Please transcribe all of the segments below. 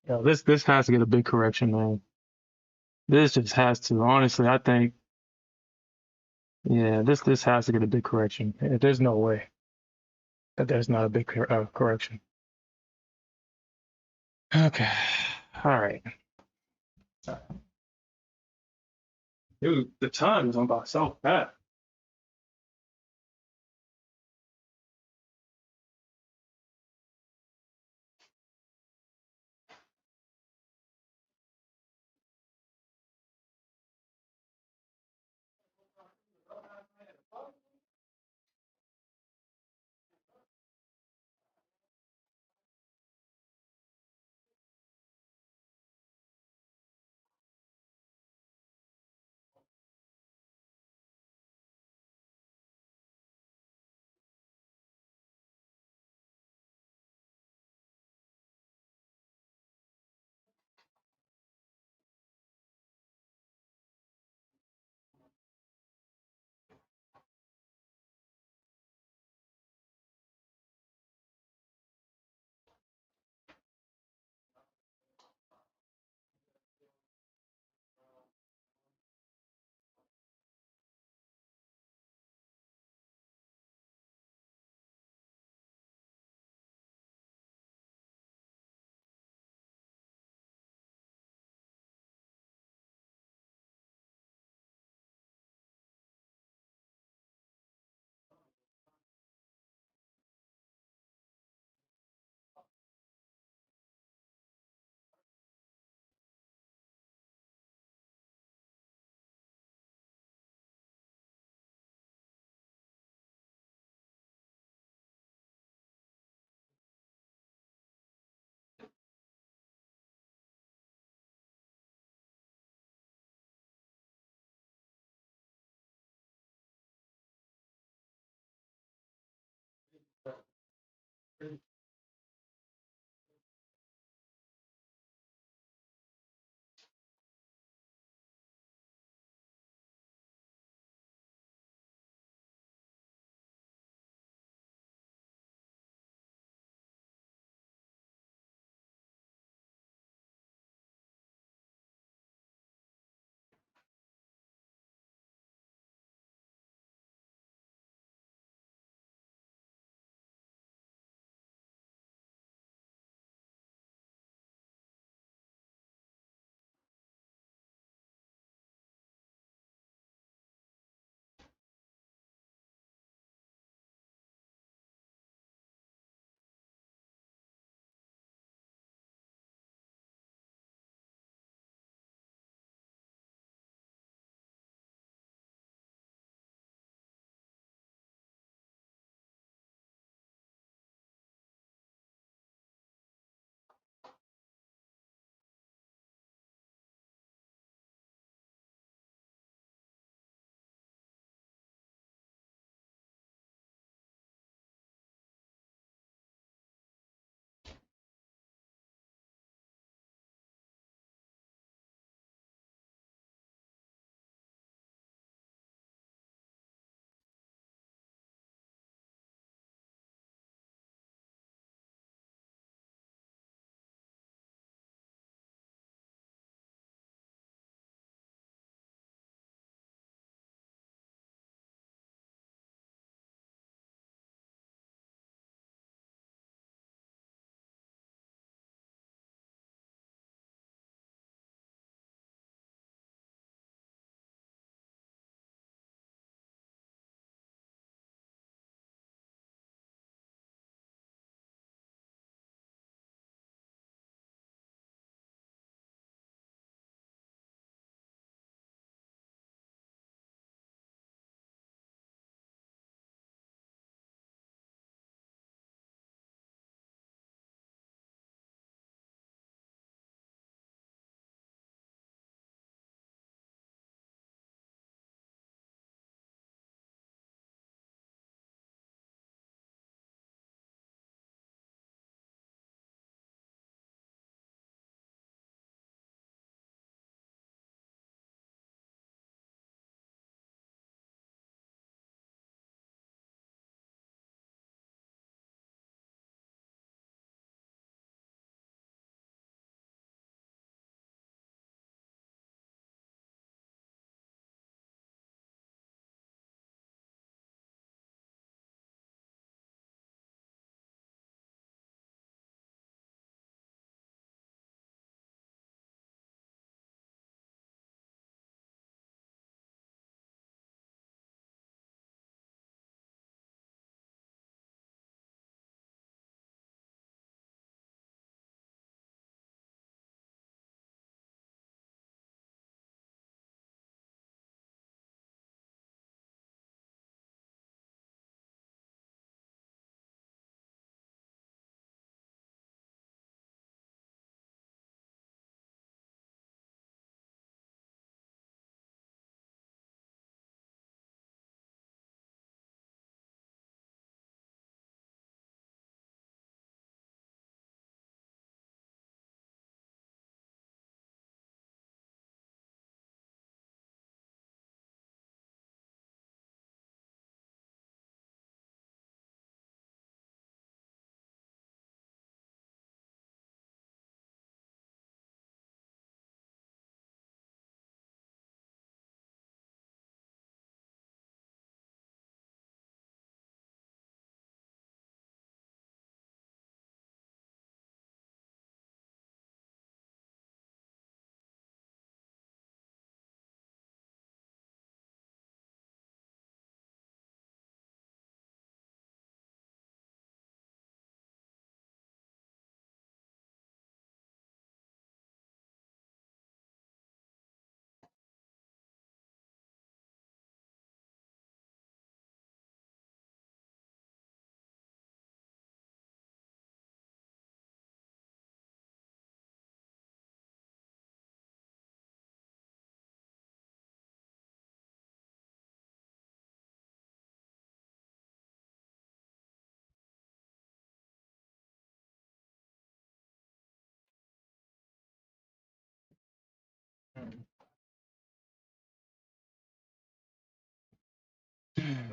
This has to get a big correction, man. This just has to. Honestly, I think, yeah, this has to get a big correction. There's no way that there's not a big correction. Okay. All right. Dude, the time is on by so fast.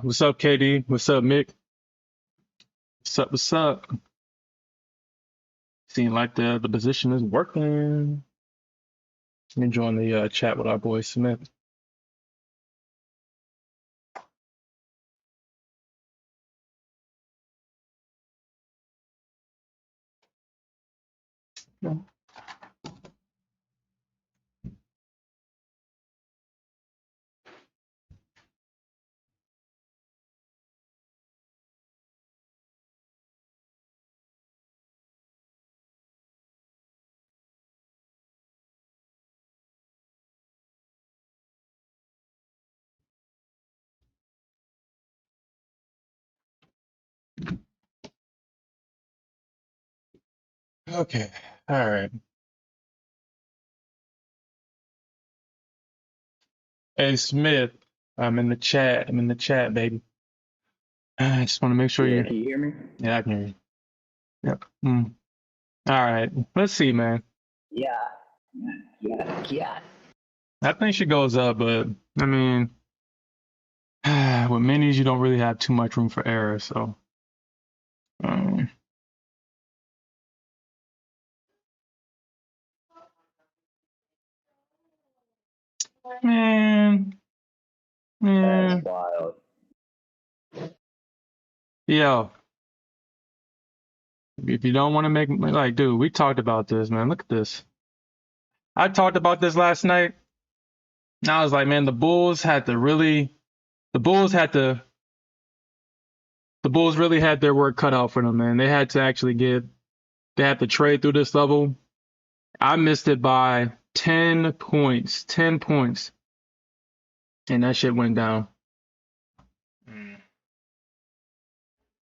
What's up, KD? What's up, Mick? What's up? What's up? Seems like the position is working. Let me join the chat with our boy Smith. Okay. All right. Hey, Smith. I'm in the chat. I'm in the chat, baby. I just want to make sure Yeah, you. can you hear me? Yeah, I can hear you. Yep. All right. Let's see, man. Yeah. Yeah. I think she goes up, but I mean, with minis, you don't really have too much room for error. So, um, man, That's man, wild. yo. If you don't want to make like, dude, we talked about this, man. Look at this. I talked about this last night. And I was like, man, the Bulls really had their work cut out for them, man. They had to trade through this level. I missed it by 10 points, 10 points. And that shit went down.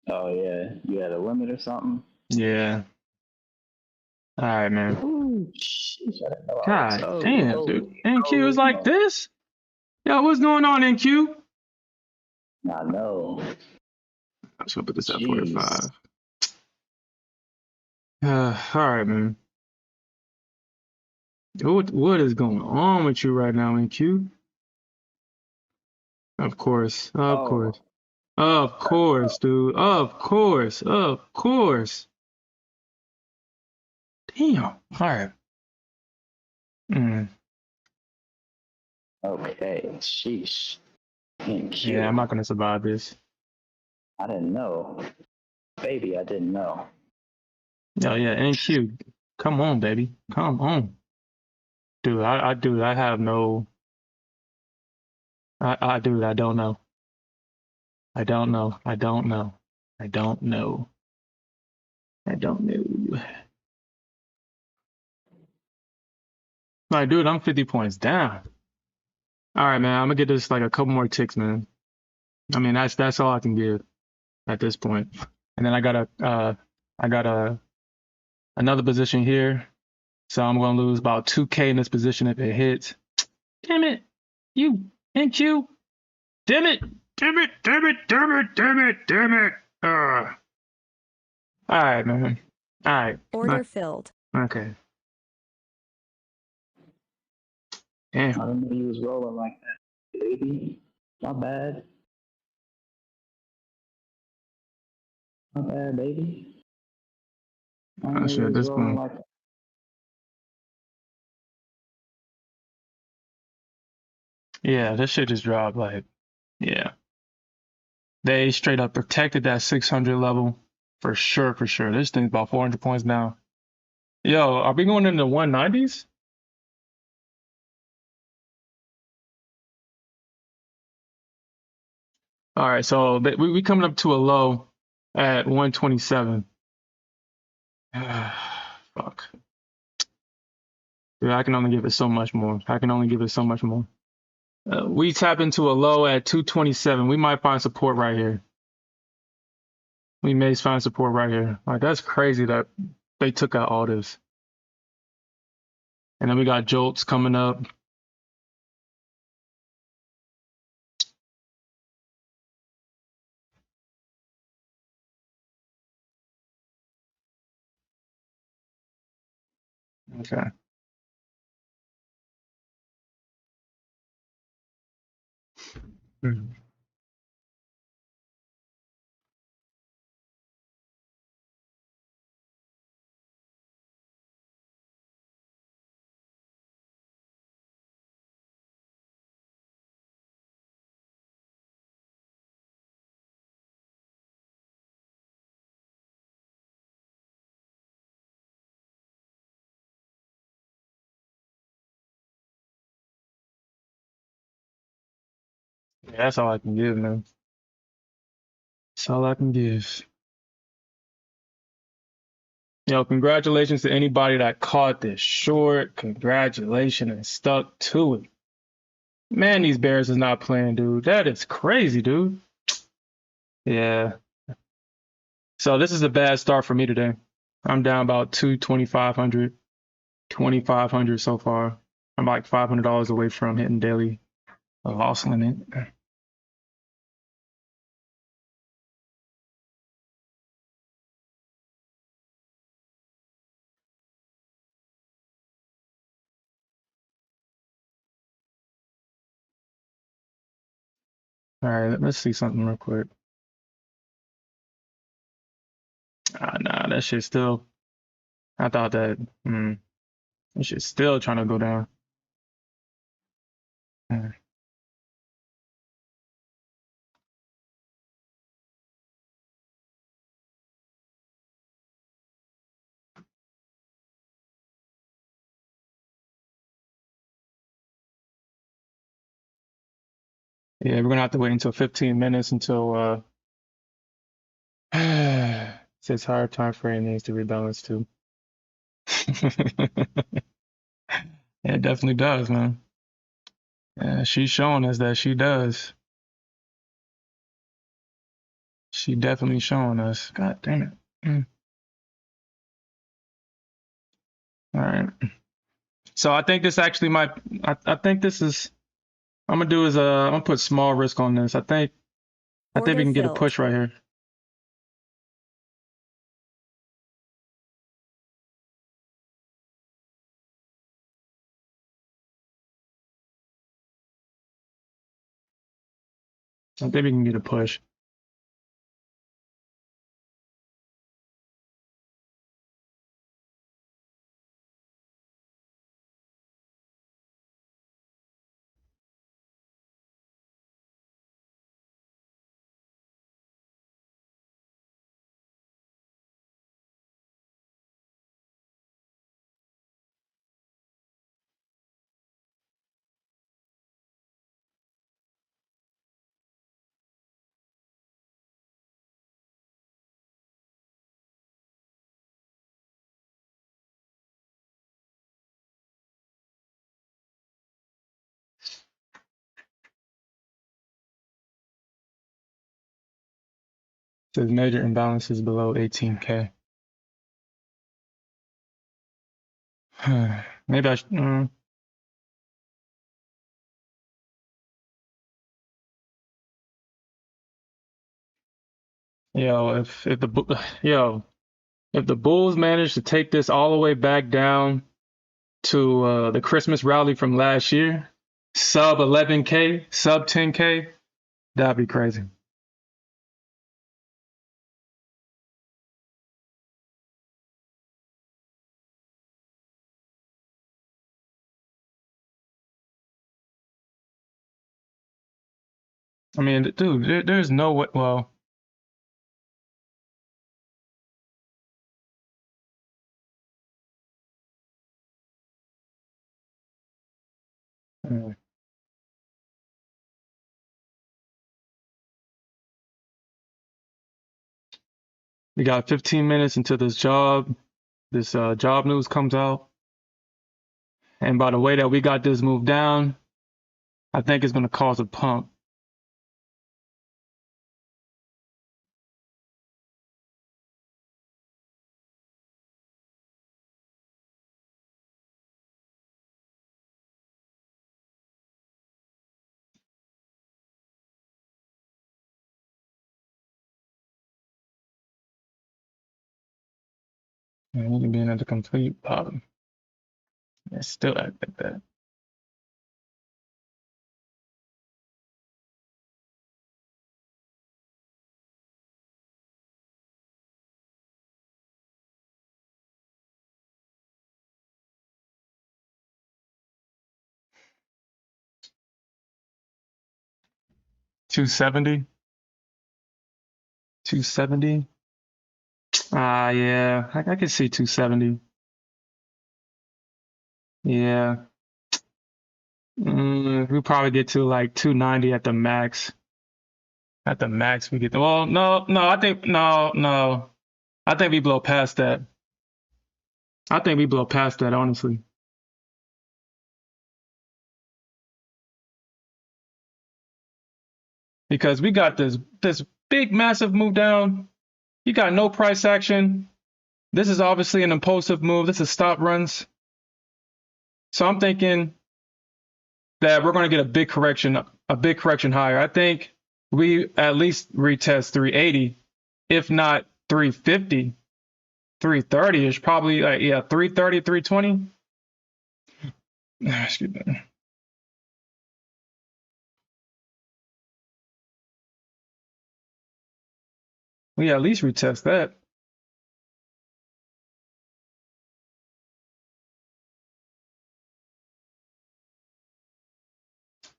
Oh yeah, you had a limit or something? Yeah. All right, man. Ooh, sheesh, I didn't know I was God damn, dude. holy, NQ is like no. this? Yo, what's going on, NQ? I know. I'm just gonna put this at Jeez. 45. All right, man. What is going on with you right now, NQ? Of course, of Oh, course, of course, dude. Of course, of course. Damn. All right. Mm, okay. Sheesh. Thank yeah, I'm you. not gonna survive this. I didn't know. Baby, I didn't know. Oh yeah, NQ. Come on, baby. Come on. Dude, I have no dude, I don't know. I don't know. I don't know. I don't know. I don't know. Like, dude, I'm 50 points down. All right, man. I'm gonna get this like a couple more ticks, man. I mean, that's all I can give at this point. And then I got a another position here, so I'm gonna lose about 2K in this position if it hits. Damn it, you NQ. Damn it, damn it, damn it, damn it, damn it, damn it. All right, man. All right. Order filled. Okay. I Damn. didn't know you was rolling like that, baby. My bad. My bad, baby. I didn't know Shit, you at was this rolling point. like that. Yeah, this shit just dropped. Like, yeah. They straight up protected that 600 level for sure, for sure. This thing's about 400 points now. Yo, are we going into 190s? All right, so we coming up to a low at 127. Fuck. Dude, I can only give it so much more. I can only give it so much more. We tap into a low at 227. We might find support right here. We may find support right here. Like, that's crazy that they took out all this. And then we got jolts coming up. Okay. Yeah, that's all I can give, man. That's all I can give. Yo, congratulations to anybody that caught this short. Congratulations and stuck to it. Man, these Bears is not playing, dude. That is crazy, dude. Yeah. So this is a bad start for me today. I'm down about 2,500 so far. I'm like $500 away from hitting daily loss limit. All right, let's see something real quick. Nah, that shit still. I thought that. That shit's still trying to go down. Mm. Yeah, we're gonna have to wait until 15 minutes until says higher time frame needs to rebalance too. Yeah, it definitely does, man. Yeah, she's showing us that she does. She definitely showing us. God damn it. All right. So I think this actually might. I think this is. I'm gonna do is I'm gonna put small risk on this. I think we Order can get a filled. push right here. I think we can get a push. Says major imbalances below 18K. Maybe I should. Yo, if the Bulls manage to take this all the way back down to the Christmas rally from last year, sub 11K, sub 10K, that'd be crazy. I mean, dude, there's no way. Well, uh, we got 15 minutes until this job news comes out. And by the way that we got this move down, I think it's going to cause a pump. And you can be in at the complete bottom. It still act like that. $270. 270. Yeah, I can see 270. Yeah. We probably get to like 290 at the max. At the max, we get. Well, no. I think no. I think we blow past that. I think we blow past that, honestly, because we got this big massive move down. You got no price action. This is obviously an impulsive move. This is stop runs. So I'm thinking that we're going to get a big correction higher. I think we at least retest 380, if not 350, 330 is probably like, yeah, 330, 320. Excuse me. We at least retest that.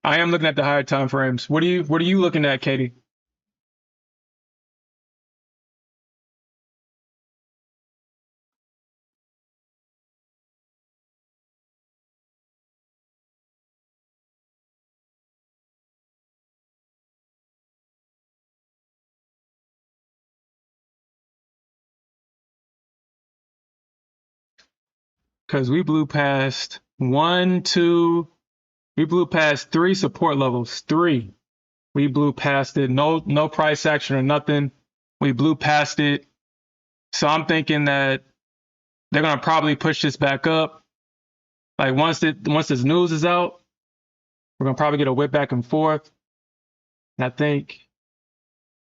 I am looking at the higher time frames. What are you looking at, Katie? Because we blew past one, two, we blew past three support levels. Three. We blew past it. No price action or nothing. We blew past it. So I'm thinking that they're gonna probably push this back up. Like once this news is out, we're gonna probably get a whip back and forth. And I think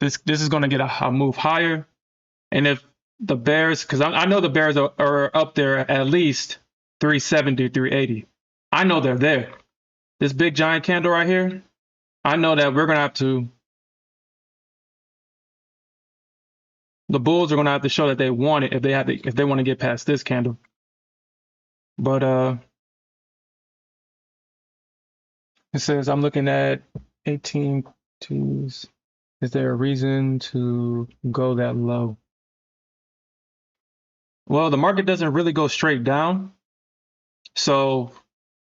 this is gonna get a move higher. And if the Bears, because I know the Bears are up there at least 370, 380. I know they're there. This big giant candle right here, I know that we're gonna have to. The Bulls are gonna have to show that they want it if they want to get past this candle. But it says I'm looking at 18 twos. Is there a reason to go that low? Well, the market doesn't really go straight down. So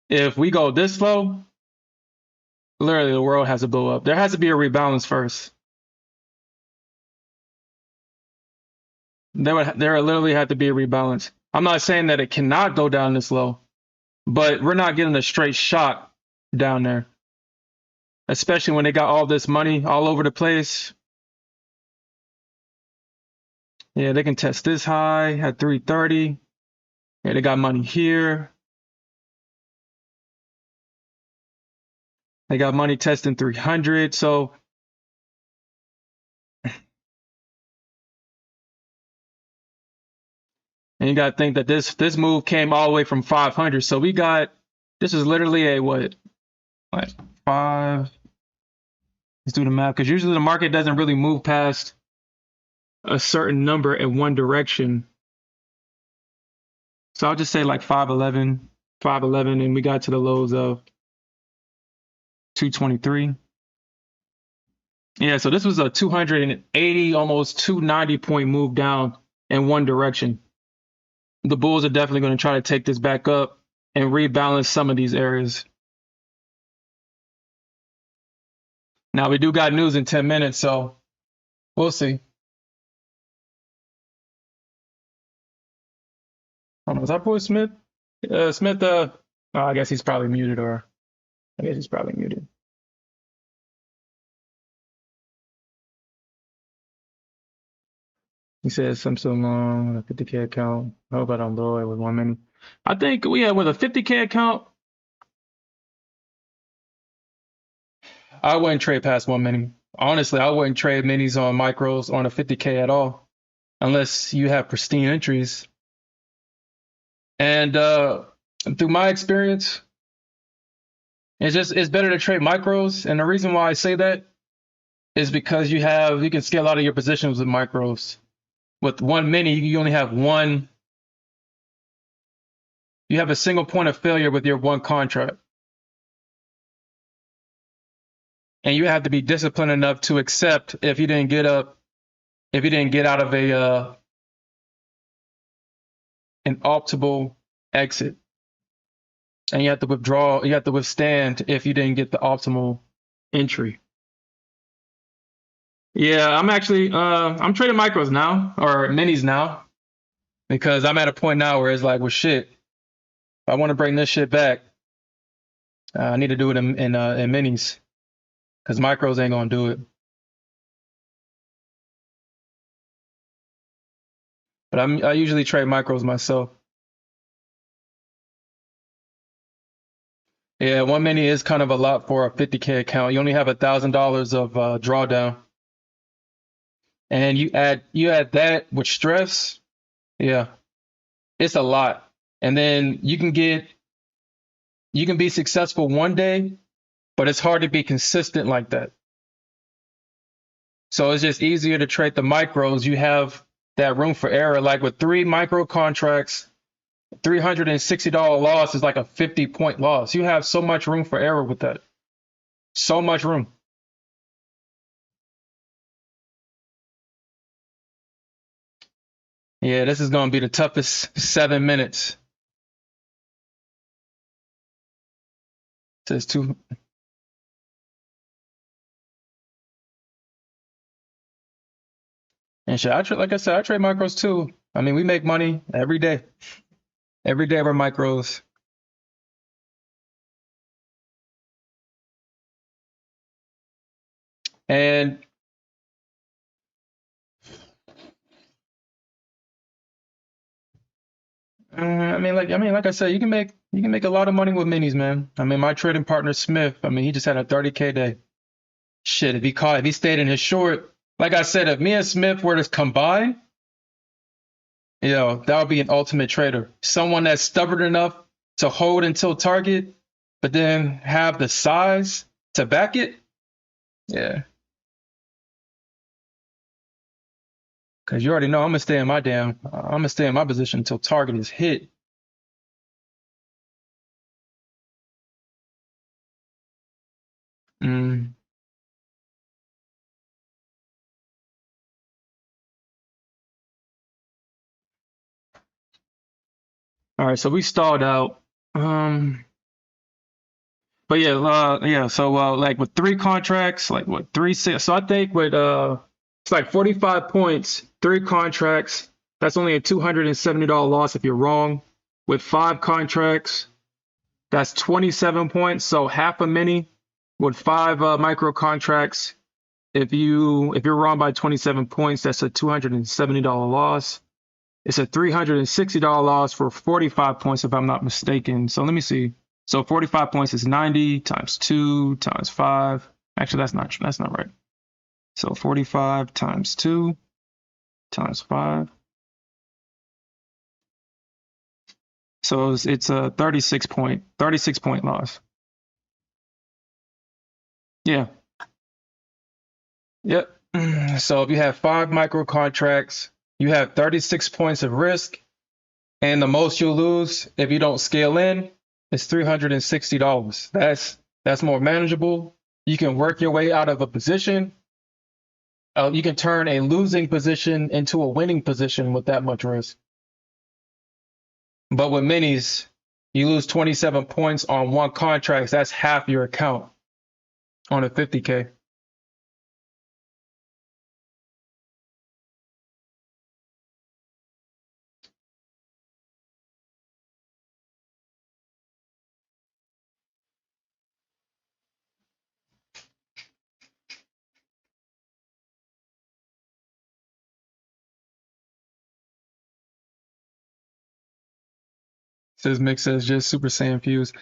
if we go this low, literally the world has to blow up. There has to be a rebalance first. There literally had to be a rebalance. I'm not saying that it cannot go down this low, but we're not getting a straight shot down there, especially when they got all this money all over the place. Yeah, they can test this high at 330. Yeah, they got money here. They got money testing 300. So and you got to think that this move came all the way from 500. So we got this is literally a what? Like 5. Let's do the math because usually the market doesn't really move past a certain number in one direction. So I'll just say like 511, 511, and we got to the lows of 223. Yeah, so this was a 280, almost 290 point move down in one direction. The Bulls are definitely going to try to take this back up and rebalance some of these areas. Now we do got news in 10 minutes, so we'll see. I don't know, is that boy Smith? Smith, oh, I guess he's probably muted, or I guess he's probably muted. He says I'm so long, a 50K account. I hope I don't blow it with 1 minute. I think with a 50K account, I wouldn't trade past 1 minute. Honestly, I wouldn't trade minis on micros on a 50K at all, unless you have pristine entries. And through my experience, it's better to trade micros. And the reason why I say that is because you can scale out of your positions with micros. With 1 mini, you only have one. You have a single point of failure with your one contract. And you have to be disciplined enough to accept if you didn't get out of an optimal exit. and you have to withdraw. You have to withstand if you didn't get the optimal entry. Yeah, I'm actually I'm trading micros now or minis now because I'm at a point now where it's like, well, shit, if I want to bring this shit back, I need to do it in minis because micros ain't gonna do it. But I usually trade micros myself. Yeah, one mini is kind of a lot for a 50K account. You only have $1,000 of drawdown, and you add that with stress. Yeah, it's a lot. And then you can be successful one day, but it's hard to be consistent like that. So it's just easier to trade the micros. You have that room for error. Like with 3 micro contracts, $360 loss is like a 50-point loss. You have so much room for error with that. So much room. Yeah, this is going to be the toughest 7 minutes. Says two. And shit, like I said, I trade micros too. I mean, we make money every day. Every day we're micros. And like I said, you can make a lot of money with minis, man. I mean, my trading partner Smith, I mean, he just had a 30K day. Shit, if he stayed in his short, like I said, if me and Smith were to combine, that would be an ultimate trader. Someone that's stubborn enough to hold until target, but then have the size to back it. Yeah, because you already know I'm gonna stay in my position until target is hit. Mm. All right, so we stalled out. But yeah, yeah. So like with 3 contracts, like what 3 6. So I think with it's like 45 points, 3 contracts. That's only a $270 loss if you're wrong. With 5 contracts, that's 27 points. So half a mini with 5 micro contracts. If you're wrong by 27 points, that's a $270 loss. It's a $360 loss for 45 points, if I'm not mistaken. So let me see. So 45 points is 90 times 2 times 5. Actually, that's not right. So 45 times 2 times 5. So it's a 36 point loss. Yeah. Yep. So if you have 5 micro contracts, you have 36 points of risk, and the most you'll lose if you don't scale in is $360. That's more manageable. You can work your way out of a position. You can turn a losing position into a winning position with that much risk. But with minis, you lose 27 points on 1 contract. That's half your account on a 50K. Says Mick says just Super Saiyan Fuse.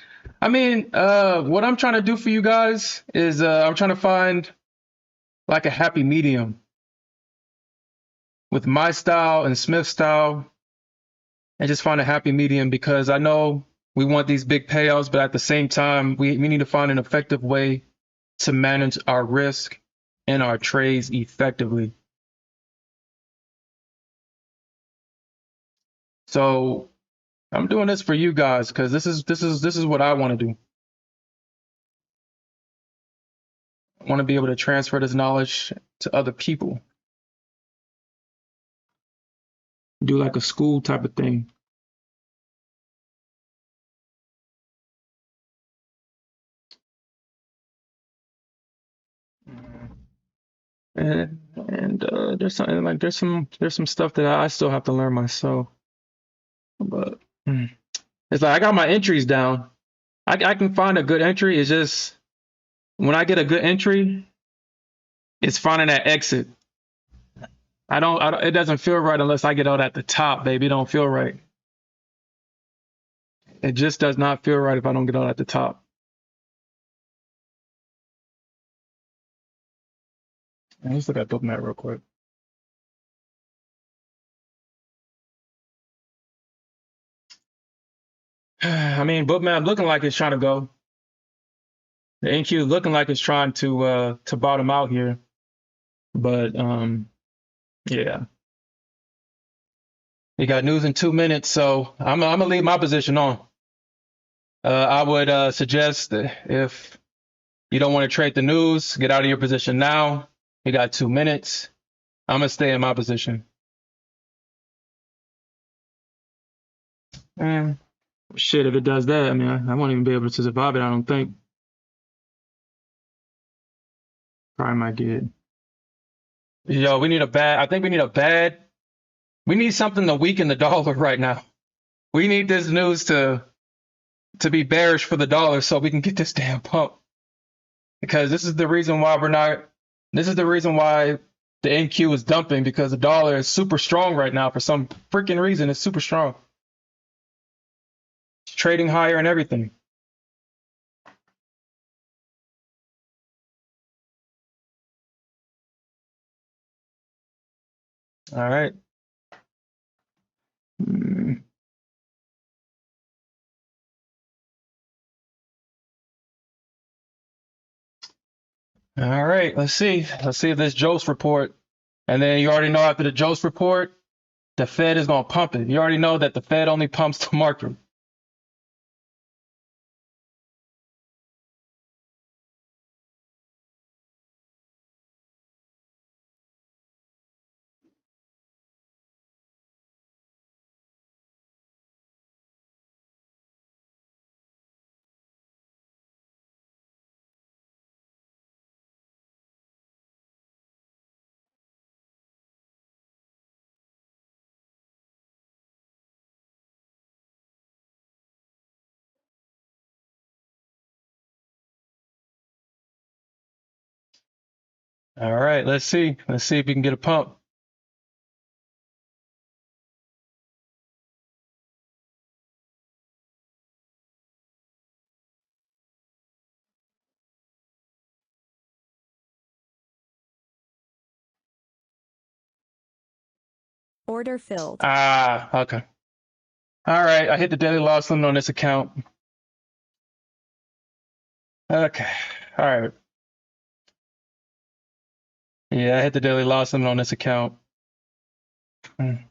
I mean, what I'm trying to do for you guys is I'm trying to find like a happy medium with my style and Smith's style, and just find a happy medium because I know we want these big payouts, but at the same time, we need to find an effective way to manage our risk and our trades effectively. So I'm doing this for you guys because this is what I want to do. I want to be able to transfer this knowledge to other people. Do like a school type of thing. And there's something like there's some stuff that I still have to learn myself. But it's like I got my entries down. I can find a good entry. It's just when I get a good entry, it's finding that exit. I don't it doesn't feel right unless I get out at the top, baby. It don't feel right. It just does not feel right if I don't get out at the top. Let's look at bookmap real quick. I mean, bookmap looking like it's trying to go. The NQ looking like it's trying to bottom out here. But yeah. You got news in 2 minutes, so I'm gonna leave my position on. I would suggest that if you don't want to trade the news, get out of your position now. You got 2 minutes. I'm gonna stay in my position. And shit, if it does that, I mean, I won't even be able to survive it. I don't think. Probably might get. Yo, we need a bad. I think we need a bad. We need something to weaken the dollar right now. We need this news to be bearish for the dollar so we can get this damn pump. Because this is the reason why we're not. This is the reason why the NQ is dumping, because the dollar is super strong right now for some freaking reason. It's super strong. It's trading higher and everything. All right. All right. Let's see. Let's see if this Jose report. And then you already know after the Jose report, the Fed is going to pump it. You already know that the Fed only pumps the market. All right. Let's see. Let's see if we can get a pump. Order filled. Ah, okay. All right. I hit the daily loss limit on this account. Okay. All right. Yeah, I hit the daily loss limit on this account. Fucking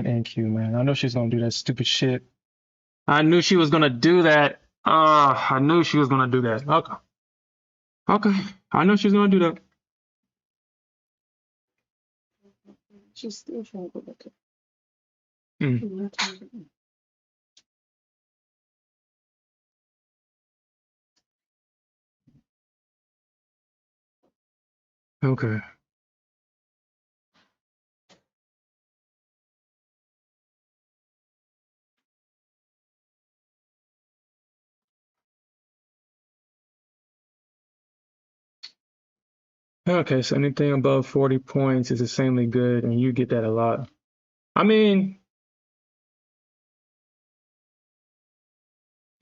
NQ, man. I know she's gonna do that stupid shit. I knew she was gonna do that. I knew she was gonna do that. Okay. Okay. I know she's gonna do that. She's still trying to go back to. Okay. Okay, so anything above 40 points is insanely good, and you get that a lot. I mean,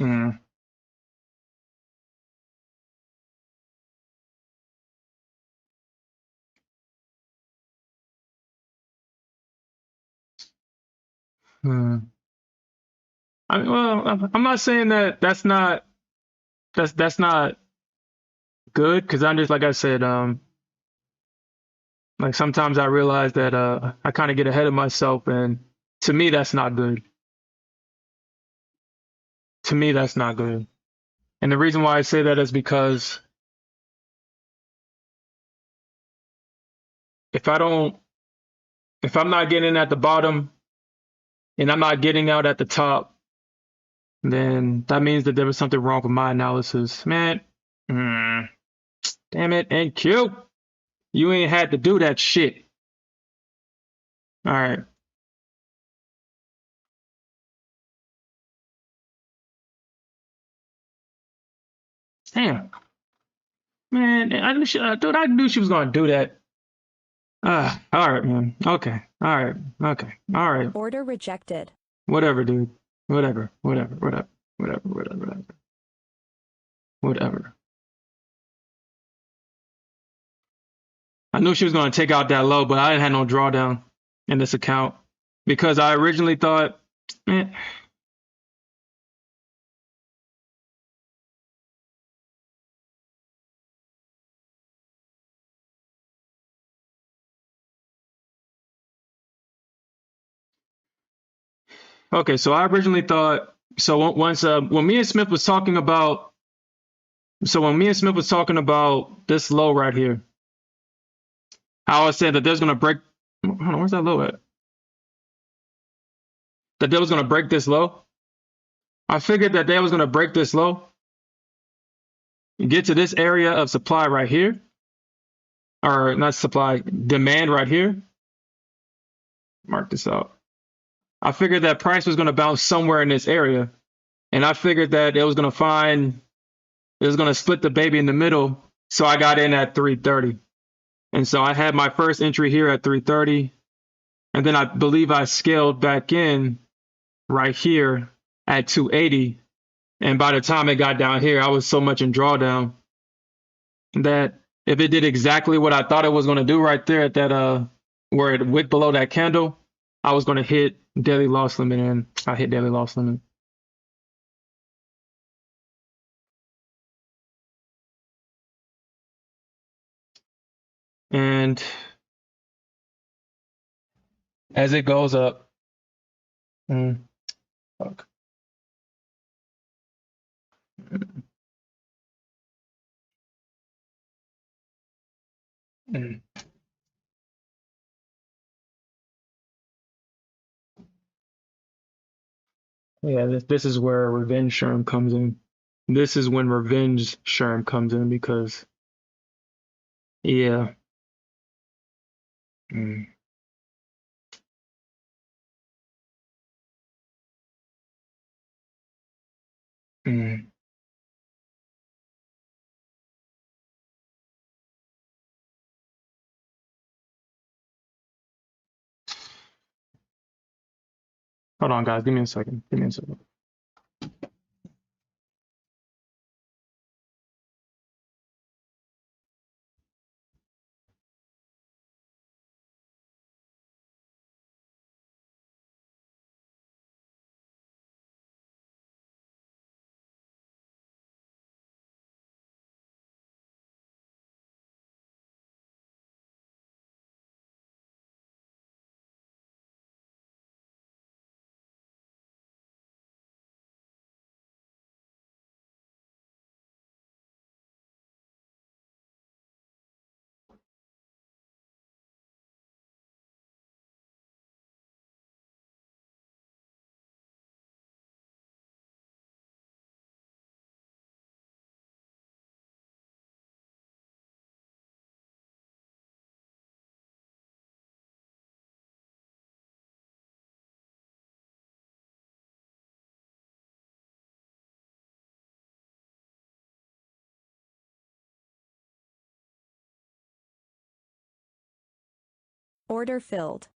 mm, mm. I mean, well, I'm not saying that that's not good, because I'm just like I said, like sometimes I realize that I kind of get ahead of myself, and to me that's not good. To me that's not good. And the reason why I say that is because if I'm not getting in at the bottom, and I'm not getting out at the top, then that means that there was something wrong with my analysis. Man, damn it, NQ. You ain't had to do that shit. All right. Damn. Man, I knew dude, I knew she was gonna do that. All right, man. Okay. All right. Okay. All right. Order rejected. Whatever, dude. Whatever. Whatever. Whatever. Whatever. Whatever. Whatever. Whatever. I knew she was gonna take out that low, but I didn't have no drawdown in this account because I originally thought, man. Okay, so I originally thought so once when me and Smith was talking about this low right here, I always said that there's gonna break. Hold on, where's that low at? That they was gonna break this low. I figured that they was gonna break this low, get to this area of supply right here, or not supply, demand right here. Mark this out. I figured that price was gonna bounce somewhere in this area, and I figured that it was gonna split the baby in the middle. So I got in at 330. And so I had my first entry here at 330. And then I believe I scaled back in right here at 280. And by the time it got down here, I was so much in drawdown that if it did exactly what I thought it was going to do right there at that where it wicked below that candle, I was going to hit daily loss limit, and I hit daily loss limit. And as it goes up, fuck. Yeah, this is where revenge Sherm comes in. This is when revenge Sherm comes in because, yeah. Mm, mm. Hold on, guys. Give me a second. Give me a second. Order filled.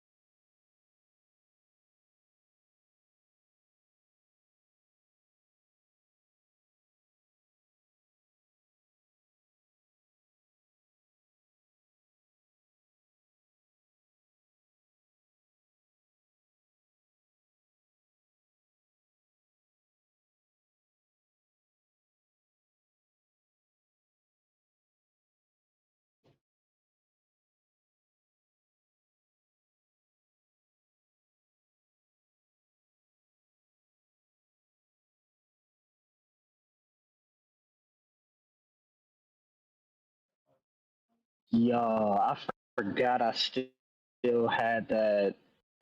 Yo, I forgot I still had that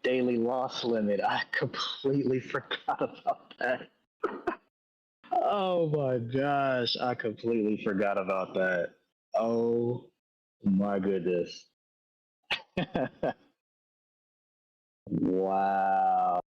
Daily loss limit. I completely forgot about that. Oh my gosh, I completely forgot about that. Oh my goodness. Wow.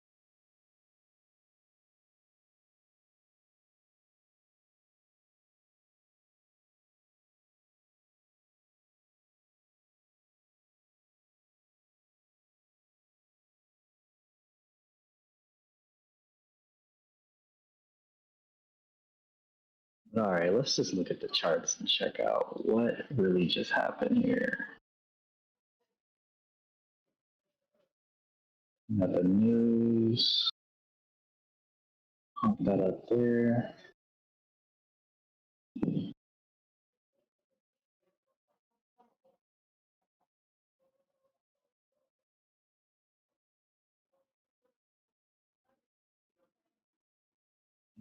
All right, let's just look at the charts and check out what really just happened here. Got the news. Pump that up there.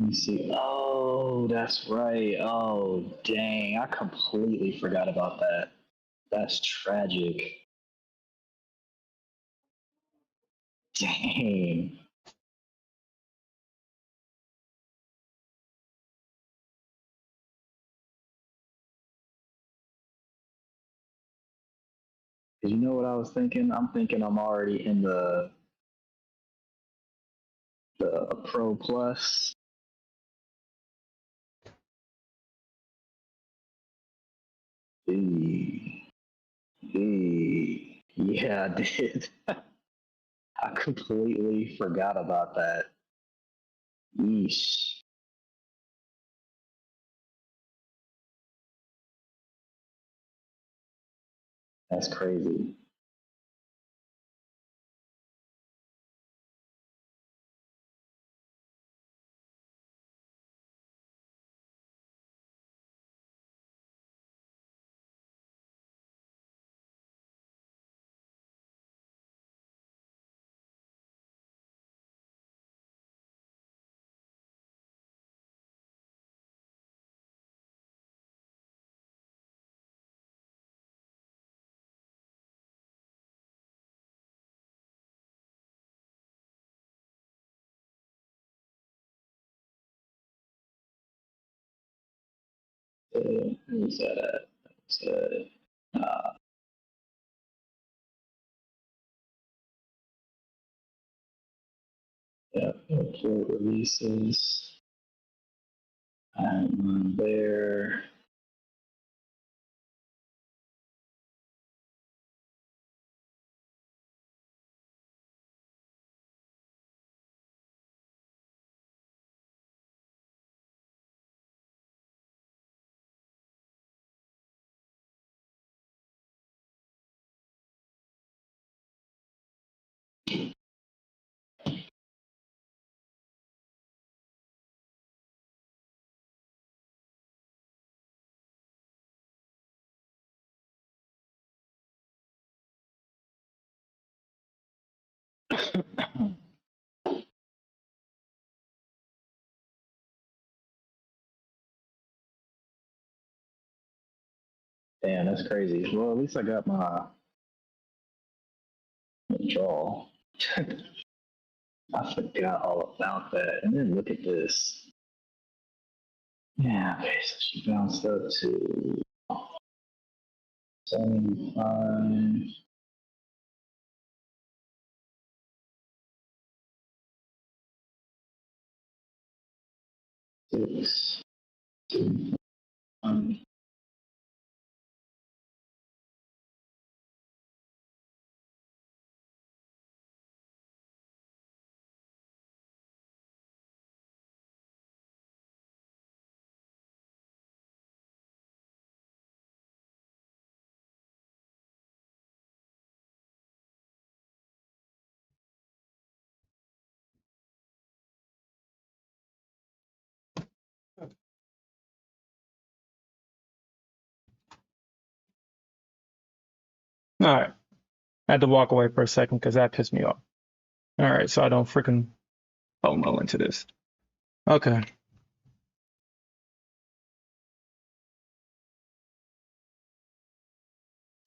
Let me see. Oh, that's right. Oh, dang. I completely forgot about that. That's tragic. Dang. You know what I was thinking? I'm thinking I'm already in the Pro Plus. Yeah, I did. I completely forgot about that. Yeesh. That's crazy. Who's that at? Yeah, report releases. I'm there. Damn, that's crazy. Well, at least I got my withdrawal. I forgot all about that. And then look at this. Yeah, okay, so she bounced up to 75. Six, two, one. All right. I had to walk away for a second because that pissed me off. All right, so I don't freaking FOMO into this. Okay.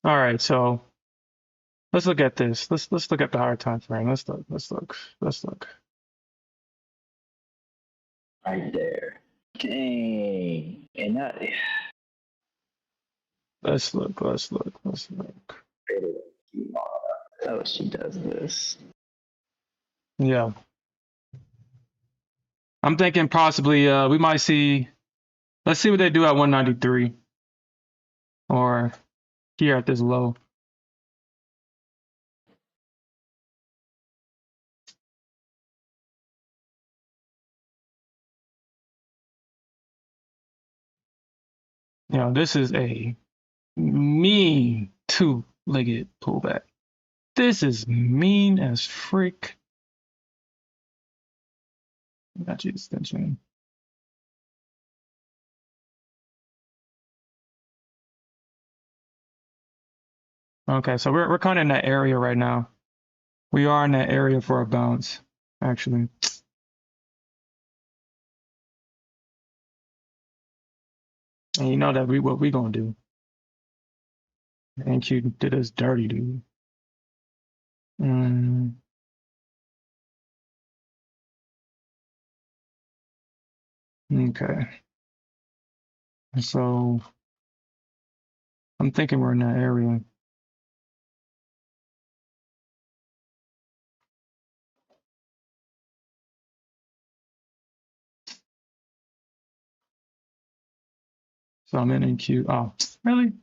All right, so let's look at this. Let's look at the higher time frame. Let's look. Right there. Dang. And that. Let's look. Oh, she does this. Yeah. I'm thinking possibly we might see, let's see what they do at 193 or here at this low. You know, this is a mean two-legged pullback. This is mean as frick. Got you extension. Okay, so we're kind of in that area right now. We are in that area for a bounce, actually. And you know that what we gonna do. NQ did us dirty, dude. Okay. So I'm thinking we're in that area. So I'm in NQ. Oh, really?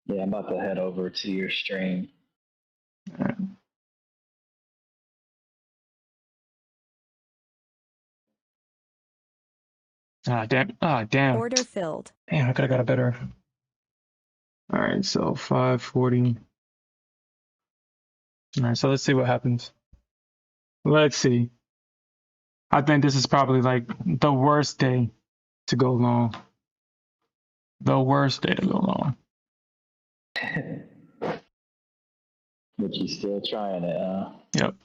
Yeah, I'm about to head over to your stream. All right. Ah, damn. Ah, damn. Order filled. Damn, I could have got a better. All right, so 540. All right, so let's see what happens. Let's see. I think this is probably like the worst day to go long. The worst day to go long. But you still trying it, huh? Yep.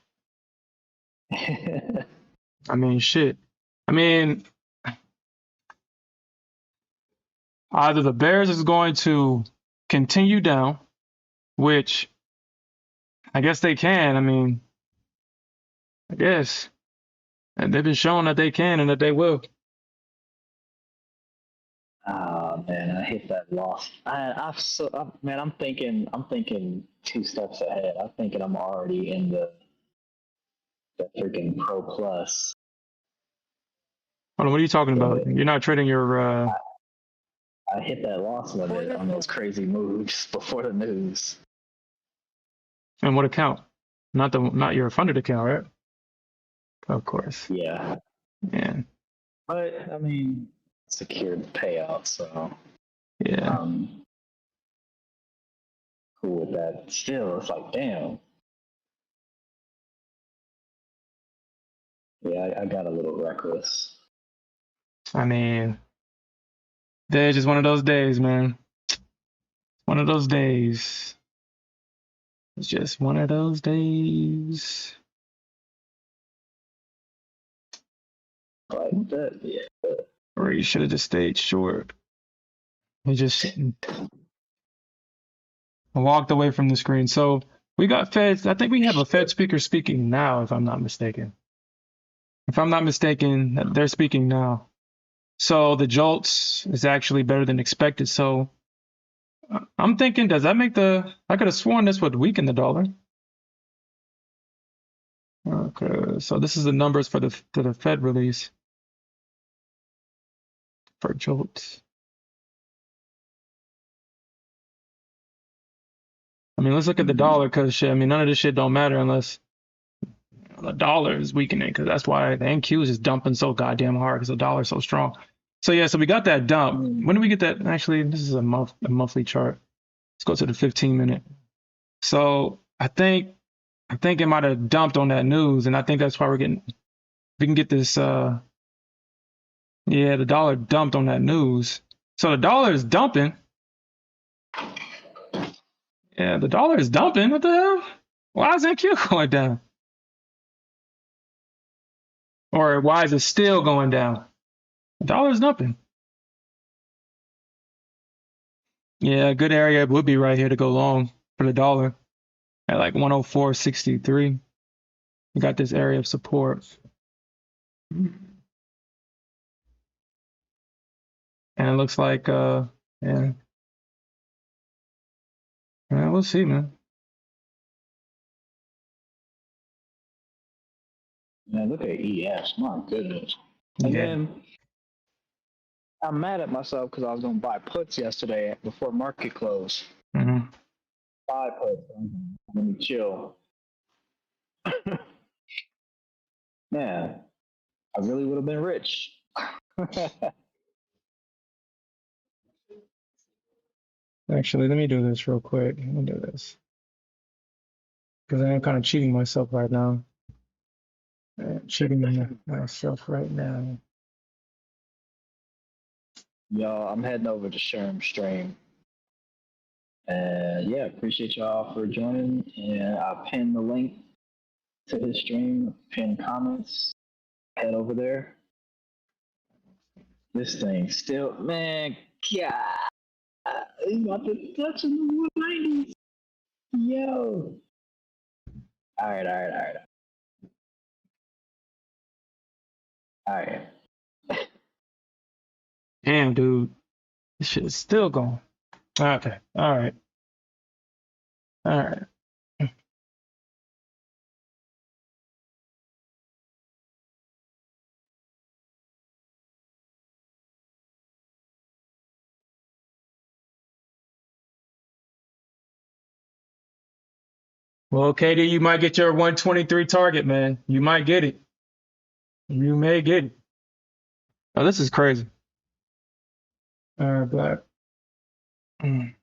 I mean, shit. I mean, either the Bears is going to continue down, which I guess they can. I mean, I guess. And they've been showing that they can and that they will. Oh man, I hit that loss. Man, I'm thinking 2 steps ahead. I'm thinking I'm already in the freaking Pro Plus. Hold on, what are you talking about? You're not trading your I hit that loss limit on those crazy moves before the news. and what account? Not your funded account, right? Of course. Yeah, Yeah. but I mean, secured payout, so Yeah. cool with that. Still, it's like, damn. Yeah, I got a little reckless. I mean, today's just one of those days, man. One of those days. It's just one of those days. Like that, yeah. Or you should have just stayed short. You just walked away from the screen. So we got Feds. I think we have a Fed speaker speaking now, if I'm not mistaken. If I'm not mistaken, they're speaking now. So the jolts is actually better than expected. So I'm thinking, does that make I could have sworn this would weaken the dollar. Okay, so this is the numbers for the Fed release for jolts. I mean, let's look at the dollar because shit. I mean, none of this shit don't matter unless the dollar is weakening, because that's why the NQ is just dumping so goddamn hard because the dollar is so strong. So yeah, so we got that dump. When do we get that? Actually, this is a monthly chart. Let's go to the 15-minute. So I think it might have dumped on that news, and I think that's why we can get this. Yeah, the dollar dumped on that news. So the dollar is dumping. Yeah, the dollar is dumping. What the hell? Why is NQ going down? Or why is it still going down? Dollar's nothing. Yeah, a good area would be right here to go long for the dollar at like 104.63. We got this area of support. And it looks like yeah. Yeah, we'll see, man. Man, look at ES. My goodness. And Yeah. then I'm mad at myself because I was going to buy puts yesterday before market close. hmm Buy puts. Let me chill. Man, I really would have been rich. Actually, let me do this real quick. Let me do this. Because I am kind of cheating myself right now. Cheating myself right now. Y'all, I'm heading over to Sherm stream. And yeah, appreciate y'all for joining. And I'll pin the link to his stream, pin comments. Head over there. This thing still, man, God, he's about to touch in the 190s. Yo. All right. All right. Damn, dude. This shit is still going. Okay. All right. All right. Well, Katie, you might get your 123 target, man. You might get it. You may get it. Oh, this is crazy. All right, black. Mm.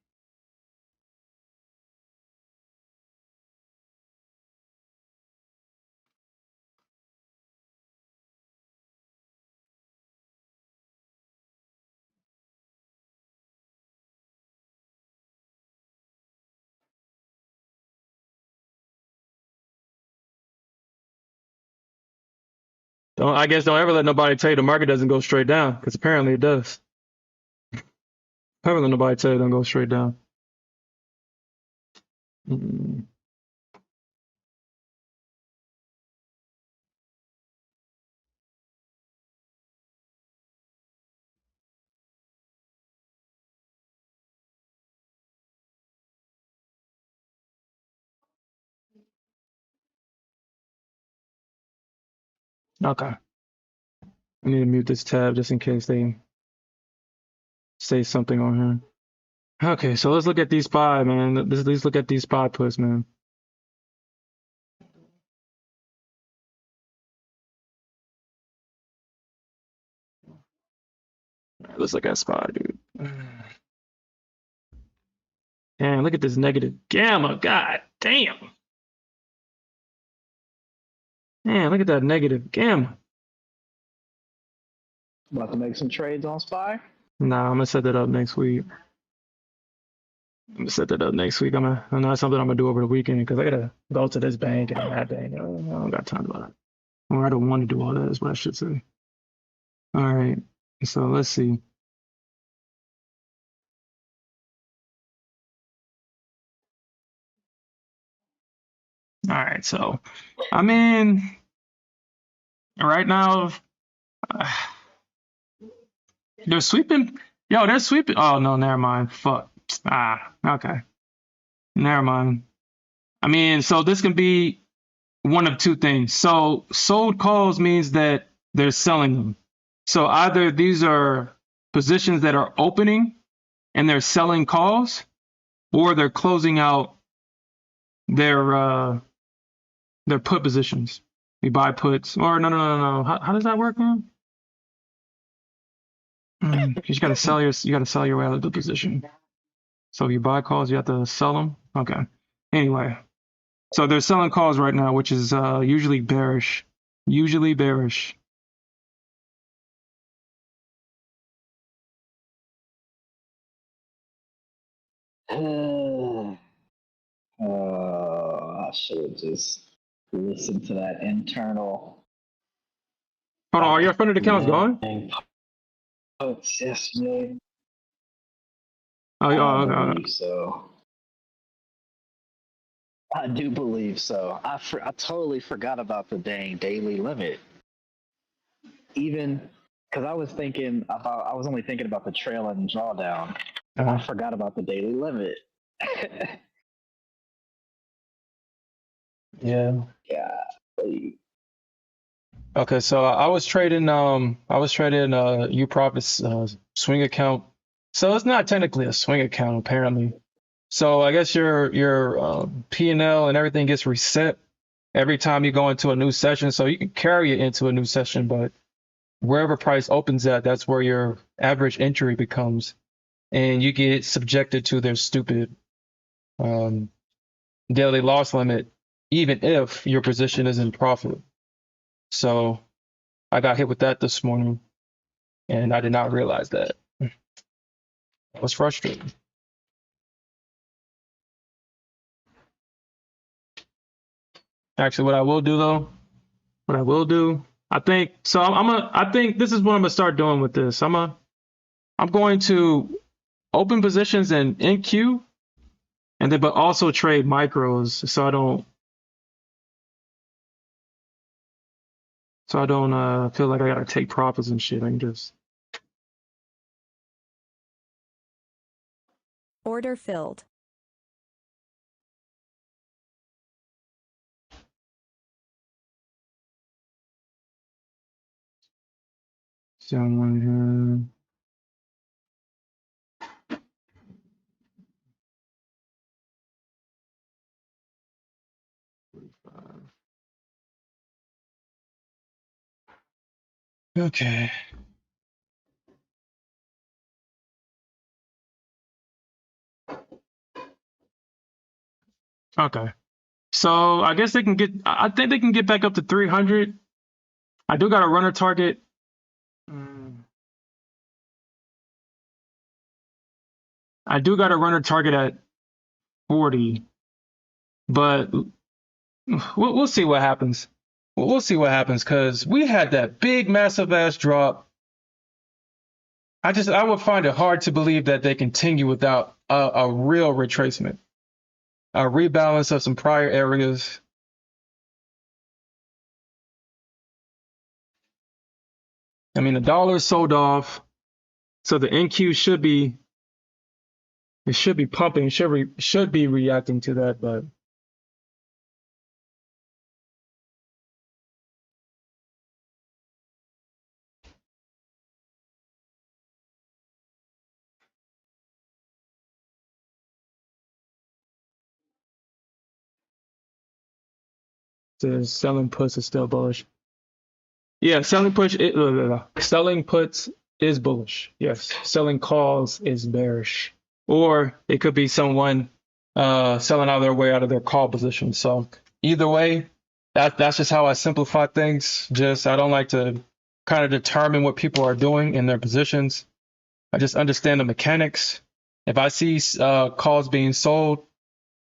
I guess don't ever let nobody tell you the market doesn't go straight down, because apparently it does. Never let nobody tell you it don't go straight down. Mm. Okay. I need to mute this tab just in case they say something on here. Okay, so let's look at these SPY, man. Let's look at these SPY puts, man. All right, let's look at SPY, dude. Damn, look at this negative gamma. God damn. Man, look at that negative gamma. About to make some trades on SPY. Nah, I'm gonna set that up next week. I'm gonna set that up next week. I know that's something I'm gonna do over the weekend because I gotta go to this bank and that bank. I don't got time for that. Or I don't want to do all that is what I should say. All right. So let's see. All right. So, I mean, right now, uh, they're sweeping. Yo, they're sweeping. Oh, no, never mind. Fuck. Okay. Never mind. I mean, so this can be one of two things. So, sold calls means that they're selling them. So, either these are positions that are opening and they're selling calls, or they're closing out their put positions. You buy puts, or no. How does that work, man? You gotta sell your way out of the position. So if you buy calls, you have to sell them. Okay. Anyway, so they're selling calls right now, which is usually bearish. Usually bearish. I should have just listened to that internal. Hold on, are your funded accounts gone? Oh, yes, man. Oh, I oh, believe so. I do believe so. I totally forgot about the dang daily limit. Even because I was only thinking about the trail and drawdown. I forgot about the daily limit. yeah. Yeah. Okay, so I was trading UProfit's swing account. So it's not technically a swing account apparently. So I guess your P&L and everything gets reset every time you go into a new session. So you can carry it into a new session, but wherever price opens at, that's where your average entry becomes, and you get subjected to their stupid um, daily loss limit, even if your position is in profit. So I got hit with that this morning, and I did not realize that. I was frustrated. Actually, what I will do, I think so. I think this is what I'm gonna start doing with this. I'm going to open positions in NQ, and then but also trade micros, so I don't feel like I gotta take profits and shit. I can just Order filled. someone here. Okay. Okay. So I guess they can get. I think they can get back up to 300. I do got a runner target. Mm, I do got a runner target at 40, but we'll see what happens. We'll see what happens because we had that big, massive ass drop. I would find it hard to believe that they continue without a real retracement, a rebalance of some prior areas. I mean, the dollar is sold off, so the NQ should be pumping, should be reacting to that, but the selling puts is still bullish. Yeah, selling puts is bullish. Yes, selling calls is bearish, or it could be someone selling out of their way out of their call position. So either way, that's just how I simplify things. Just I don't like to kind of determine what people are doing in their positions. I just understand the mechanics. If I see calls being sold,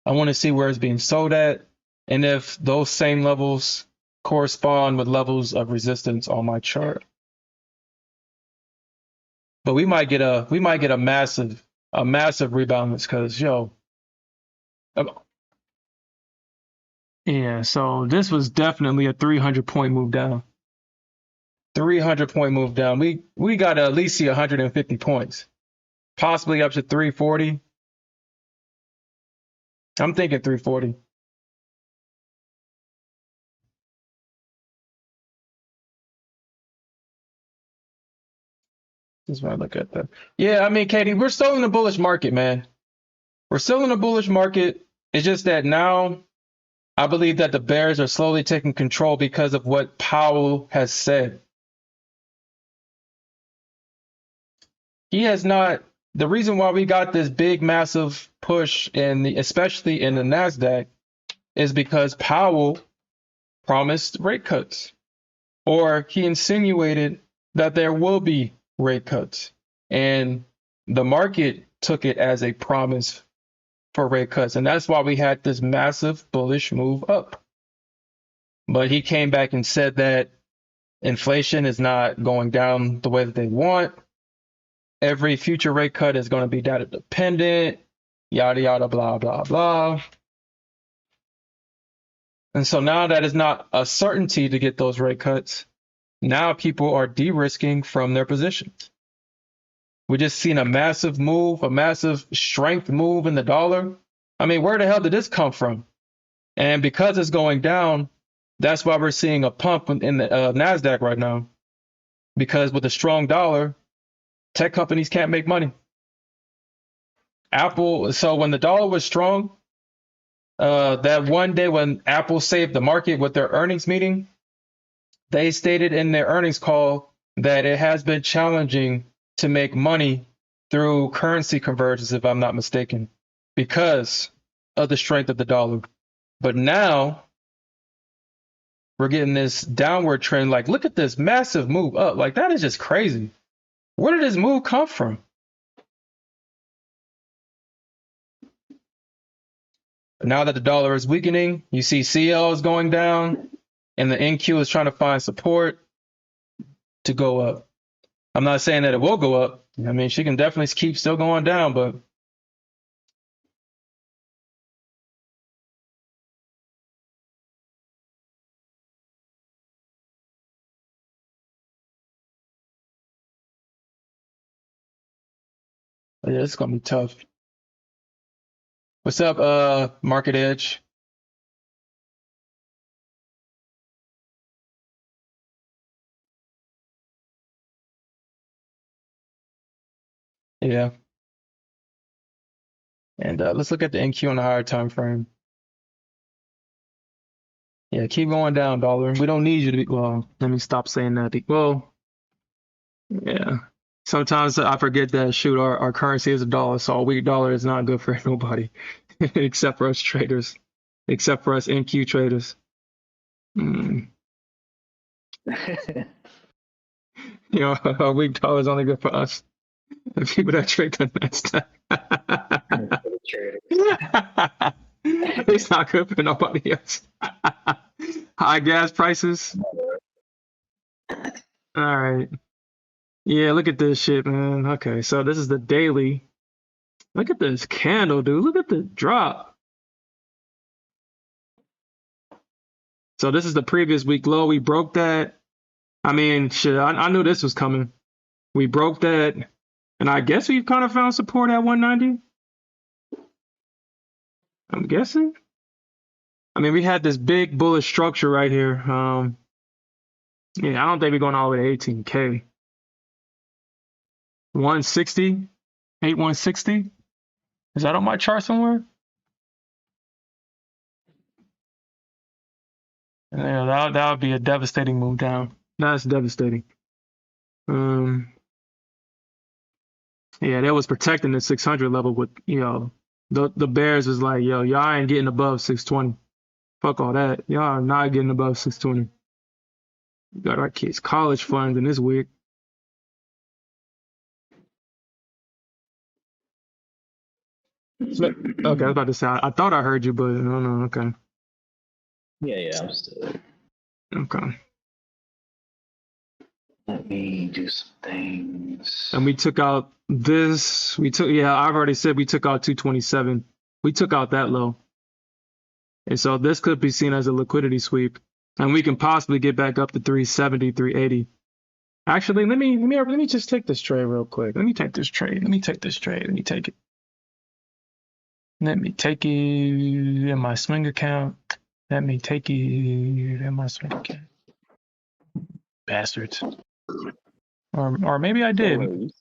I want to see where it's being sold at, and if those same levels correspond with levels of resistance on my chart. But we might get a massive rebalance because um, yeah. So this was definitely a 300-point move down. 300-point move down. We got to at least see 150 points, possibly up to 340. I'm thinking 340. That's why I look at that. Yeah, I mean, Katie, we're still in a bullish market, man. We're still in a bullish market. It's just that now I believe that the Bears are slowly taking control because of what Powell has said. He has not. The reason why we got this big, massive push especially in the Nasdaq, is because Powell promised rate cuts, or he insinuated that there will be rate cuts, and the market took it as a promise for rate cuts, and that's why we had this massive bullish move up. But he came back and said that inflation is not going down the way that they want. every future rate cut is going to be data dependent, yada, yada, blah, blah, blah. And so now that is not a certainty to get those rate cuts. Now people are de-risking from their positions. We just seen a massive move, a massive strength move in the dollar. I mean, where the hell did this come from? And because it's going down, that's why we're seeing a pump in the Nasdaq right now. Because with a strong dollar, tech companies can't make money. Apple, so when the dollar was strong, that one day when Apple saved the market with their earnings meeting, they stated in their earnings call that it has been challenging to make money through currency conversions, if I'm not mistaken, because of the strength of the dollar. But now we're getting this downward trend. Like, look at this massive move up. Like, that is just crazy. Where did this move come from? Now that the dollar is weakening, you see CL is going down, and the NQ is trying to find support to go up. I'm not saying that it will go up. I mean, she can definitely keep still going down, but yeah, it's gonna be tough. What's up, Market Edge? Yeah. And let's look at the NQ on the higher time frame. Yeah, keep going down, dollar. We don't need you to be, well, let me stop saying that. Well, yeah. Sometimes I forget that, shoot, our currency is a dollar, so a weak dollar is not good for nobody, except for us traders, except for us NQ traders. Mm. You know, a weak dollar is only good for us, the people that trade the Nasdaq. It's not good for nobody else. High gas prices. All right. Yeah, look at this shit, man. Okay, so this is the daily. Look at this candle, dude. Look at the drop. So this is the previous week low. We broke that. I mean, shit, I knew this was coming. We broke that, and I guess we've kind of found support at 190. I'm guessing. I mean, we had this big bullish structure right here. Yeah, I don't think we're going all the way to 18K. 160, 8160. Is that on my chart somewhere? Yeah, that would be a devastating move down. That's devastating. Yeah, they was protecting the 600 level with, you know, the Bears was like, yo, y'all ain't getting above 620. Fuck all that. Y'all are not getting above 620. We got our kids' college funds in this week. Okay, I was about to say, I thought I heard you, but I don't know. Okay. Yeah, I'm still. Okay. Let me do some things. And we took out this. Yeah, I've already said we took out 227. We took out that low. And so this could be seen as a liquidity sweep. And we can possibly get back up to 370, 380. Actually, let me just take this trade real quick. Let me take this trade. Let me take it. Let me take it in my swing account. Let me take it in my swing account. Bastards. Or maybe I did. Wait,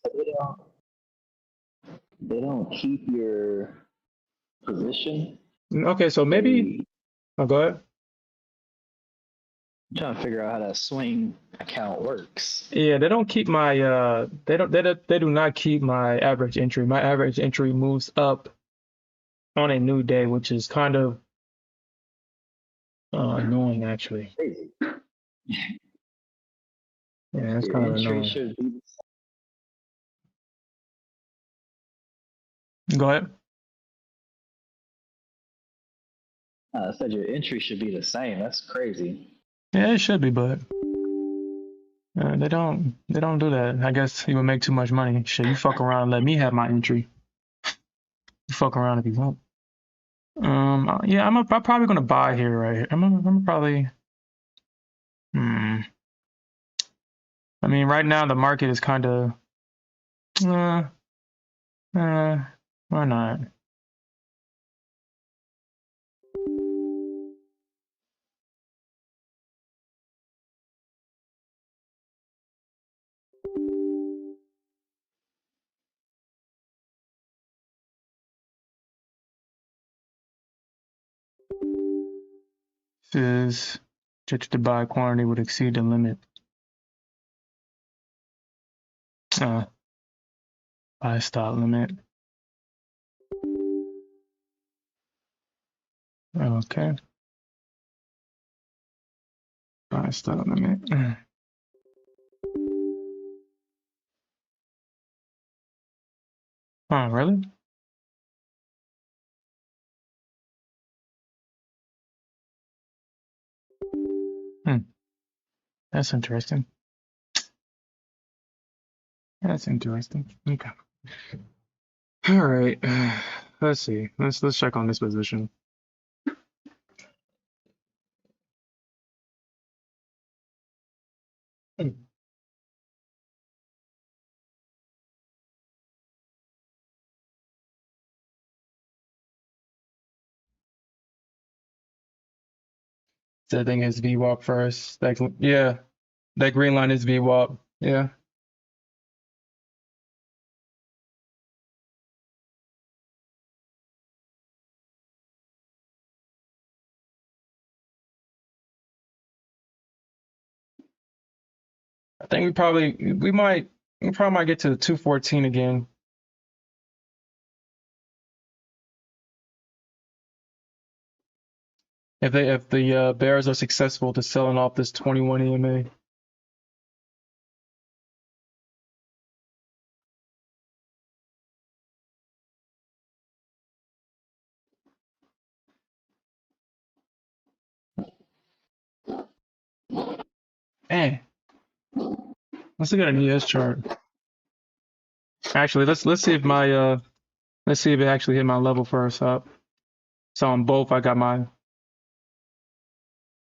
they don't keep your position. Okay, so maybe. Oh, go ahead. I'm trying to figure out how that swing account works. Yeah, they don't keep my they do not keep my average entry. My average entry moves up on a new day, which is kind of annoying actually. Yeah, it's kind of annoying. Should be Go ahead. I said your entry should be the same. That's crazy. Yeah, it should be, but They don't do that. I guess he would make too much money. Shit, you fuck around and let me have my entry. You fuck around if you want. Yeah, I'm probably gonna buy here, right here. I'm probably. Hmm. I mean, right now the market is kind of. Uh, why not? Says judged to buy quantity would exceed the limit. Uh, buy stop limit. Okay. Buy stop limit. Oh, really? Hmm. That's interesting. That's interesting. Okay. All right. Let's see. Let's check on this position. Hmm. So I think it's VWAP first. Yeah, that green line is VWAP. Yeah. I think we probably might get to the 214 again. If the bears are successful to selling off this 21 EMA. Man, let's look at an ES chart. Actually, let's see if my let's see if it actually hit my level first up. So on both, I got my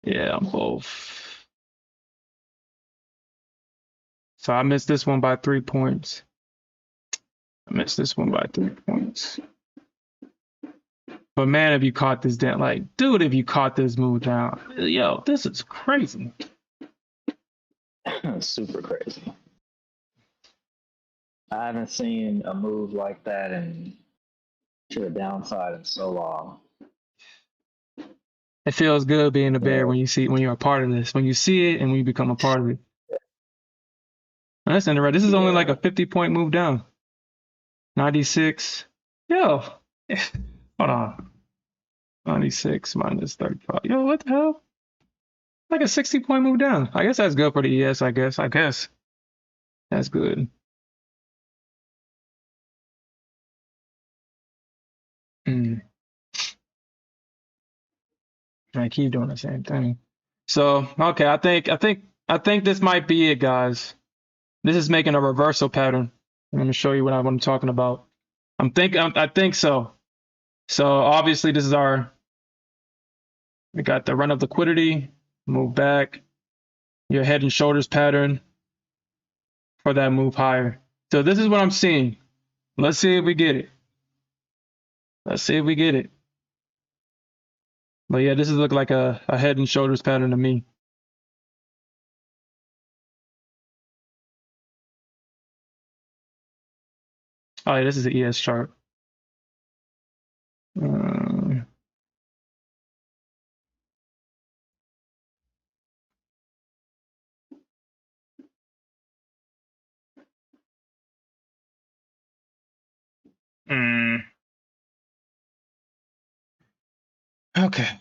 yeah on both. So I missed this one by 3 points. I missed this one by 3 points. But man, if you caught this down, like, dude, if you caught this move down, yo, this is crazy. Super crazy. I haven't seen a move like that to the downside in so long. It feels good being a bear So, when you're a part of this, when you see it and when you become a part of it. And that's interesting. This is only like a yeah. 50-point move down. 96. Yo, hold on. 96 minus 35. Yo, what the hell? Like a 60-point move down. I guess that's good for the ES, I guess. I guess. That's good. Mm. I keep doing the same thing. So, okay, I think this might be it, guys. This is making a reversal pattern. I'm going to show you what I'm talking about. I think so. So obviously we got the run of liquidity, move back, your head and shoulders pattern for that move higher. So this is what I'm seeing. Let's see if we get it. Let's see if we get it. But yeah, this is look like a head and shoulders pattern to me. Oh yeah, this is the ES chart. Uh, mm, okay.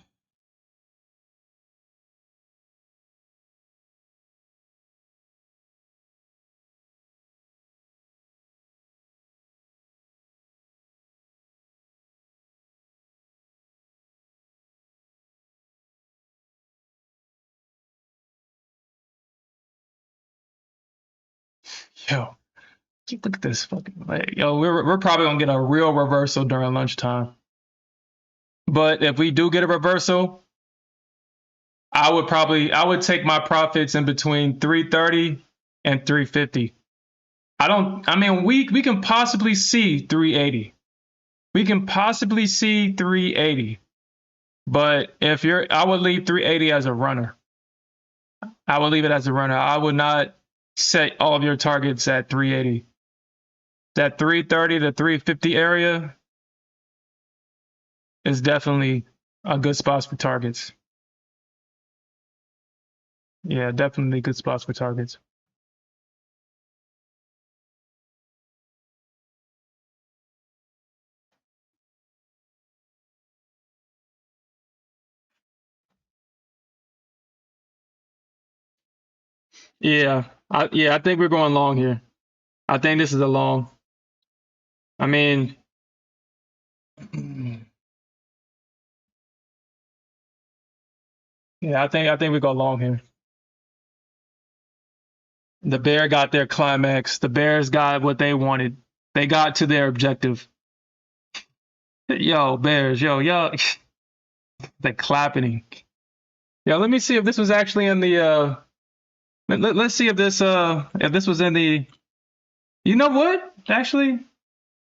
Yo, look at this fucking leg. Yo, we're probably gonna get a real reversal during lunchtime. But if we do get a reversal, I would take my profits in between 330 and 350. I mean we can possibly see 380. We can possibly see 380. But I would leave 380 as a runner. I would leave it as a runner. I would not set all of your targets at 380. That 330 to 350 area is definitely a good spot for targets. Yeah, definitely good spots for targets. Yeah, I think we're going long here. I think this is a long. I mean, yeah, I think we go long here. The Bear got their climax. The Bears got what they wanted. They got to their objective. Yo, Bears, yo, they clapping. Yo, let me see if this was actually in the let's see if this was in the, you know what? Actually,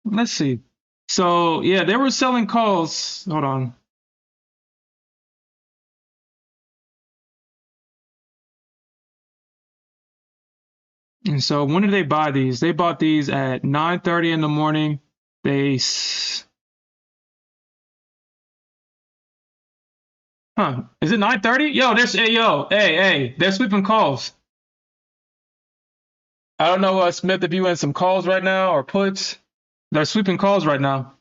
let's see. So yeah, they were selling calls. Hold on. And so when did they buy these? They bought these at 9:30 in the morning. Is it 9:30? Yo, they're sweeping calls. I don't know, Smith, if you in some calls right now or puts. They're sweeping calls right now.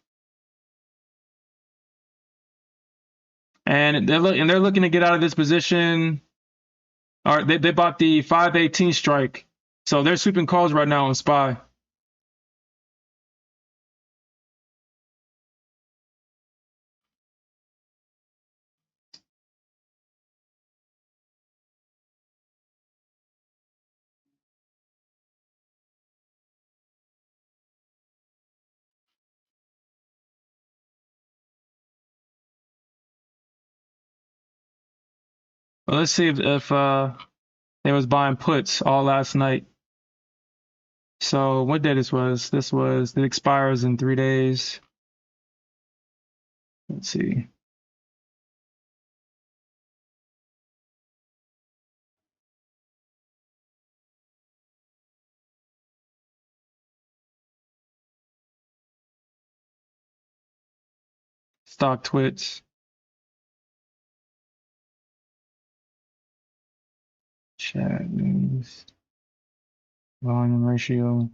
And they're looking to get out of this position. All right, they bought the 518 strike. So they're sweeping calls right now on SPY. Well, let's see if they was buying puts all last night. So what day this was? It expires in 3 days. Let's see. Stock twits. Chat news. Volume ratio.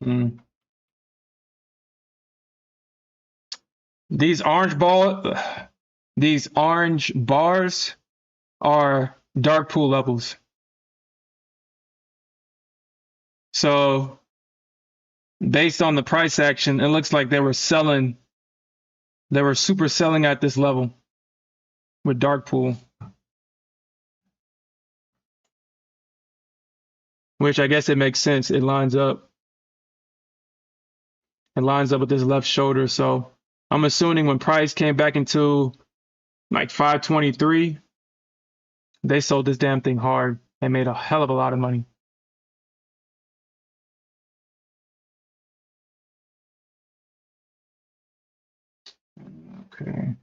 Hmm. These orange bars are dark pool levels. So based on the price action, it looks like they were super selling at this level with dark pool, which I guess it makes sense. It lines up. It lines up with this left shoulder. So I'm assuming when price came back into like 523, they sold this damn thing hard and made a hell of a lot of money. Okay.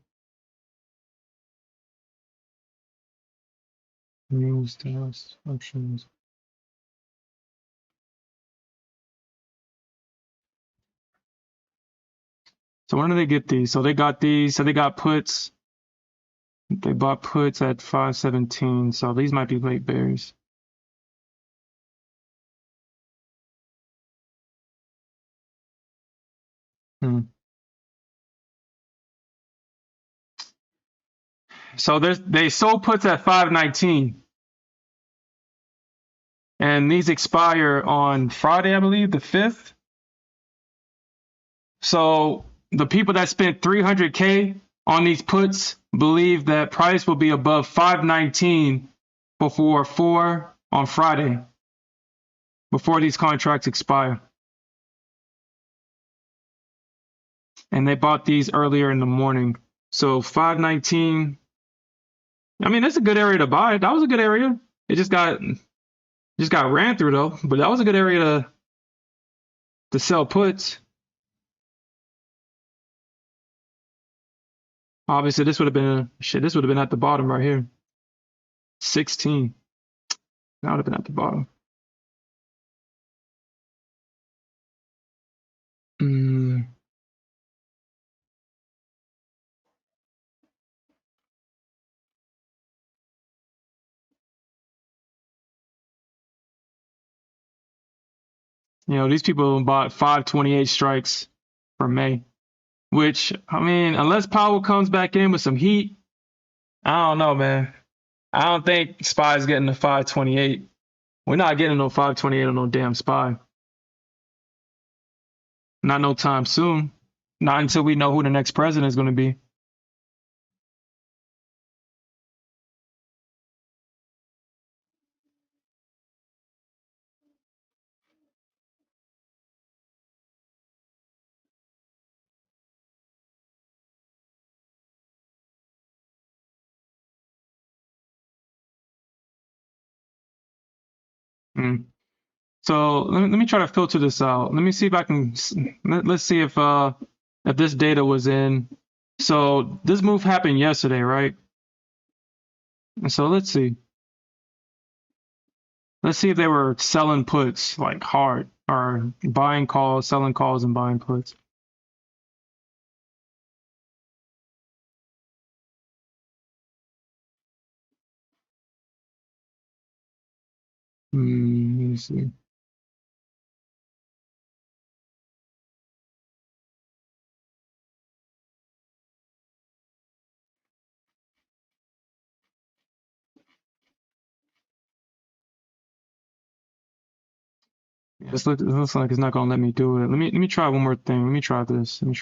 News, test, options. So when do they get these? So they got these. So they got puts. They bought puts at 517. So these might be late bears. So they sold puts at 519. and these expire on Friday, I believe, the 5th. So the people that spent 300K on these puts believe that price will be above 519 before 4 on Friday, before these contracts expire. And they bought these earlier in the morning. So 519, I mean, that's a good area to buy. That was a good area. It just got ran through though, but that was a good area to sell puts. Obviously, this would have been this would have been at the bottom right here. 16. That would have been at the bottom. Mm. You know, these people bought 528 strikes for May, which, I mean, unless Powell comes back in with some heat, I don't know, man. I don't think SPY's getting the 528. We're not getting no 528 on no damn SPY. Not no time soon. Not until we know who the next president is going to be. Mm. So let me try to filter this out. Let me see if I can. Let's see if this data was in. So this move happened yesterday, right? And so let's see. Let's see if they were selling puts like hard or buying calls, selling calls, and buying puts. Let me see. It looks like it's not gonna let me do it. Let me try one more thing. Let me try this. Let me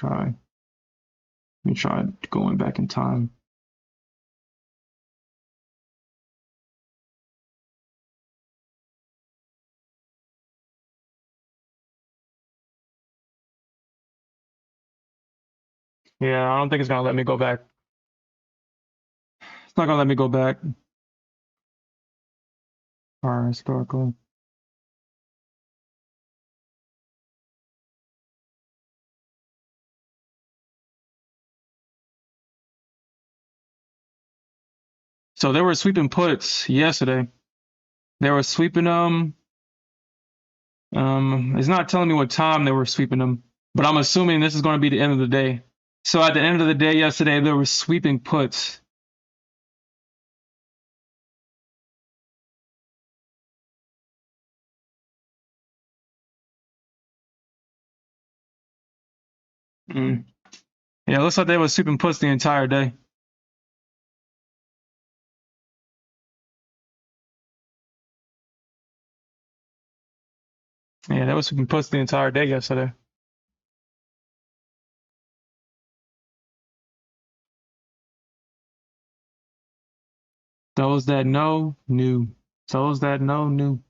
try going back in time. Yeah, I don't think it's gonna let me go back. It's not gonna let me go back. Or historical. So they were sweeping puts yesterday. They were sweeping them. It's not telling me what time they were sweeping them, but I'm assuming this is going to be the end of the day. So at the end of the day yesterday, they were sweeping puts. Mm. Yeah, it looks like they were sweeping puts the entire day. Yeah, they were sweeping puts the entire day yesterday. Those that know, knew. Those that know, knew.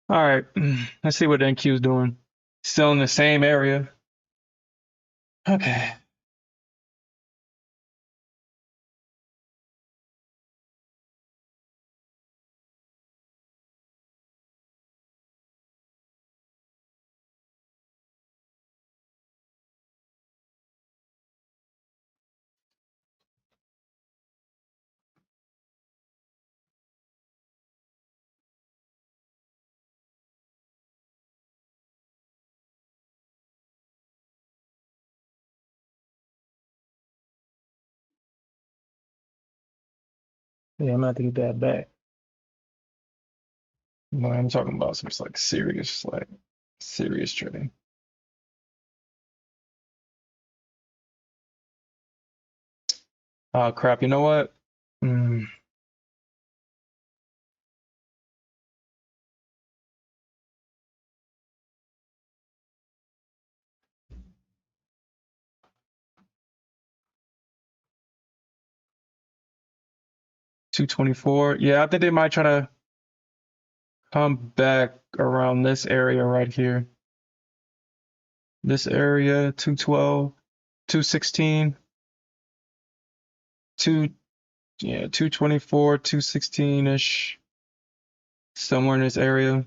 All right, let's see what NQ is doing. Still in the same area. Okay. Yeah, I'm gonna have to get that back. No, I'm talking about some serious trading. Oh crap! You know what? Mm. 224. Yeah, I think they might try to come back around this area right here. This area, 212, 216, 224, 216-ish, somewhere in this area.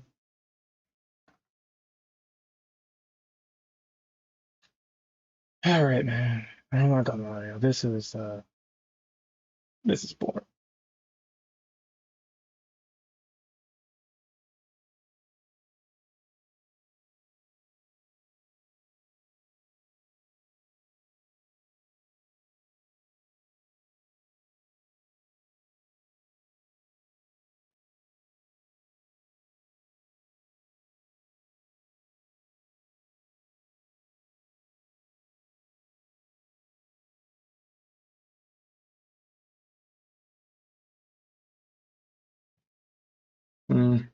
All right, man. I'm not gonna lie. This is boring. Mm.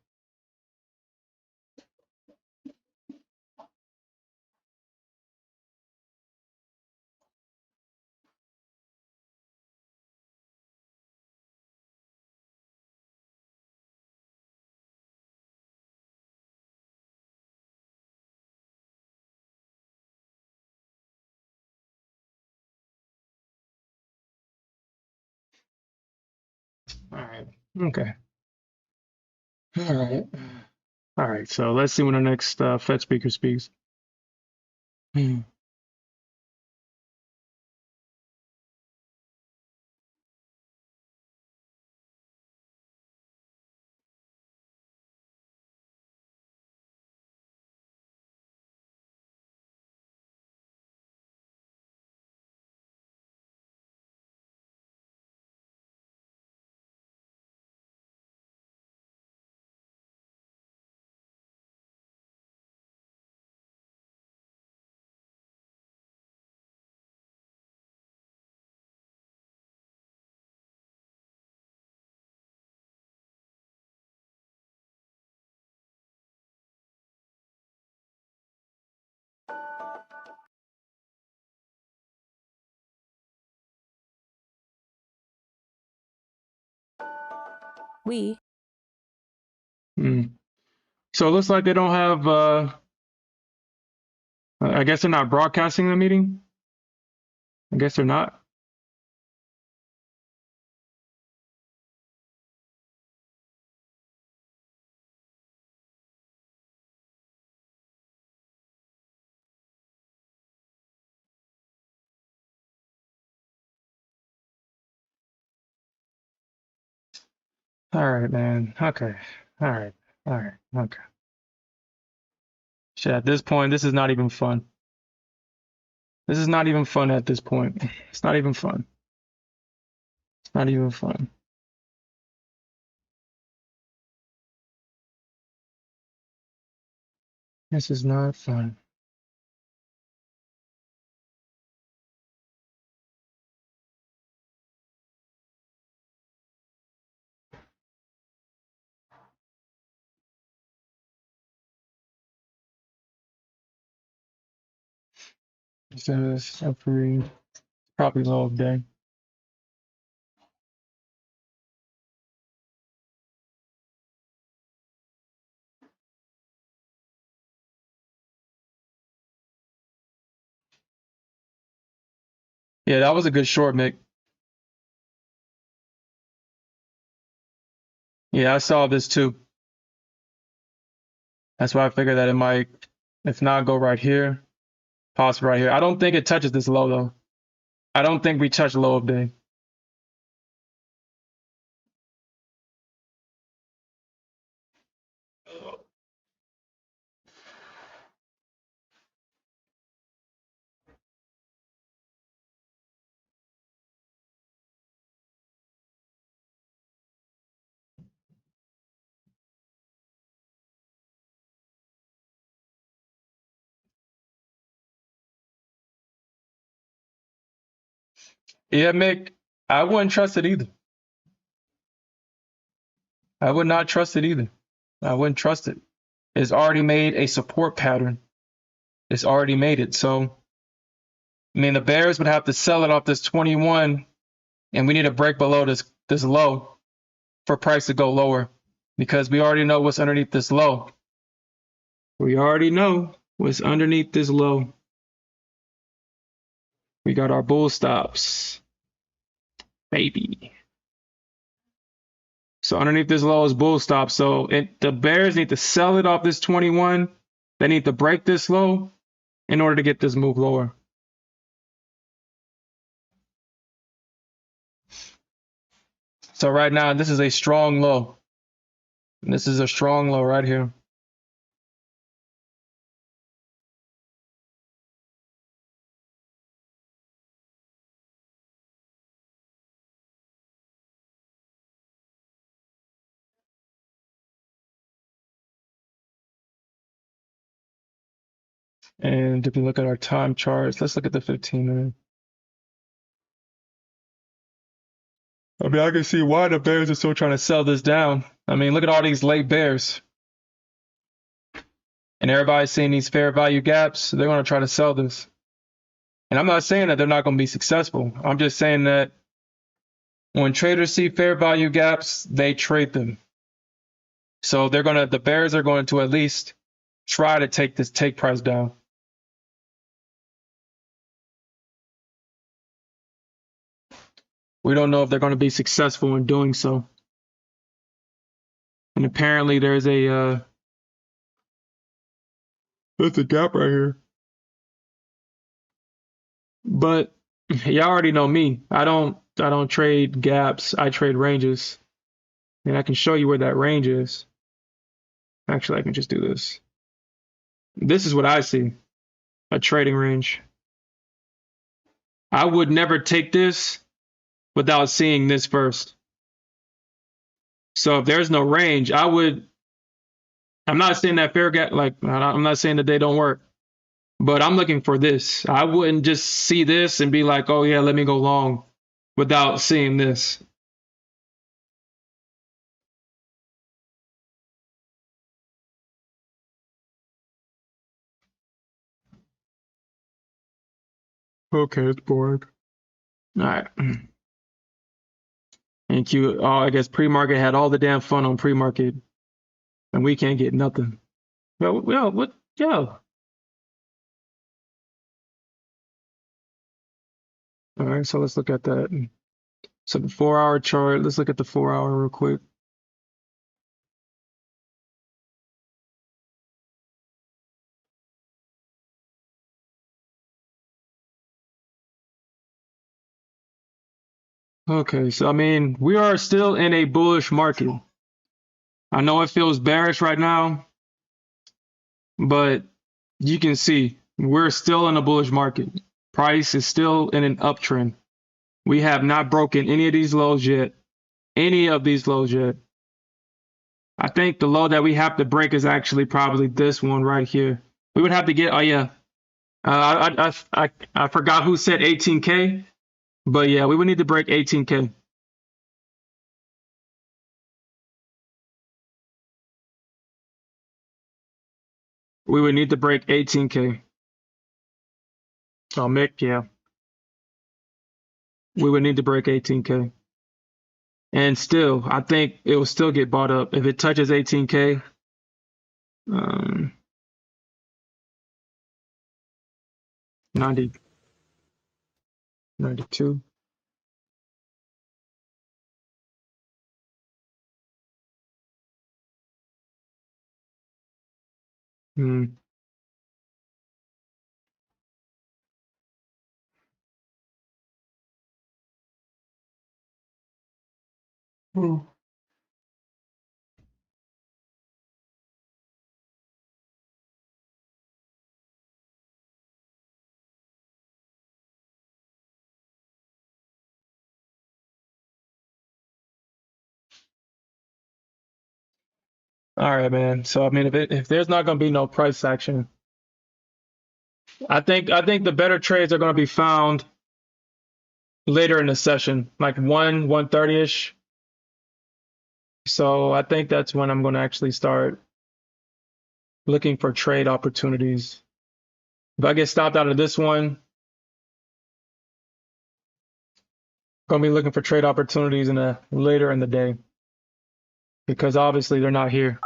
All right. Okay. All right. All right. So let's see when the next Fed speaker speaks. Hmm. We. Hmm. So it looks like they don't have. I guess they're not broadcasting the meeting. I guess they're not. All right, man. Okay. All right. All right. Okay. Shit, at this point, this is not even fun. This is not even fun at this point. It's not even fun. It's not even fun. This is not fun. So it's a pretty probably low of day. Yeah, that was a good short, Mick. Yeah, I saw this too. That's why I figured that it might, if not, go right here, possibly right here. I don't think it touches this low though. I don't think we touch low of day. Yeah, Mick, I wouldn't trust it either. I would not trust it either. I wouldn't trust it. It's already made a support pattern. It's already made it. So, I mean, the Bears would have to sell it off this 21, and we need to break below this low. for price to go lower because we already know what's underneath this low. We already know what's underneath this low. We got our bull stops, baby. So underneath this low is bull stop. So the bears need to sell it off this 21. They need to break this low in order to get this move lower. So right now, this is a strong low. And this is a strong low right here. And if you look at our time charts, let's look at the 15-minute. I mean, I can see why the bears are still trying to sell this down. I mean, look at all these late bears. And everybody's seeing these fair value gaps. They're going to try to sell this. And I'm not saying that they're not going to be successful. I'm just saying that when traders see fair value gaps, they trade them. So the bears are going to at least try to take price down. We don't know if they're going to be successful in doing so. And apparently there's a gap right here. But y'all already know me. I don't trade gaps. I trade ranges. And I can show you where that range is. Actually, I can just do this. This is what I see. A trading range. I would never take this without seeing this first. So if there's no range, I'm not saying that fair gap, I'm not saying that they don't work, but I'm looking for this. I wouldn't just see this and be like, oh yeah, let me go long without seeing this. Okay, it's boring. All right. And I guess pre-market had all the damn fun on pre-market, and we can't get nothing. Well, what? Yo. All right, so let's look at that. So the 4-hour chart. Let's look at the 4-hour real quick. Okay, so I mean, we are still in a bullish market. I know it feels bearish right now, but you can see we're still in a bullish market. Price is still in an uptrend. We have not broken any of these lows yet. Any of these lows yet. I think the low that we have to break is actually probably this one right here. We would have to get, oh yeah. I forgot who said 18K, but yeah, we would need to break 18K. We would need to break 18K. Oh, Mick, yeah. We would need to break 18K. And still, I think it will still get bought up. If it touches 18K, 90, 92. Hmm. Hmm. All right, man. So I mean, if there's not going to be no price action, I think the better trades are going to be found later in the session, like 1:30ish. So I think that's when I'm going to actually start looking for trade opportunities. If I get stopped out of this one, I'm going to be looking for trade opportunities later in the day. because obviously they're not here.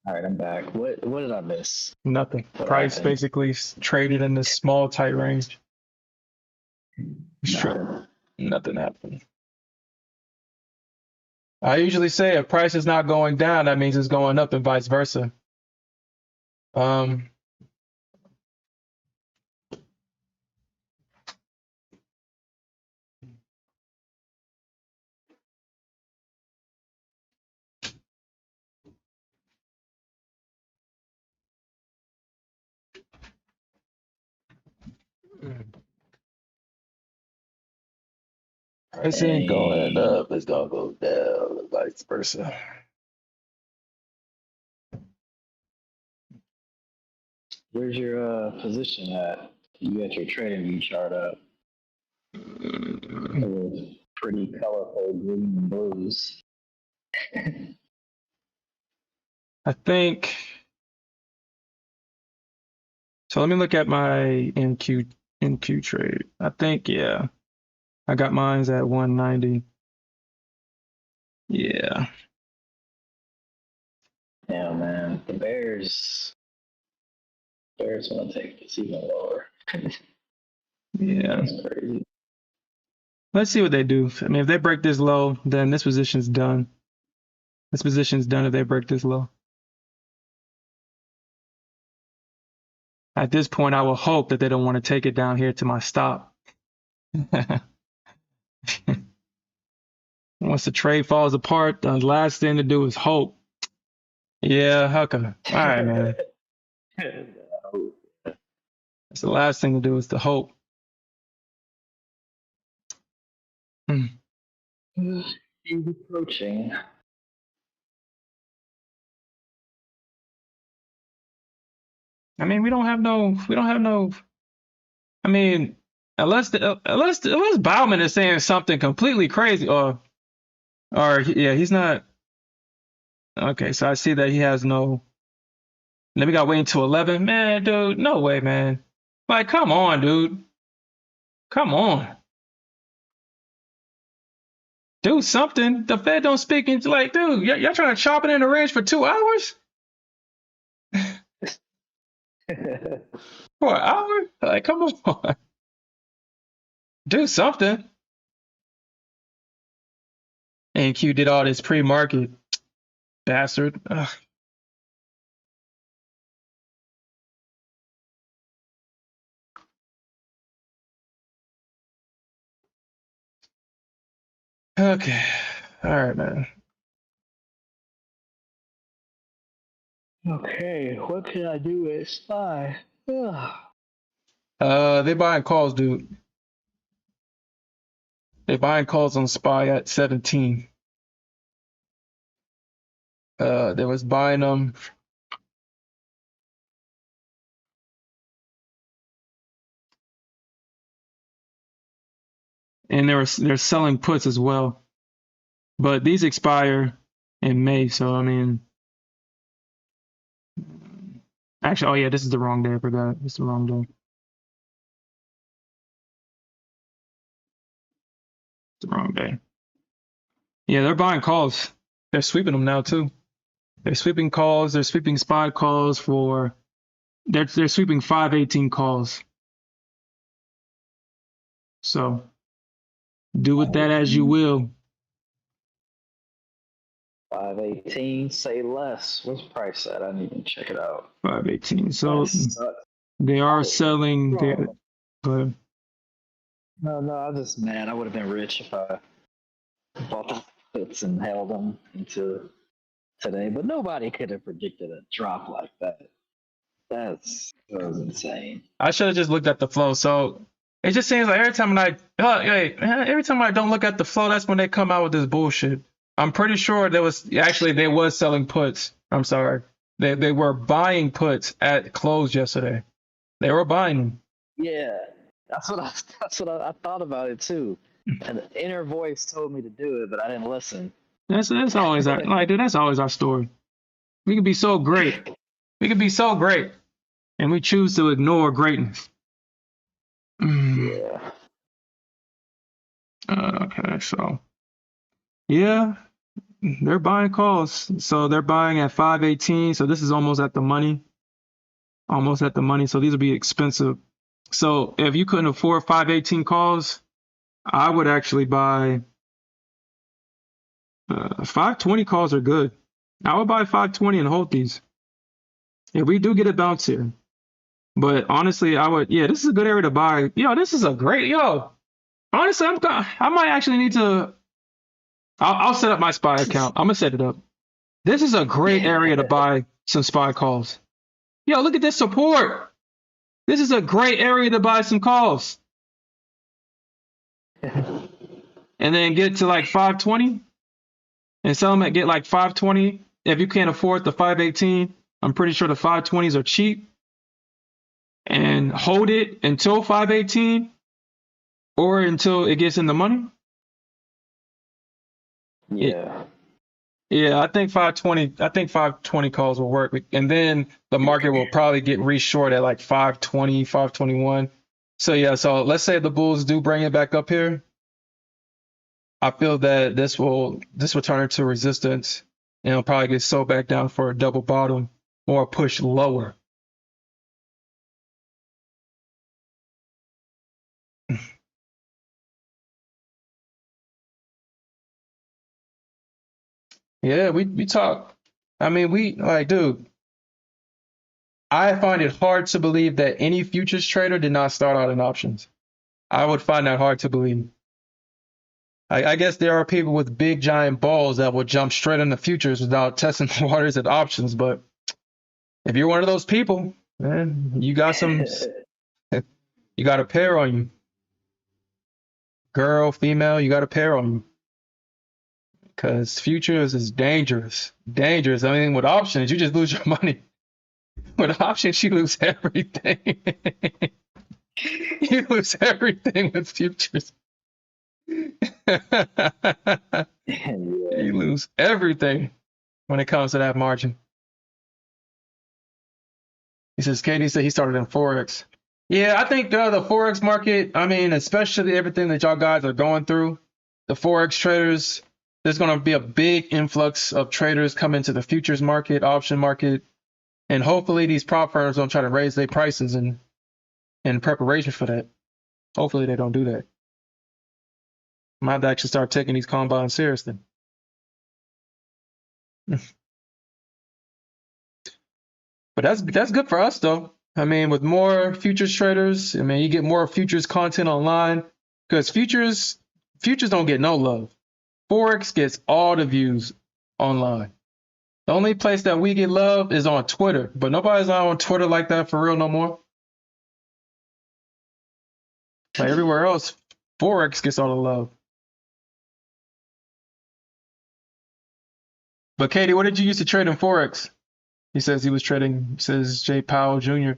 All right, I'm back. What did I miss? Nothing. What Price happened? basically traded in this small tight range. Nothing. Nothing happened. I usually say if price is not going down, that means it's going up and vice versa. Um, price ain't going up, it's gonna go down, and vice versa. Where's your position at? You got your trading view chart up. It was pretty colorful green and blues. I think so. Let me look at my NQ trade. I think yeah, I got mines at 190. Yeah, Yeah, man. The Bears want to take this even lower. yeah. That's crazy. Let's see what they do. I mean, if they break this low, then this position's done. This position's done if they break this low. At this point, I will hope that they don't want to take it down here to my stop. Once the trade falls apart, the last thing to do is hope. Yeah, how come? All right, man. That's the last thing to do is to hope. He's approaching. I mean, we don't have no. I mean, unless Bauman is saying something completely crazy, or yeah, he's not. Okay, so I see that he has no. Then we got to wait until 11. Man, dude, no way, man. Like, come on, dude. Come on. Do something. The Fed don't speak into like, dude, y'all trying to chop it in the range for 2 hours? For an hour? Like, come on. Do something. And Q did all this pre-market. Bastard. Ugh. Okay. All right, man. Okay, what can I do with SPY? They buying calls, dude. They buying calls on SPY at 17. They was buying them. And they're selling puts as well. But these expire in May, so I mean, actually, oh yeah, this is the wrong day. I forgot. It's the wrong day. It's the wrong day. Yeah, they're buying calls. They're sweeping them now too. They're sweeping calls. They're sweeping SPY calls for. They're sweeping 518 calls. So do with that as you will. 518, say less. What's price at? I didn't even check it out. 518. So That sucks. they are selling. Go ahead. No, I'm just mad. I would have been rich if I bought the puts and held them into today, but nobody could have predicted a drop like that. That was insane. I should have just looked at the flow. So it just seems like every time every time I don't look at the flow, that's when they come out with this bullshit. I'm pretty sure they was selling puts. I'm sorry. They were buying puts at close yesterday. They were buying them. Yeah, that's what I thought about it too. And the inner voice told me to do it, but I didn't listen. That's always our dude. That's always our story. We could be so great. We could be so great, and we choose to ignore greatness. Yeah. Okay, so yeah, they're buying calls. So they're buying at 518. So this is almost at the money. Almost at the money. So these will be expensive. So if you couldn't afford 518 calls, I would actually buy 520 calls are good. I would buy 520 and hold these. If we do get a bounce here. But honestly, I would, yeah, this is a good area to buy. Yo, this is a great, yo. Honestly, I might actually need to, I'll set up my SPY account. I'm gonna set it up. This is a great area to buy some SPY calls. Yo, look at this support. This is a great area to buy some calls. And then get to like 520 and sell them at get like 520. If you can't afford the 518, I'm pretty sure the 520s are cheap. And hold it until 518 or until it gets in the money. Yeah. Yeah, I think 520 calls will work. And then the market will probably get reshort at like 520, 521. So yeah, so let's say the bulls do bring it back up here. I feel that this will turn into resistance and it'll probably get sold back down for a double bottom or a push lower. Yeah, we talk. I mean, we like, dude, I find it hard to believe that any futures trader did not start out in options. I would find that hard to believe. I guess there are people with big giant balls that will jump straight into futures without testing the waters at options. But if you're one of those people, man, you got a pair on you. Girl, female, you got a pair on you. Because futures is dangerous. Dangerous. I mean, with options, you just lose your money. With options, you lose everything. You lose everything with futures. You lose everything when it comes to that margin. He says, Katie said he started in Forex. Yeah, I think the Forex market, I mean, especially everything that y'all guys are going through, the Forex traders, there's going to be a big influx of traders coming to the futures market, option market, and hopefully these prop firms don't try to raise their prices in preparation for that. Hopefully they don't do that. I might have to actually start taking these combines seriously. But that's good for us though. I mean, with more futures traders, I mean, you get more futures content online because futures don't get no love. Forex gets all the views online. The only place that we get love is on Twitter, but nobody's on Twitter like that for real no more. Like everywhere else, Forex gets all the love. But Katie, what did you use to trade in Forex? He says he was trading, says Jay Powell Jr.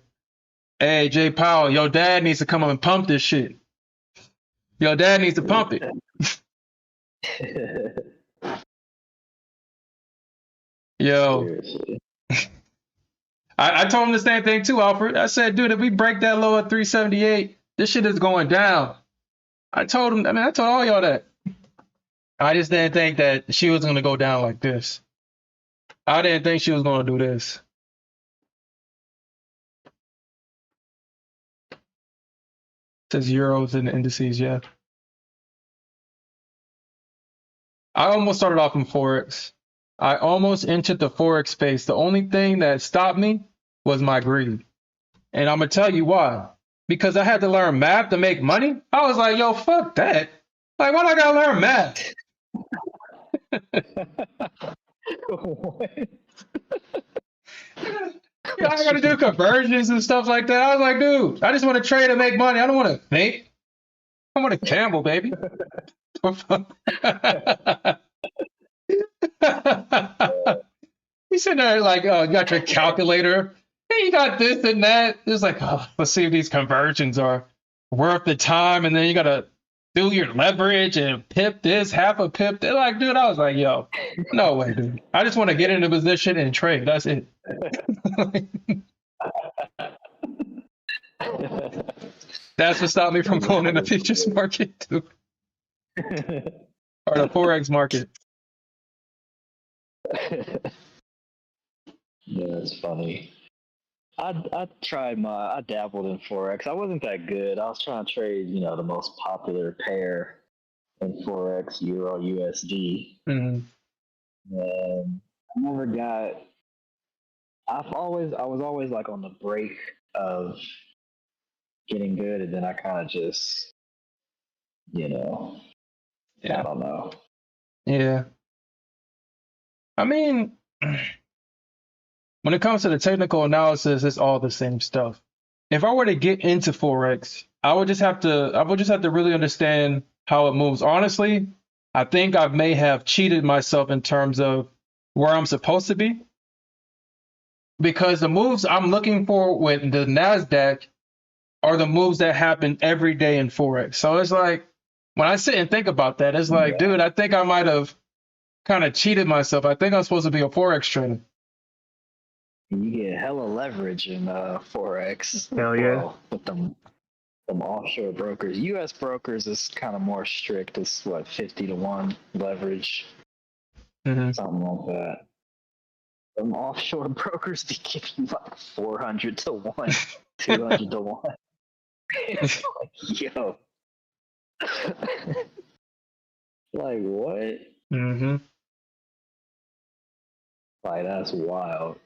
Hey, Jay Powell, your dad needs to come up and pump this shit. Your dad needs to pump it. Yo, I told him the same thing too, Alfred. I said, dude, if we break that low at 378, this shit is going down. I told him, I mean, I told all y'all that. I just didn't think that she was going to go down like this. I didn't think she was going to do this. It says euros and indices, yeah. I almost started off in Forex. I almost entered the Forex space. The only thing that stopped me was my greed. And I'm going to tell you why. Because I had to learn math to make money. I was like, yo, fuck that. Like, why do I got to learn math? What? Yeah, I got to do conversions and stuff like that. I was like, dude, I just want to trade and make money. I don't want to think. I want to gamble, baby. You sitting there like, oh, you got your calculator. Hey, you got this and that. It's like, oh, let's see if these conversions are worth the time. And then you got to do your leverage and pip this, half a pip. They're like, dude, I was like, yo, no way, dude. I just want to get into a position and trade. That's it. That's what stopped me from going in the futures market, too. Or the Forex market. Yeah, that's funny. I dabbled in forex. I wasn't that good. I was trying to trade, the most popular pair in forex, Euro USD. Hmm. And I never got. I was always like on the break of getting good, and then I kind of just, I Yeah. don't know. Yeah. I mean, when it comes to the technical analysis, it's all the same stuff. If I were to get into Forex, I would just have to really understand how it moves. Honestly, I think I may have cheated myself in terms of where I'm supposed to be because the moves I'm looking for with the Nasdaq are the moves that happen every day in Forex. So it's like when I sit and think about that, it's like, Yeah, dude, I think I might have kind of cheated myself. I think I'm supposed to be a Forex trader. you get hella leverage in forex. Hell yeah. Well, with them offshore brokers. U.S. brokers is kind of more strict. It's what 50-1 leverage, Hmm. something like that. Them offshore brokers be giving you like 400-1, 200-1. It's like, yo, like what? Hmm. Like that's wild.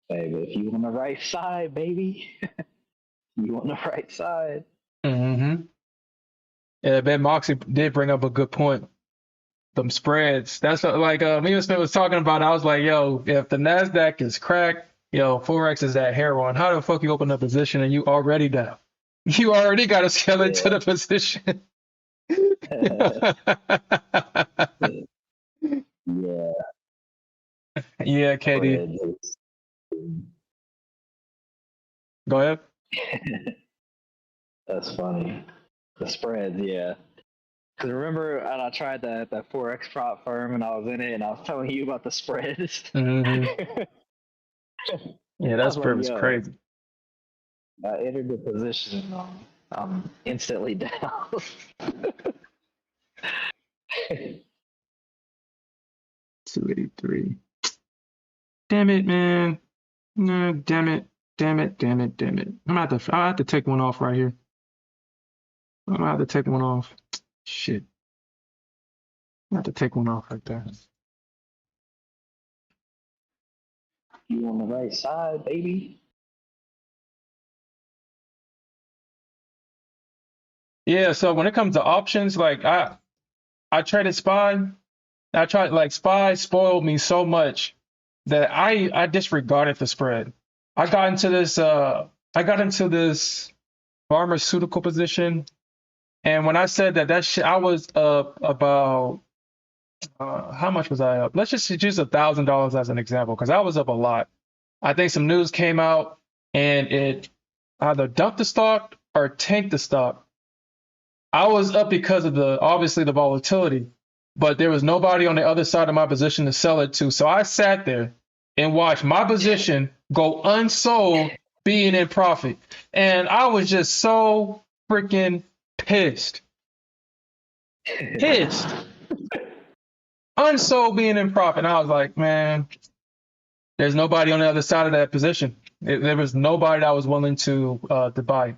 Hey, but if you on the right side, baby, you on the right side. Hmm. Yeah, Ben Moxie did bring up a good point. Them spreads. That's like me and Smith was talking about. I was like, yo, if the Nasdaq is cracked, yo, Forex is that heroin. How the fuck you open a position and you already down? You already got to scale into Yeah. the position. Yeah, Yeah, KD, spreads is- go ahead. that's funny. The spreads, yeah. Because remember, and I tried that forex prop firm, and I was in it, and I was telling you about the spreads. Hmm. I Yeah, that was like, spread was yo, crazy. I entered the position, I'm instantly down. 283. Damn it, man. No, damn it. Damn it. Damn it. Damn it. I have to take one off right here. I'm gonna have to take one off. Shit. I have to take one off right there. You on the right side, baby. Yeah, so when it comes to options, like I traded SPY. I tried like SPY spoiled me so much that I disregarded the spread. I got into this pharmaceutical position, and when I said that shit, I was up about how much was I up? Let's just use $1,000 as an example, because I was up a lot. I think some news came out and it either dumped the stock or tanked the stock. I was up because of the obviously the volatility, but there was nobody on the other side of my position to sell it to. So I sat there and watched my position go unsold, being in profit. And I was just so freaking pissed. Pissed. Unsold being in profit. And I was like, man, there's nobody on the other side of that position. There was nobody that was willing to buy.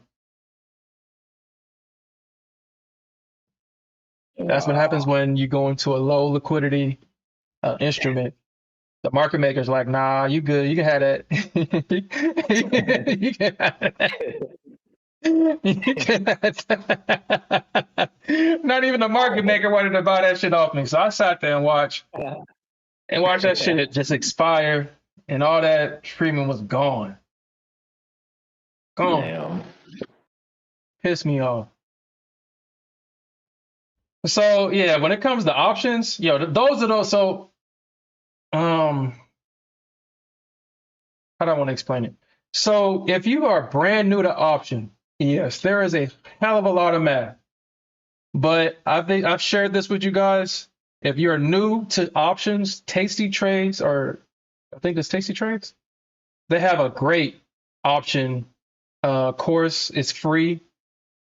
That's what happens Wow. when you go into a low liquidity instrument. The market maker's like, nah, you good. You can have that. You can have that. You can have that. Not even the market maker wanted to buy that shit off me. So I sat there and watched that shit just expire, and all that treatment was gone. Gone. Damn. Pissed me off. So yeah, when it comes to options, those are those. So um, how do I want to explain it? So if you are brand new to option, yes, there is a hell of a lot of math. But I think I've shared this with you guys. If you're new to options, Tasty Trades, or I think it's Tasty Trades, they have a great option course. It's free.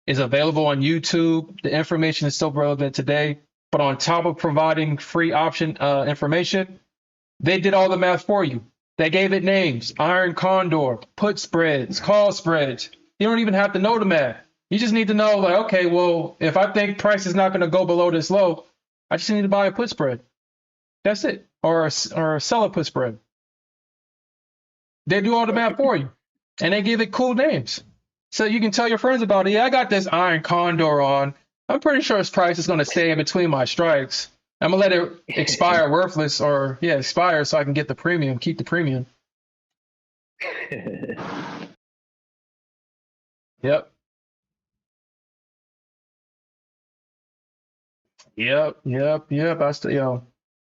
It's available on YouTube. The information is still relevant today. but on top of providing free option information, they did all the math for you. They gave it names: iron condor, put spreads, call spreads. You don't even have to know the math. You just need to know, like, okay, well, if I think price is not going to go below this low, I just need to buy a put spread. That's it. Or a seller put spread. They do all the math for you, and they give it cool names. So you can tell your friends about it. Yeah, I got this iron condor on. I'm pretty sure its price is going to stay in between my strikes. I'm going to let it expire worthless, or yeah, expire, so I can get the premium, keep the premium. Yep.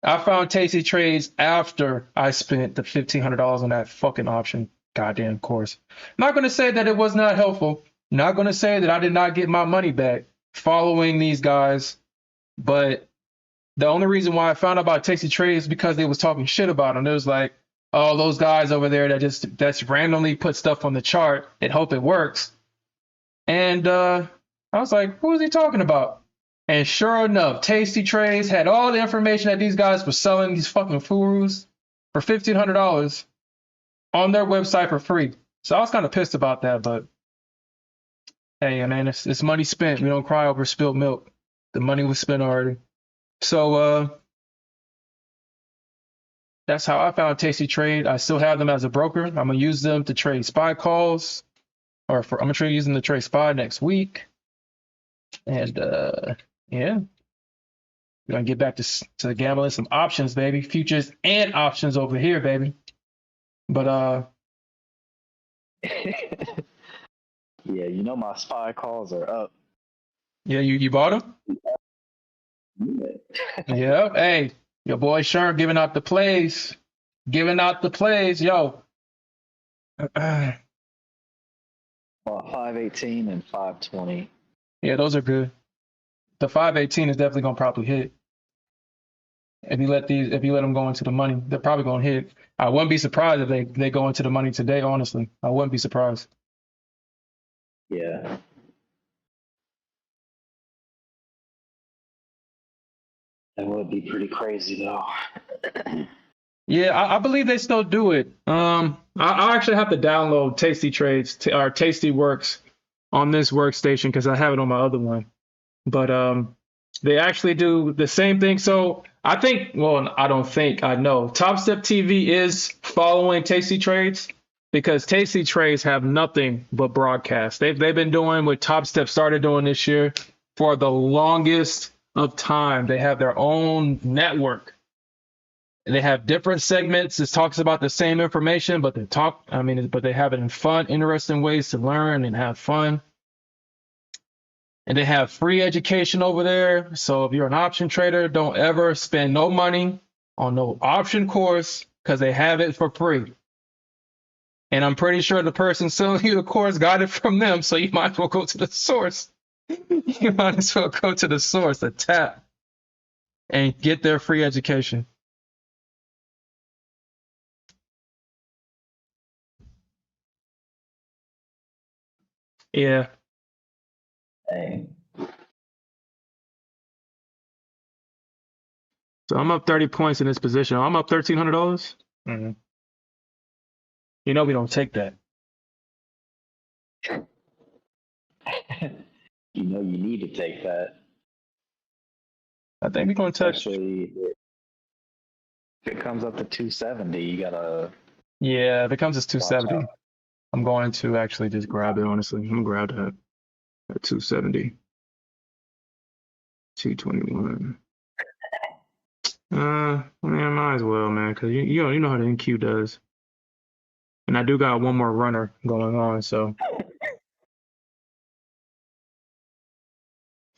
I found tasty trades after I spent the $1,500 on that fucking option. Goddamn course. Not going to say that it was not helpful. Not going to say that I did not get my money back following these guys. But the only reason why I found out about tasty trades is because they was talking shit about them. It was like, oh, those guys over there that's randomly put stuff on the chart and hope it works. And I was like, who is he talking about? And sure enough, Tasty Trades had all the information that these guys were selling these fucking furus for $1,500 on their website for free. So I was kind of pissed about that, but hey, man, it's money spent. We don't cry over spilled milk. The money was spent already. So that's how I found Tasty Trade. I still have them as a broker. I'm gonna use them to trade SPY calls, I'm gonna try using the trade SPY next week. And yeah, we're gonna get back to gambling some options, baby. Futures and options over here, baby. But yeah, you know my SPY calls are up. yeah, you bought them? Yeah. Hey, your boy Sherm giving out the plays. Giving out the plays, yo. Well, 518 and 520. Yeah, those are good. The 518 is definitely gonna probably hit. If you let them go into the money, they're probably gonna hit. I wouldn't be surprised if they go into the money today, honestly. I wouldn't be surprised. Yeah. That would be pretty crazy though. Yeah, I believe they still do it. I actually have to download Tasty Trades or Tasty Works on this workstation because I have it on my other one. But they actually do the same thing. So I think, well, I don't think, I know Top Step TV is following Tasty Trades because Tasty Trades have nothing but broadcast. They've been doing what Top Step started doing this year for the longest of time. They have their own network. They have different segments. It talks about the same information, but but they have it in fun, interesting ways to learn and have fun. And they have free education over there. So if you're an option trader, don't ever spend no money on no option course because they have it for free. And I'm pretty sure the person selling you the course got it from them. So you might as well go to the source. You might as well go to the source, the tap, and get their free education. Yeah. Hey. So I'm up 30 points in this position. I'm up $1,300. Mm-hmm. You know we don't take that. You know you need to take that. I think we're going to touch. Especially if it comes up to 270, you gotta. Yeah, if it comes to 270, I'm going to actually just grab it, honestly. I'm going to grab that at 270. 221. Man, might as well, man, because you know how the NQ does. And I do got one more runner going on, so.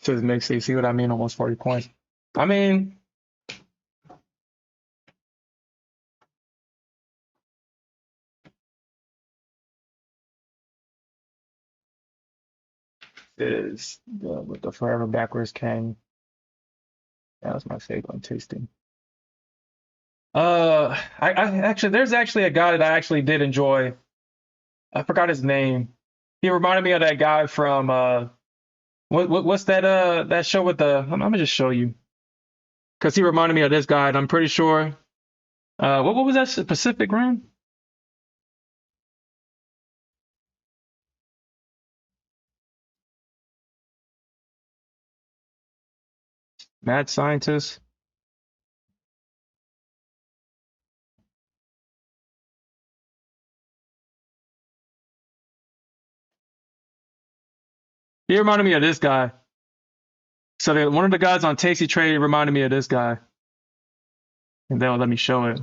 So it makes you see what I mean, almost 40 points. I mean, is with the Forever Backwards King. That was my favorite on tasting. I actually, there's actually a guy that I actually did enjoy. I forgot his name. He reminded me of that guy from what's that show with the? I'm gonna just show you. Because he reminded me of this guy, and I'm pretty sure. What was that? Pacific Rim? Mad scientist. He reminded me of this guy. So one of the guys on Tasty Trade reminded me of this guy, and they'll let me show it.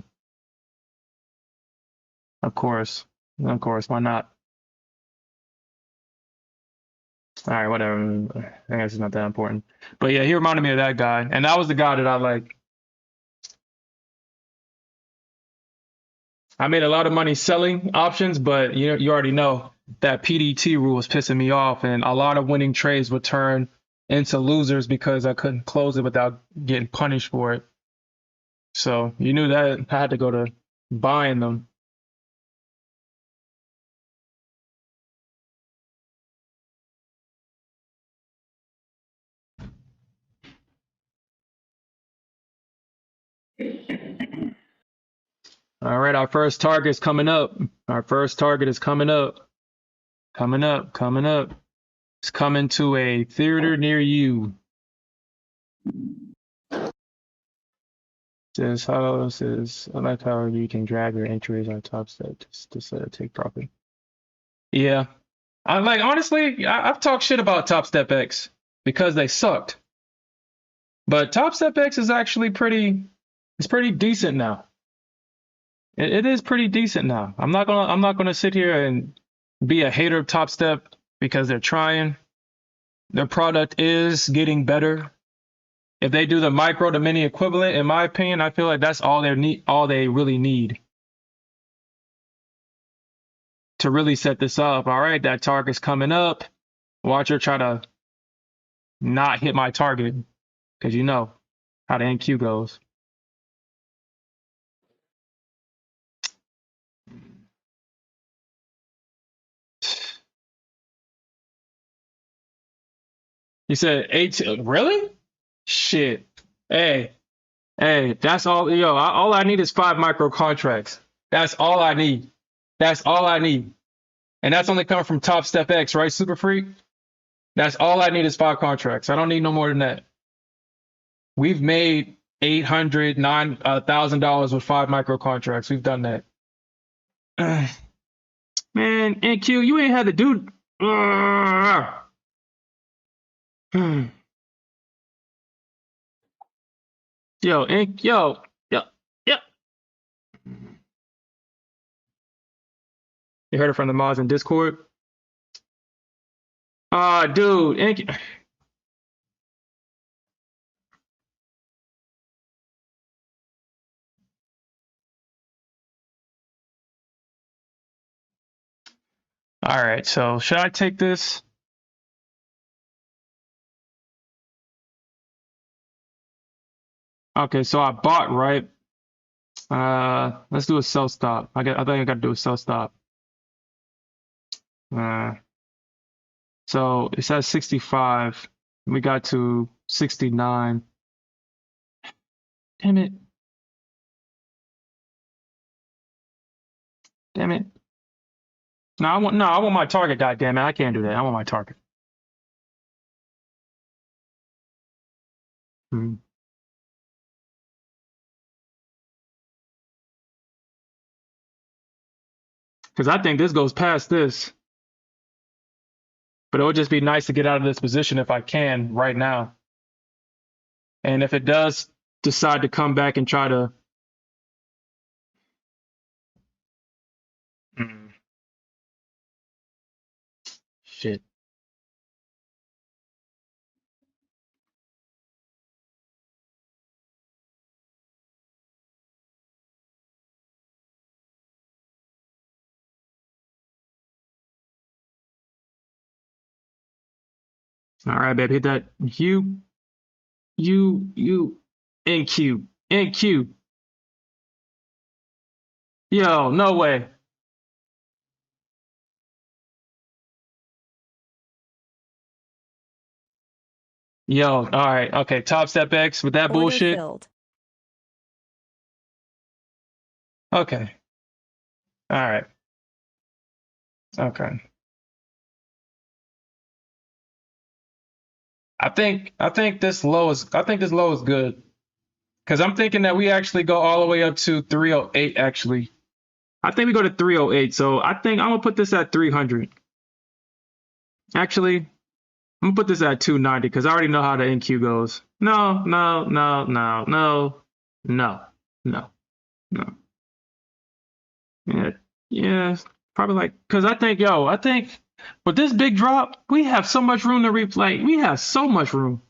Of course, why not? All right, whatever. I guess it's not that important. But yeah, he reminded me of that guy, and that was the guy that I like. I made a lot of money selling options, but you already know that PDT rule was pissing me off, and a lot of winning trades would turn into losers because I couldn't close it without getting punished for it. So you knew that I had to go to buying them. All right, our first target is coming up. Our first target is coming up. Coming up, coming up. It's coming to a theater near you. Says how says I like how you can drag your entries on top step to take profit. Yeah. I like honestly, I've talked shit about Top Step X because they sucked. But Top Step X is actually pretty decent now. It is pretty decent now. I'm not gonna sit here and be a hater of Top Step because they're trying. Their product is getting better. If they do the micro to mini equivalent, in my opinion, I feel like that's all they really need to really set this up. All right, that target's coming up. Watch her try to not hit my target because you know how the NQ goes. You said 18, really? Shit. Hey, that's all. Yo, all I need is 5 micro contracts. That's all I need. That's all I need. And that's only coming from Top Step X, right, Super Freak? That's all I need is 5 contracts. I don't need no more than that. We've made $800, $9,000 with 5 micro contracts. We've done that. Man, NQ, you ain't had to do. Yo, yo. You heard it from the mods in Discord? Dude, NQ. All right, so should I take this? Okay, so I bought, right? Let's do a sell stop. I think I got to do a sell stop. So it says 65. We got to 69. Damn it. Damn it. No, I want my target, goddammit. I can't do that. I want my target. Because I think this goes past this. But it would just be nice to get out of this position if I can right now. And if it does decide to come back and try to shit. All right, babe, hit that NQ. NQ. Yo, no way. Yo, all right, okay. Top Step X with that Order bullshit. filled. Okay. All right. Okay. I think this low is good because I'm thinking that we actually go all the way up to 308 actually. I think we go to 308. So I think I'm gonna put this at 300. Actually, I'm gonna put this at 290 because I already know how the NQ goes. No, no, no, no, no, no, no, no. Yeah, yeah, probably like because I think with this big drop, we have so much room to replay. We have so much room.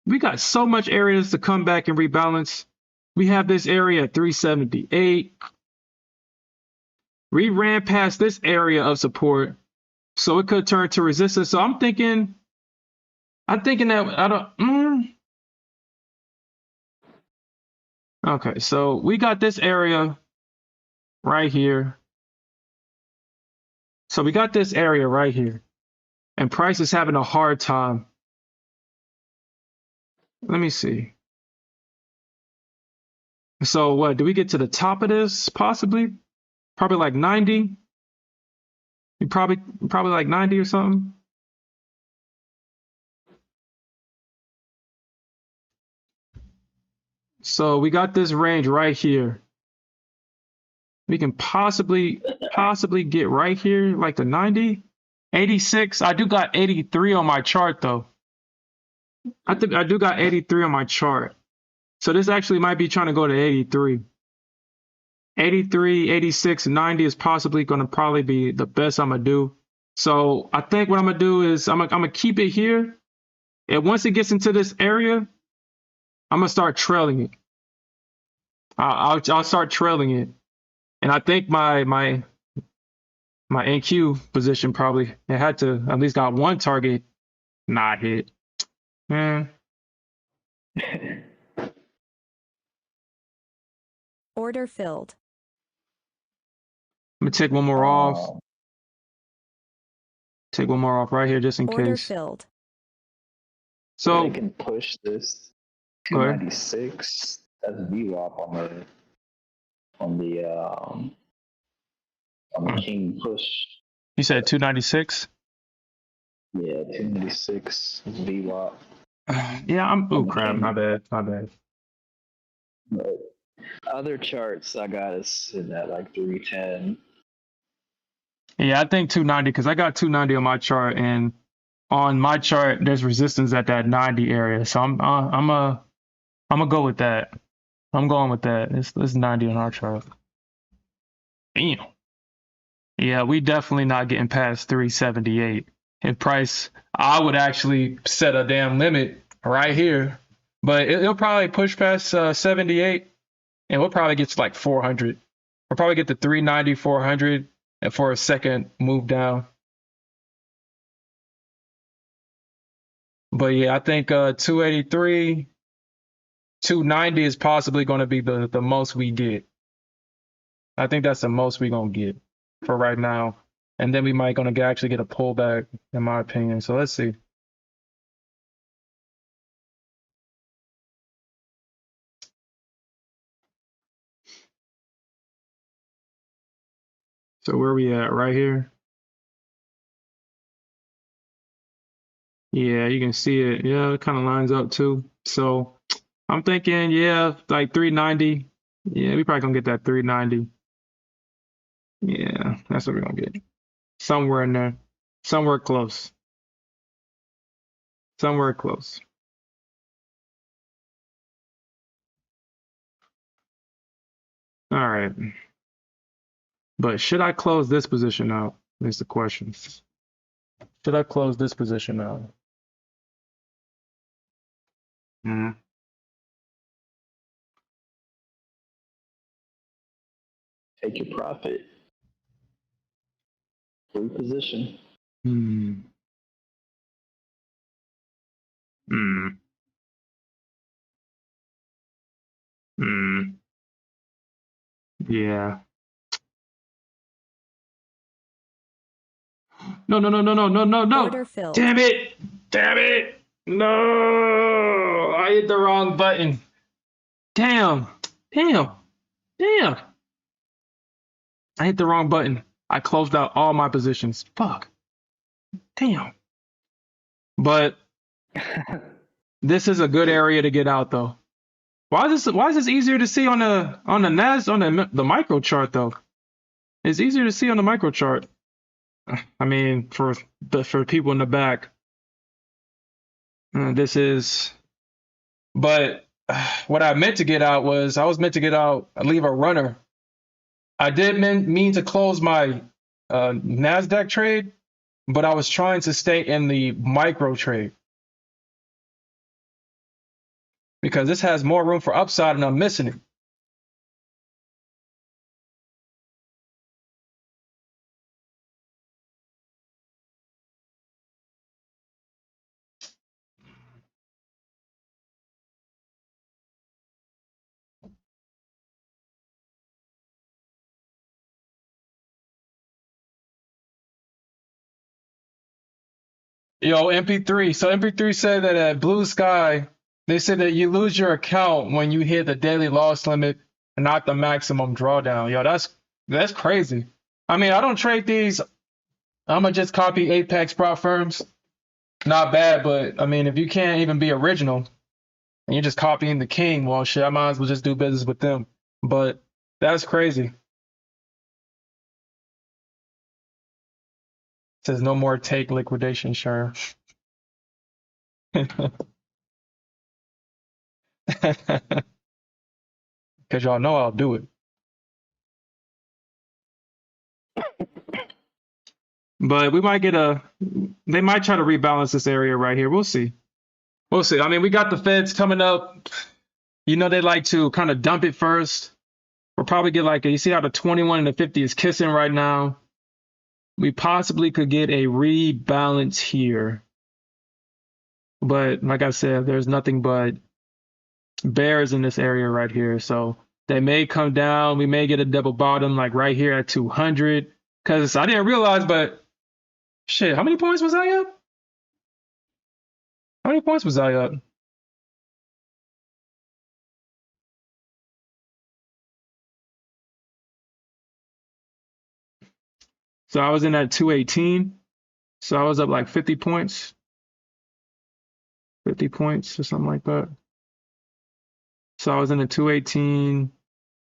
We got so much areas to come back and rebalance. We have this area at 378. We ran past this area of support, so it could turn to resistance. So I'm thinking that I don't. Okay, so we got this area right here. So we got this area right here, and price is having a hard time. Let me see. So what? Do we get to the top of this? Possibly, probably like 90. You probably like 90 or something. So we got this range right here. We can possibly get right here, like the 90, 86. I do got 83 on my chart though. I think I do got 83 on my chart. So this actually might be trying to go to 83. 83, 86, 90 is possibly going to probably be the best I'm going to do. So I think what I'm going to do is I'm going to keep it here. And once it gets into this area, I'm going to start trailing it. I'll start trailing it. And I think my NQ position probably it had to at least got one target not hit. Man, Order filled. I'm gonna take one more off. Um, Take one more off right here just in Order case. filled. so they So can push this go ahead. 296. That's VWAP on the King push. You said 296? Yeah, 296 is VWAP. Yeah, I'm oh On the crap, King. my bad. My bad. But other charts I got is sitting at like 310. Yeah, I think 290 because I got 290 on my chart, and on my chart there's resistance at that 90 area. So I'm a go with that. I'm going with that. It's 90 on our chart. Damn. Yeah, we definitely not getting past 378. If price, I would actually set a damn limit right here, but it'll probably push past 78, and we'll probably get to like 400. We'll probably get to 390, 400, and for a second move down. But yeah, I think 283, 290 is possibly going to be the most we get. I think that's the most we're going to get for right now. And then we might going to actually get a pullback, in my opinion. So let's see. So where are we at? Right here? Yeah, you can see it. Yeah, it kind of lines up too. So I'm thinking, yeah, like 390. Yeah, we probably gonna get that 390. Yeah, that's what we're gonna get. Somewhere in there. Somewhere close. Somewhere close. All right. But should I close this position out? Is the question. Should I close this position out? Hmm. Take your profit. Reposition. Hmm. Hmm. Hmm. Yeah. No, no, no, no, no, no, no, Order no. filled. Damn it. Damn it. No. I hit the wrong button. Damn. Damn. Damn. I hit the wrong button. I closed out all my positions. Fuck. Damn. But this is a good area to get out though. Why is this easier to see on the NAS on the micro chart though? It's easier to see on the micro chart. I mean, for people in the back, this is. But what I meant to get out was I was meant to get out, leave a runner. I did mean to close my Nasdaq trade, but I was trying to stay in the micro trade because this has more room for upside, and I'm missing it. Yo, MP3. So MP3 said that at Blue Sky, they said that you lose your account when you hit the daily loss limit and not the maximum drawdown. Yo, that's crazy. I mean, I don't trade these. I'm gonna just copy Apex prop firms. Not bad, but I mean, if you can't even be original and you're just copying the king, well, shit, I might as well just do business with them. But that's crazy. It says no more take liquidation, sure. Because y'all know I'll do it. But we might they might try to rebalance this area right here. We'll see. We'll see. I mean, we got the Feds coming up. You know, they like to kind of dump it first. We'll probably get you see how the 21 and the 50 is kissing right now. We possibly could get a rebalance here. But like I said, there's nothing but bears in this area right here. So they may come down. We may get a double bottom like right here at 200. Because I didn't realize, but shit, how many points was I up? How many points was I up? So I was in at 218. So I was up like 50 points. 50 points or something like that. So I was in the 218.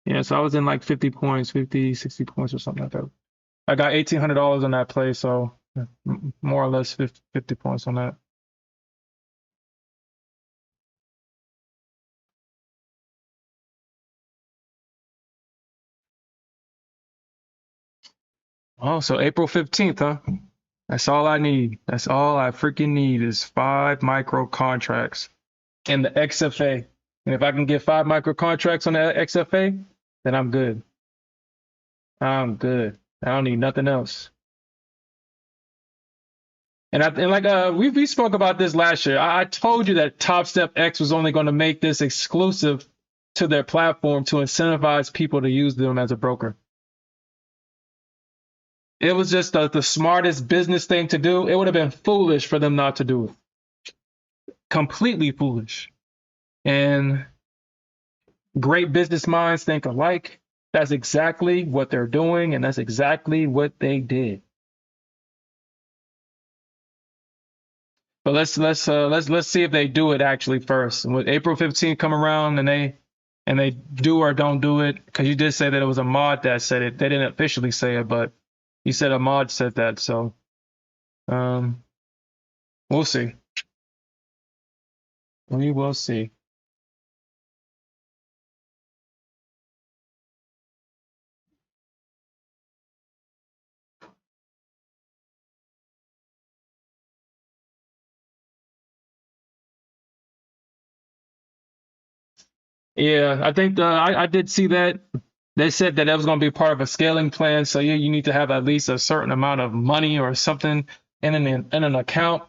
Yeah, so I was in like 50 points, 50, 60 points or something like that. I got $1,800 on that play, so more or less 50 points on that. Oh, so April 15th, huh? That's all I need. That's all I freaking need is 5 micro contracts in the XFA. And if I can get 5 micro contracts on the XFA, then I'm good. I'm good. I don't need nothing else. And we spoke about this last year. I told you that Top Step X was only going to make this exclusive to their platform to incentivize people to use them as a broker. It was just the smartest business thing to do. It would have been foolish for them not to do it. Completely foolish. And great business minds think alike. That's exactly what they're doing, and that's exactly what they did. But let's see if they do it actually first. With April 15th come around and they do or don't do it, because you did say that it was a mod that said it. They didn't officially say it, but you said a mod said that. So we'll see. We will see. Yeah, I think I did see that. They said that was going to be part of a scaling plan. So you need to have at least a certain amount of money or something in an account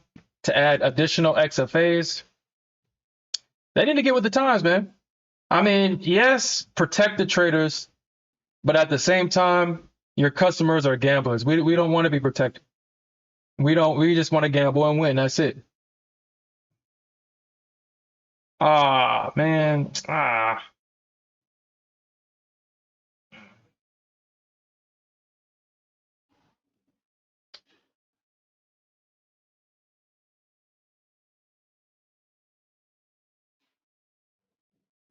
to add additional XFAs. They need to get with the times, man. I mean, yes, protect the traders, but at the same time, your customers are gamblers. We don't want to be protected. We just want to gamble and win. That's it. Ah, man. Ah.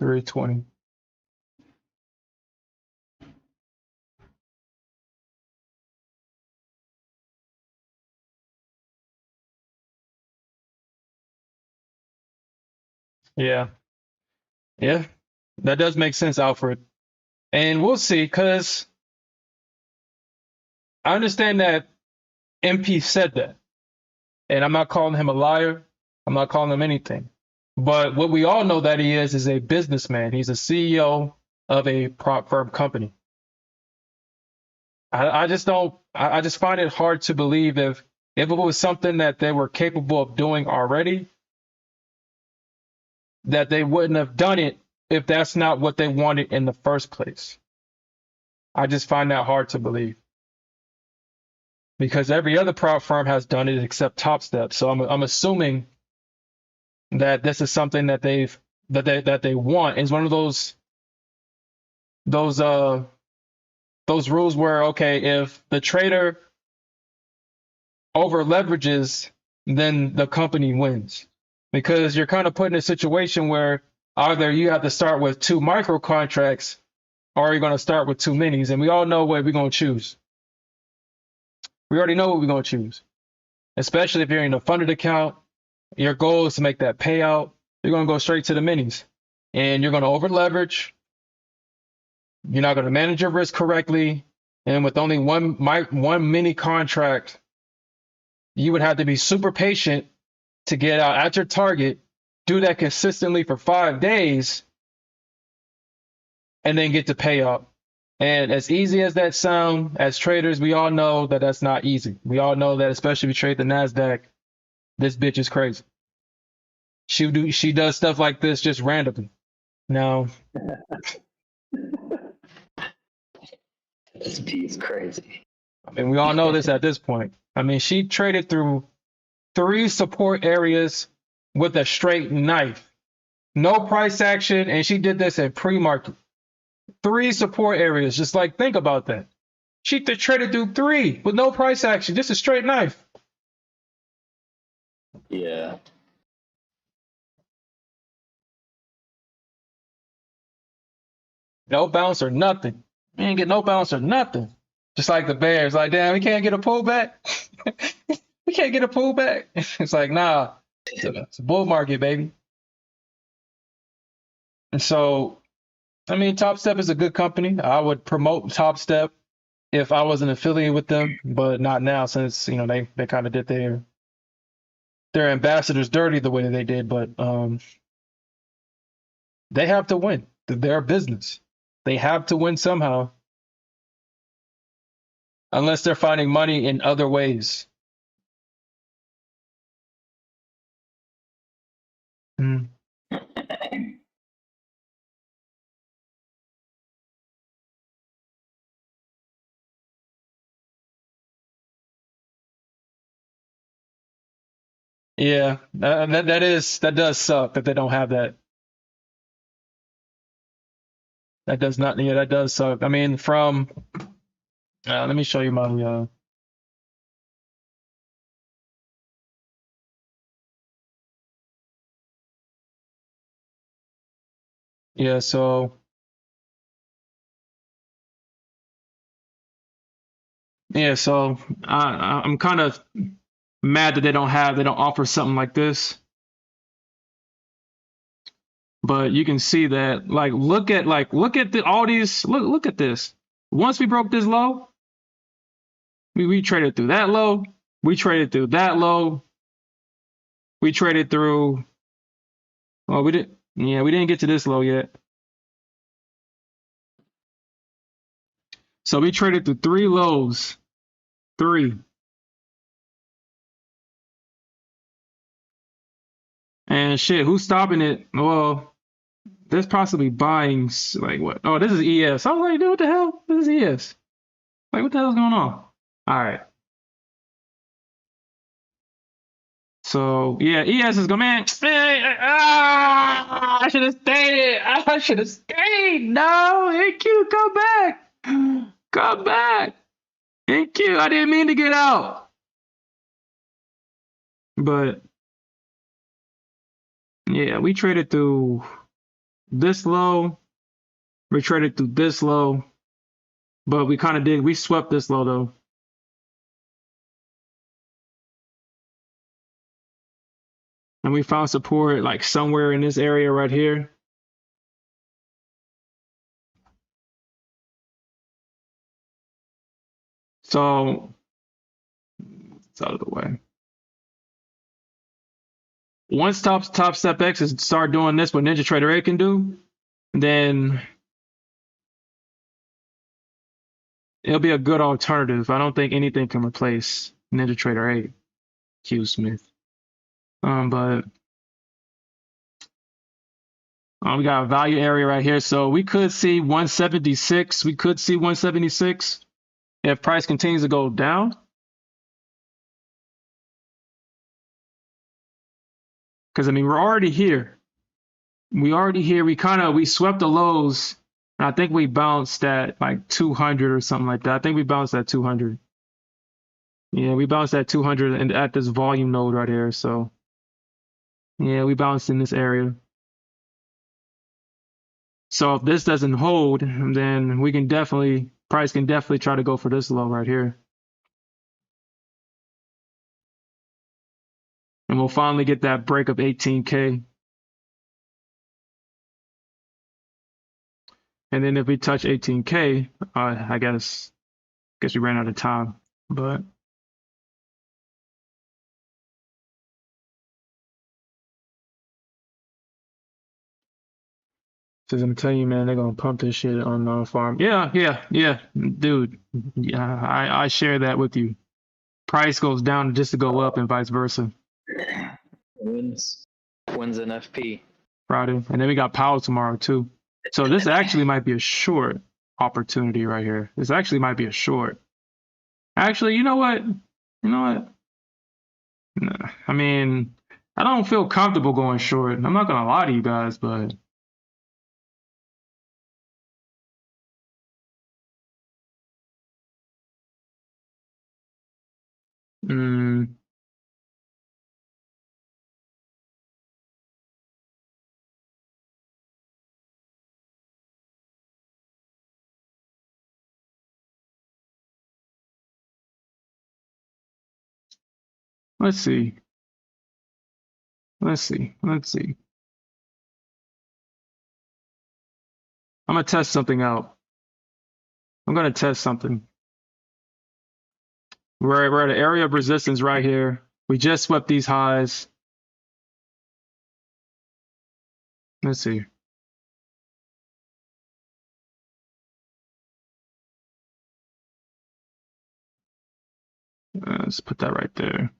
320. Yeah. Yeah. That does make sense, Alfred. And we'll see, because I understand that MP said that. And I'm not calling him a liar. I'm not calling him anything. But what we all know that he is a businessman. He's a CEO of a prop firm company. I just don't, I just find it hard to believe if it was something that they were capable of doing already, that they wouldn't have done it if that's not what they wanted in the first place. I just find that hard to believe, because every other prop firm has done it except Top Step. So I'm assuming that this is something that they want. It's one of those rules where, okay, if the trader over leverages, then the company wins, because you're kind of put in a situation where either you have to start with 2 micro contracts or you're going to start with 2 minis, and we all know what we're going to choose. We already know what we're going to choose, especially if you're in a funded account. Your goal is to make that payout. You're going to go straight to the minis, and you're going to over leverage. You're not going to manage your risk correctly, and with only one mini contract, you would have to be super patient to get out at your target, do that consistently for 5 days, and then get to payout. And as easy as that sounds, as traders, we all know that that's not easy. We all know that, especially if you trade the Nasdaq, this bitch is crazy. She does stuff like this just randomly. Now, This P is crazy. I mean, we all know this at this point. I mean, she traded through 3 support areas with a straight knife. No price action, and she did this in pre-market. 3 support areas, just like, think about that. She traded through 3 with no price action, just a straight knife. Yeah. No bounce or nothing. We ain't get no bounce or nothing. Just like the Bears, like, damn, we can't get a pullback. We can't get a pullback. It's like, nah, it's a bull market, baby. And so, I mean, Top Step is a good company. I would promote Top Step if I wasn't affiliated with them, but not now, since they kind of did their ambassadors dirty the way that they did. But they have to win. They're a business. They have to win somehow, unless they're finding money in other ways. Mm. Yeah, that does suck that they don't have that. That does not. Yeah, that does suck. I mean, from let me show you my yeah. So yeah, so I'm kind of mad that they don't offer something like this. But you can see that, like, look at all these, look at this. Once we broke this low, we traded through that low, we traded through that low, we traded through, well, we didn't get to this low yet. So we traded through 3 lows, 3. And shit, who's stopping it? Well, there's possibly buying, like, what? Oh, this is ES. I was like, dude, what the hell? This is ES. Like, what the hell's going on? All right. So yeah, ES is going, man. I should have stayed. I should have stayed. No, AQ, come back. Come back. AQ, I didn't mean to get out. But yeah, we traded through this low. We traded through this low, but we swept this low though. And we found support like somewhere in this area right here. So it's out of the way. Once Top Step X is start doing this, what NinjaTrader 8 can do, then it'll be a good alternative. I don't think anything can replace NinjaTrader 8, Q Smith. But we got a value area right here, so we could see 176. We could see 176 if price continues to go down. Because I mean, we're already here. We swept the lows, and I think we bounced at like 200 or something like that. I think we bounced at 200. Yeah, we bounced at 200 and at this volume node right here. So yeah, we bounced in this area. So if this doesn't hold, then price can definitely try to go for this low right here. And we'll finally get that break of 18K. And then if we touch 18K, I guess we ran out of time. But because I'm telling you, man, they're gonna pump this shit on non-farm. Yeah, dude. Yeah, I share that with you. Price goes down just to go up, and vice versa. Wins in FP Friday, and then we got Powell tomorrow too. So this actually might be a short opportunity right here. This actually might be a short. Actually, you know what? No, I mean, I don't feel comfortable going short. I'm not gonna lie to you guys, but let's see. I'm gonna test something out. I'm gonna test something. We're at an area of resistance right here. We just swept these highs. Let's see. Let's put that right there.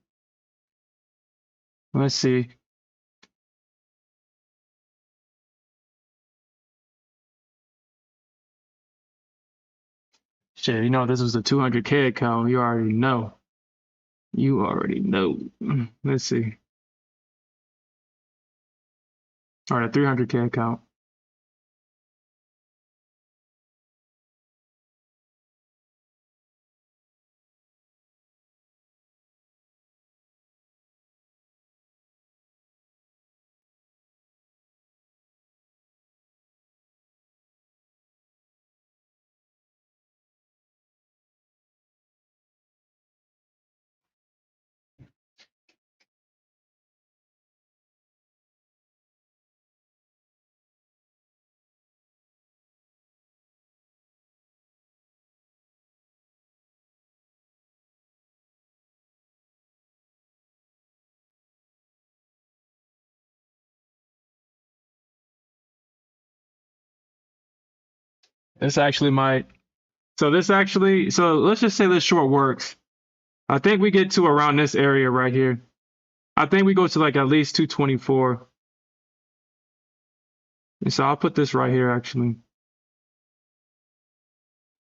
Let's see. Shit, you know, this was a 200K account. You already know. Let's see. All right, a 300K account. This actually might. So let's just say this short works. I think we get to around this area right here. I think we go to like at least 224. And so I'll put this right here actually.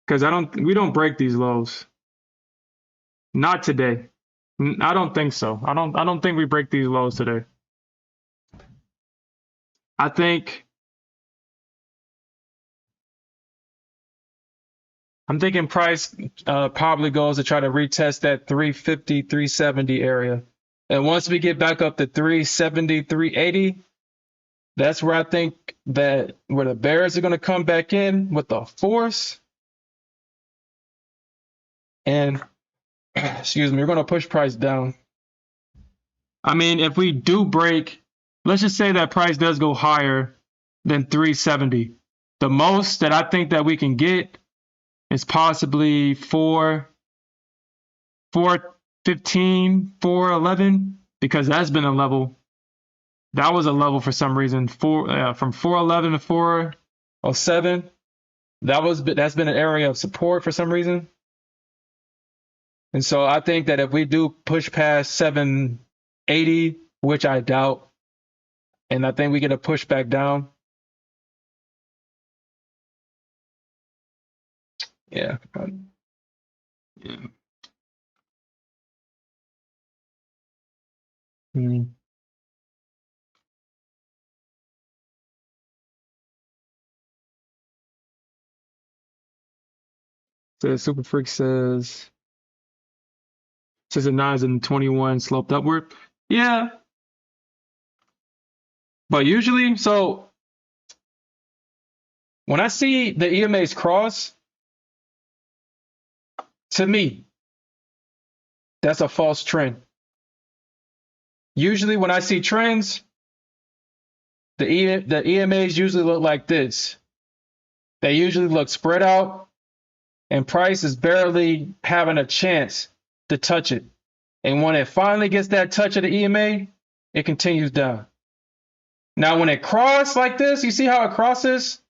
Because we don't break these lows. Not today. I don't think so. I don't think we break these lows today. I think I'm thinking price probably goes to try to retest that 350, 370 area. And once we get back up to 370, 380, That's where I think that where the bears are going to come back in with the force. And excuse me, we're going to push price down. I mean, if we do break, let's just say that price does go higher than 370. The most that I think that we can get is possibly 415, 411, because that's been a level. That was a level for some reason. From 411 to 407. That's been an area of support for some reason. And so I think that if we do push past 780, which I doubt, and I think we get a push back down. Yeah. Yeah. So Super Freak says the 9s and 21 sloped upward. Yeah. But usually, so when I see the EMAs cross, to me, that's a false trend. Usually when I see trends, the EMAs usually look like this. They usually look spread out, and price is barely having a chance to touch it. And when it finally gets that touch of the EMA, it continues down. Now, when it crosses like this, you see how it crosses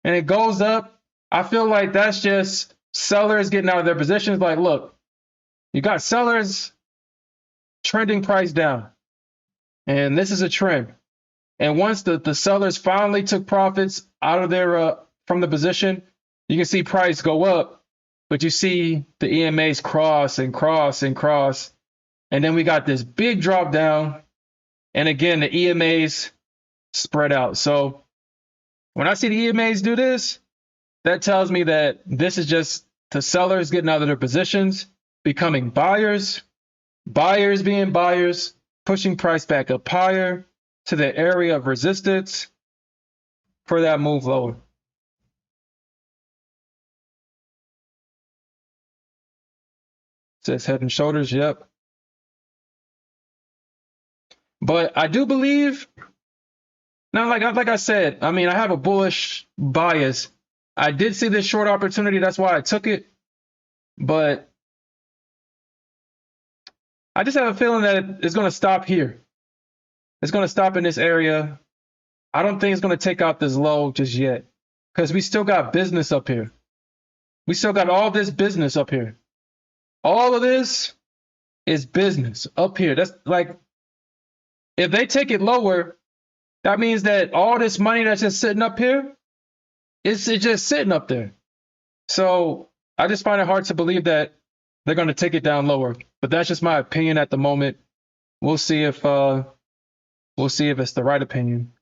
and it goes up? I feel like that's just sellers getting out of their positions. Like, look, you got sellers trending price down, and this is a trend. And once the sellers finally took profits out of their from the position, you can see price go up, but you see the EMAs cross and cross and cross, and then we got this big drop down, and again the EMAs spread out. So when I see the EMAs do this, that tells me that this is just the sellers getting out of their positions, becoming buyers, buyers being buyers, pushing price back up higher to the area of resistance for that move lower. Says head and shoulders, yep. But I do believe, now like I said, I mean, I have a bullish bias. I did see this short opportunity, that's why I took it. But I just have a feeling that it's going to stop here. It's going to stop in this area. I don't think it's going to take out this low just yet, because we still got business up here. We still got all this business up here. All of this is business up here. That's like, if they take it lower, that means that all this money that's just sitting up here, it's just sitting up there. So I just find it hard to believe that they're going to take it down lower. But that's just my opinion at the moment. We'll see if it's the right opinion.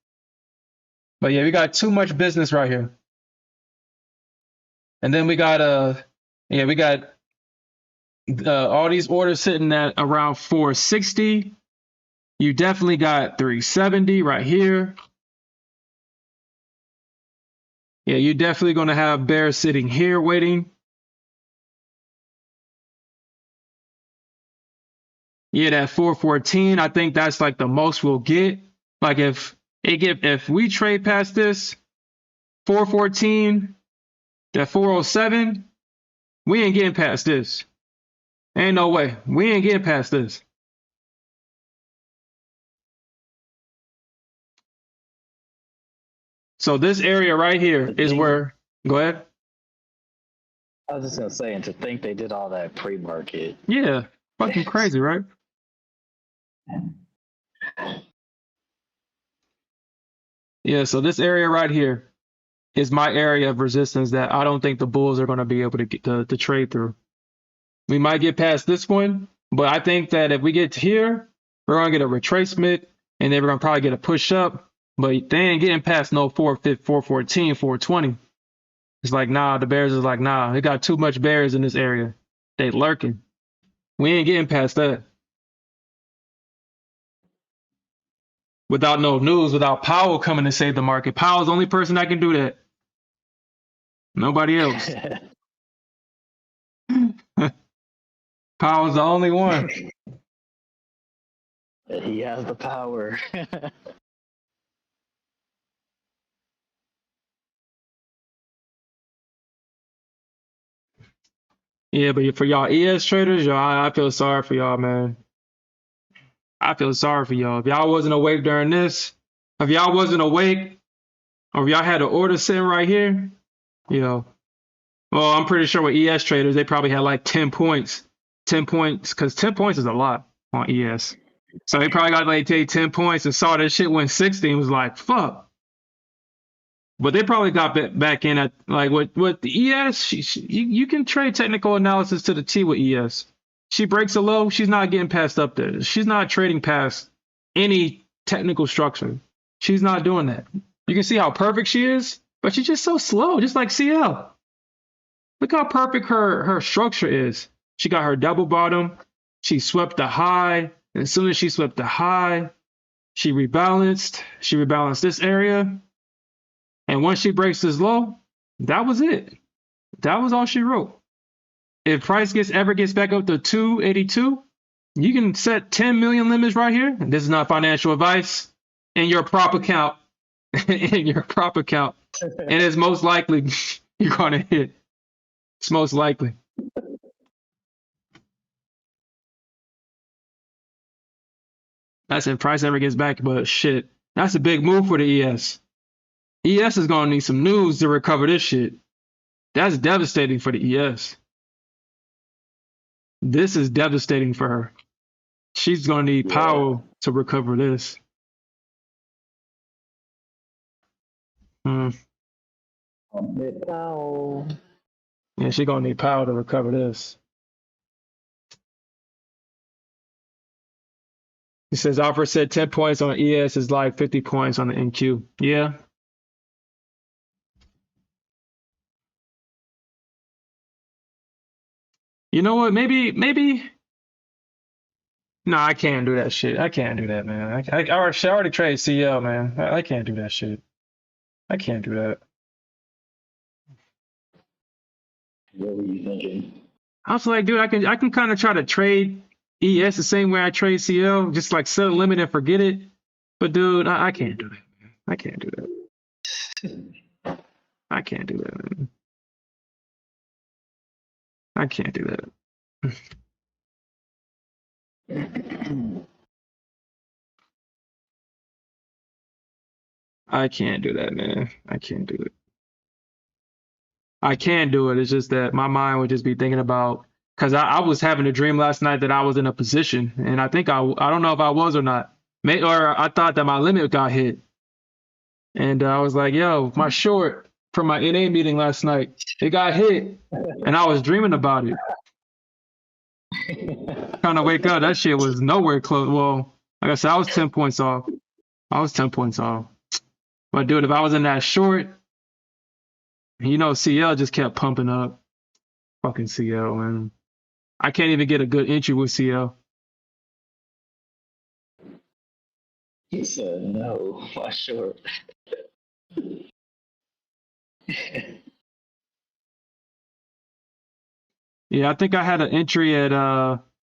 But yeah, we got too much business right here. And then we got all these orders sitting at around 460. You definitely got 370 right here. Yeah, you're definitely going to have bears sitting here waiting. Yeah, that 414, I think that's like the most we'll get. Like if we trade past this 414, that 407, we ain't getting past this. Ain't no way. We ain't getting past this. So this area right here is where, go ahead. I was just going to say, and to think they did all that pre-market. Yeah, fucking crazy, right? Yeah, so this area right here is my area of resistance that I don't think the bulls are going to be able to get to trade through. We might get past this one, but I think that if we get to here, we're going to get a retracement, and then we're going to probably get a push up, but they ain't getting past no 414, 420. It's like, nah, the bears is like, nah, they got too much bears in this area. They lurking. We ain't getting past that. without no news, without Powell coming to save the market. Powell's the only person that can do that. Nobody else. Powell's the only one. He has the power. Yeah, but for y'all ES traders, y'all, I feel sorry for y'all, man. I feel sorry for y'all. If y'all wasn't awake during this, if y'all wasn't awake, or if y'all had an order sitting right here, you know, well, I'm pretty sure with ES traders, they probably had like 10 points. 10 points, because 10 points is a lot on ES. So they probably got like take 10 points and saw that shit went 60 and was like, fuck. But they probably got back in at like with the ES, you can trade technical analysis to the T with ES. She breaks a low, she's not getting past up there. She's not trading past any technical structure. She's not doing that. You can see how perfect she is, but she's just so slow, just like CL. Look how perfect her structure is. She got her double bottom. She swept the high. And as soon as she swept the high, she rebalanced. She rebalanced this area. And once she breaks this low, that was it. That was all she wrote. If price ever gets back up to 282, you can set 10 million limits right here. This is not financial advice. In your prop account. In your prop account. And it's most likely you're going to hit. It's most likely. That's if price ever gets back, but shit. That's a big move for the ES. ES is going to need some news to recover this shit. That's devastating for the ES. This is devastating for her. She's going to need Powell to recover this. Powell. Yeah, she's going to need Powell to recover this. He says Alfred said 10 points on ES is like 50 points on the NQ. Yeah. You know what? Maybe. No, I can't do that shit. I can't do that, man. I already traded CL, man. I can't do that shit. I can't do that. What were you thinking? I was like, dude, I can kind of try to trade ES the same way I trade CL, just like set a limit and forget it. But dude, I can't do that, man. I can't do that. I can't do that, man. I can't do that. I can't do that, man. I can't do it. I can do it. It's just that my mind would just be thinking about because I was having a dream last night that I was in a position, and I think I don't know if I was or not. Or I thought that my limit got hit, and I was like, "Yo, my short from my NA meeting last night, it got hit," and I was dreaming about it. Trying to wake up, that shit was nowhere close. Well, like I said, I was 10 points off. I was 10 points off. But dude, if I was in that short, you know, CL just kept pumping up. Fucking CL, man. I can't even get a good entry with CL. He said no, why short? Yeah, I think I had an entry at I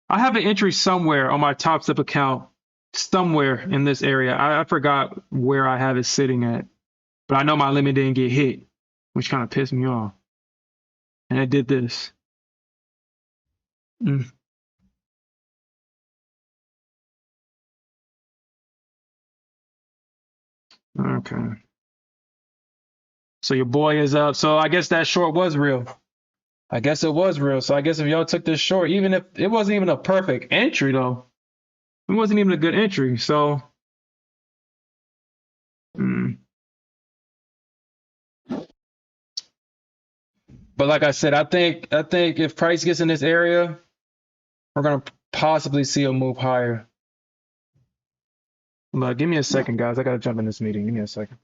have an entry somewhere on my Top Step account, somewhere in this area. I forgot where I have it sitting at, but I know my limit didn't get hit, which kind of pissed me off. And I did this. Mm. Okay. So your boy is up. So I guess that short was real. I guess it was real. So I guess if y'all took this short, even if it wasn't even a perfect entry though, it wasn't even a good entry. So but like I said, I think if price gets in this area, we're gonna possibly see a move higher. But give me a second, guys. I gotta jump in this meeting. Give me a second.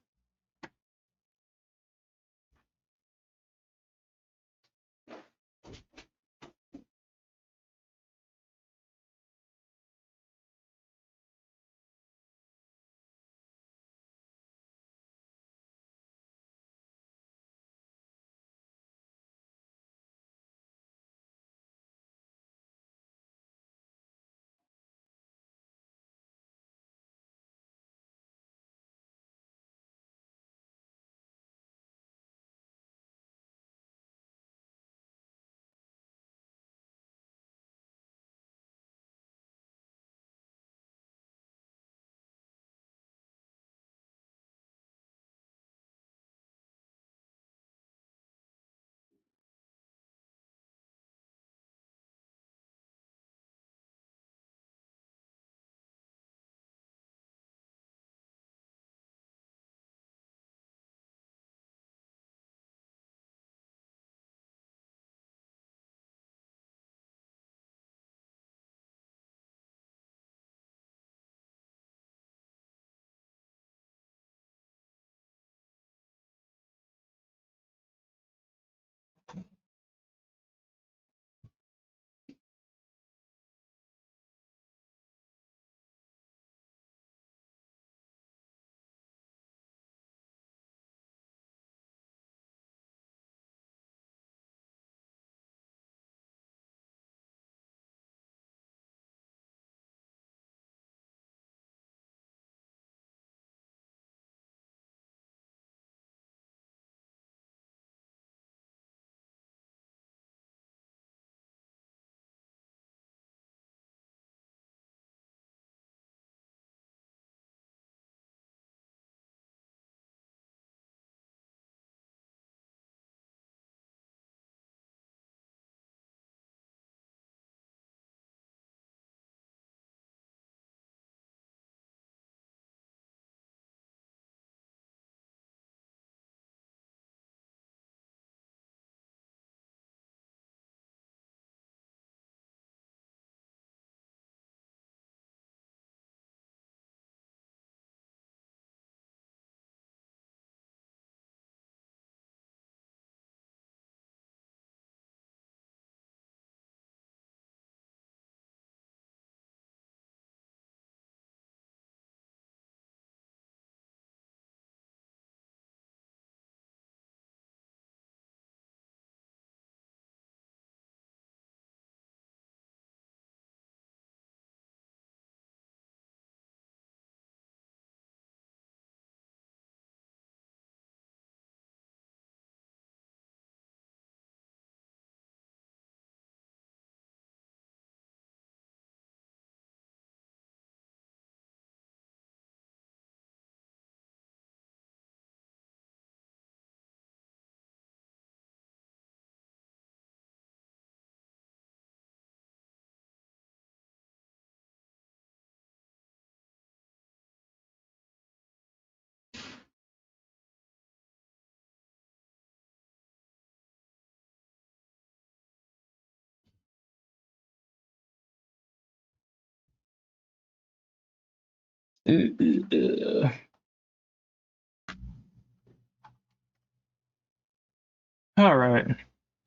All right.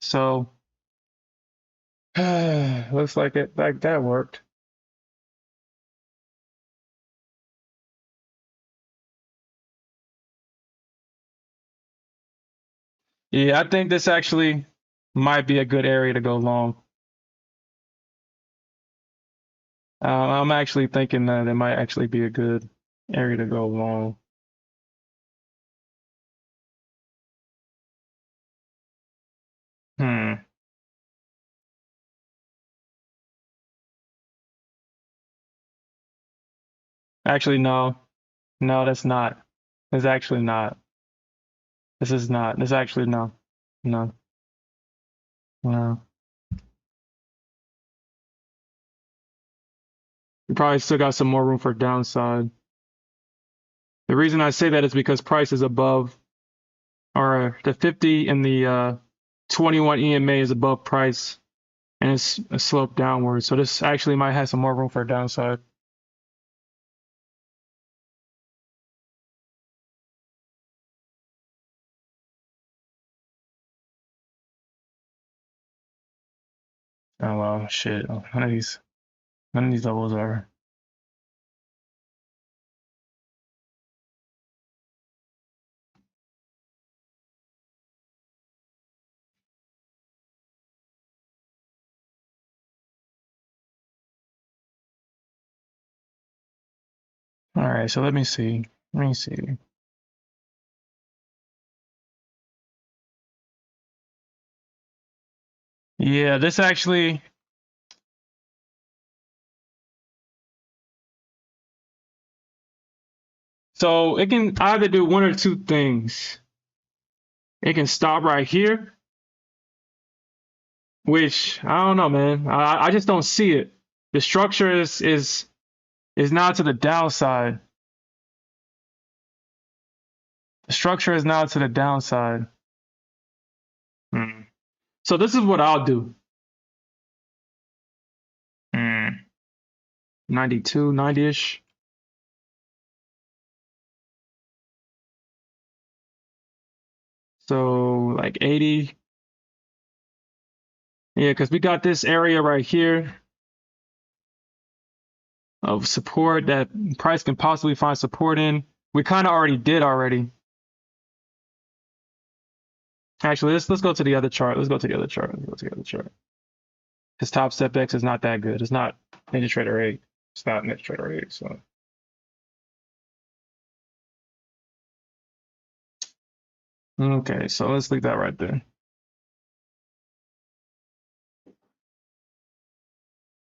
So looks like that worked. Yeah, I think this actually might be a good area to go long. I'm actually thinking that it might actually be a good area to go long. Hmm. Actually, no. No, that's not. It's actually not. This is not. This actually no. No. No. We probably still got some more room for downside. The reason I say that is because price is above, or the 50 and the 21 EMA is above price, and it's a slope downward. So this actually might have some more room for downside. Oh well, shit. None of these levels are. All right, so let me see. Let me see. Yeah, this actually. So it can either do one or two things. It can stop right here, which I don't know, man. I just don't see it. The structure is now to the downside. The structure is now to the downside. Hmm. So this is what I'll do. 92, 90-ish. So like 80. Yeah, because we got this area right here of support that price can possibly find support in. We kind of already did already. Actually, let's go to the other chart. Let's go to the other chart. Let's go to the other chart. His top step X is not that good. It's not NinjaTrader 8. It's not NinjaTrader 8. So okay, so let's leave that right there.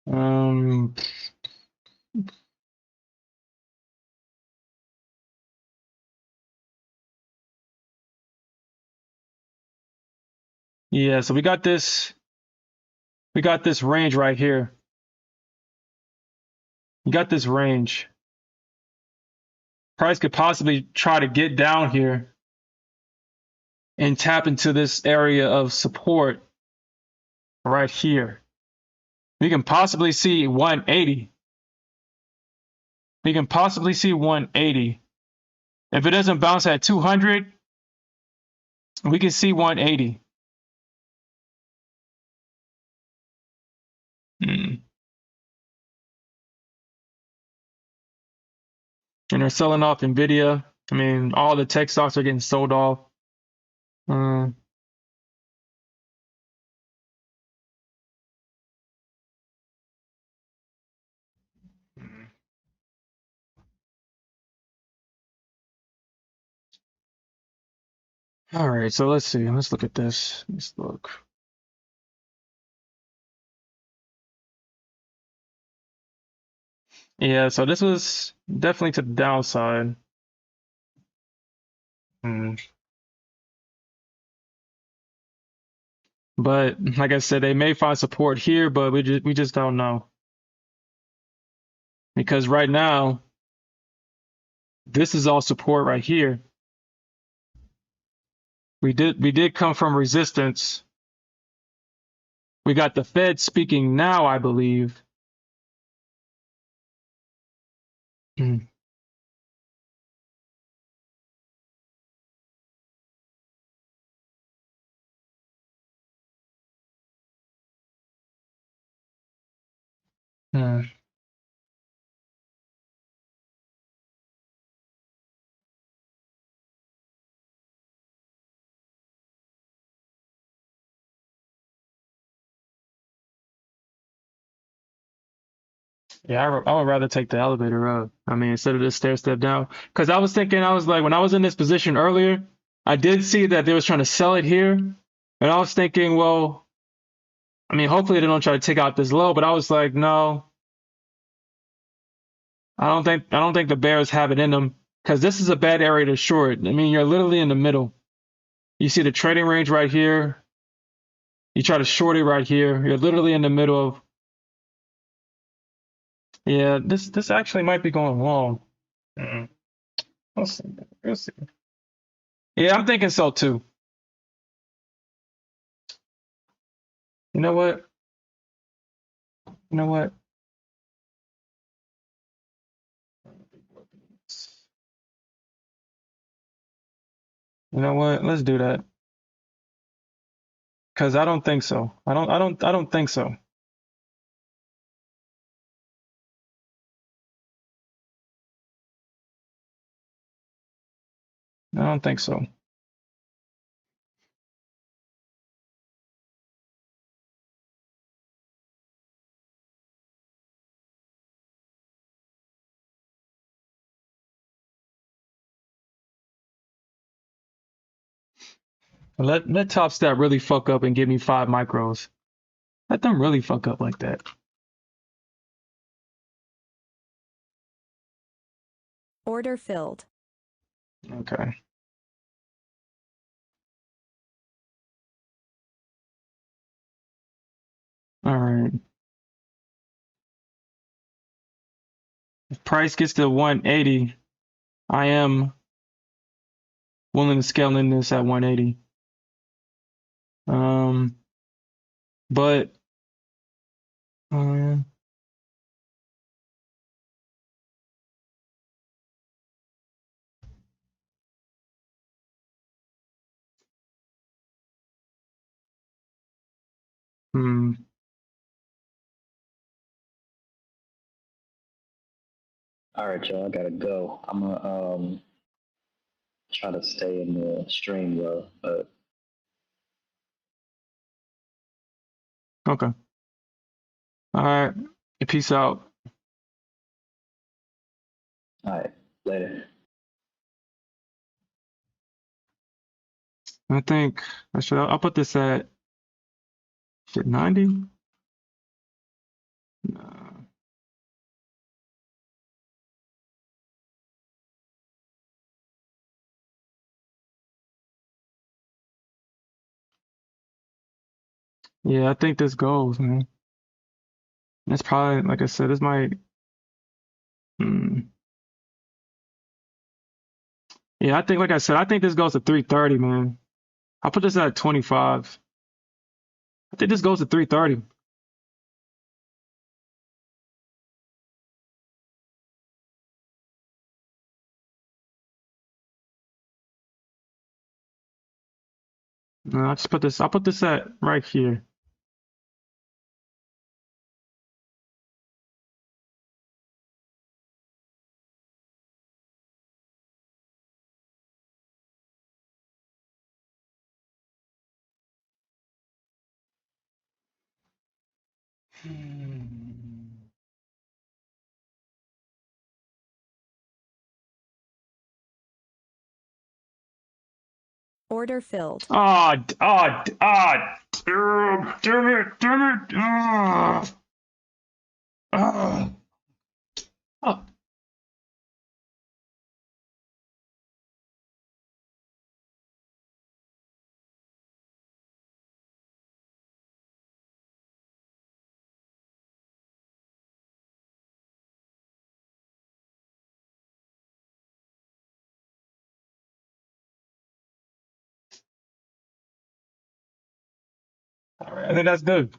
Um, yeah, so we got this range right here. You got this range. Price could possibly try to get down here and tap into this area of support right here. We can possibly see 180. We can possibly see 180. If it doesn't bounce at 200, we can see 180. And they're selling off Nvidia. I mean, all the tech stocks are getting sold off. Uh, all right, so let's see. Let's look at this. Let's look. Yeah, so this was definitely to the downside. But like I said, they may find support here, but we just don't know. Because right now, this is all support right here. We did come from resistance. We got the Fed speaking now, I believe. Hmm. Yeah, I would rather take the elevator up. I mean, instead of the stair step down. Because I was thinking, I was like, when I was in this position earlier, I did see that they was trying to sell it here. And I was thinking, well, I mean, hopefully they don't try to take out this low, but I was like, no, I don't think the Bears have it in them. Because this is a bad area to short. I mean, you're literally in the middle. You see the trading range right here. You try to short it right here. You're literally in the middle of, yeah, this actually might be going long. Mm. We'll see. We'll see. Yeah, I'm thinking so too. You know what? You know what? You know what? Let's do that. Because I don't think so. I don't think so. I don't think so. Let Top Step really fuck up and give me 5 micros. Let them really fuck up like that. Order filled. Okay. All right. If price gets to 180, I am willing to scale in this at 180. Um, but um, hmm. All right, y'all. I gotta go. I'm gonna try to stay in the stream though. But Okay. All right. Peace out. all right, later. I think I'll put this at shit 90. Nah. Yeah, I think this goes, man. That's probably, like I said, this might. Hmm. Yeah, I think, like I said, I think this goes to 330, man. I'll put this at 25. I think this goes to 330. No, I'll put this at right here. Hmm. Order filled. Damn it, damn it. Ah. Oh. All right, I think that's good.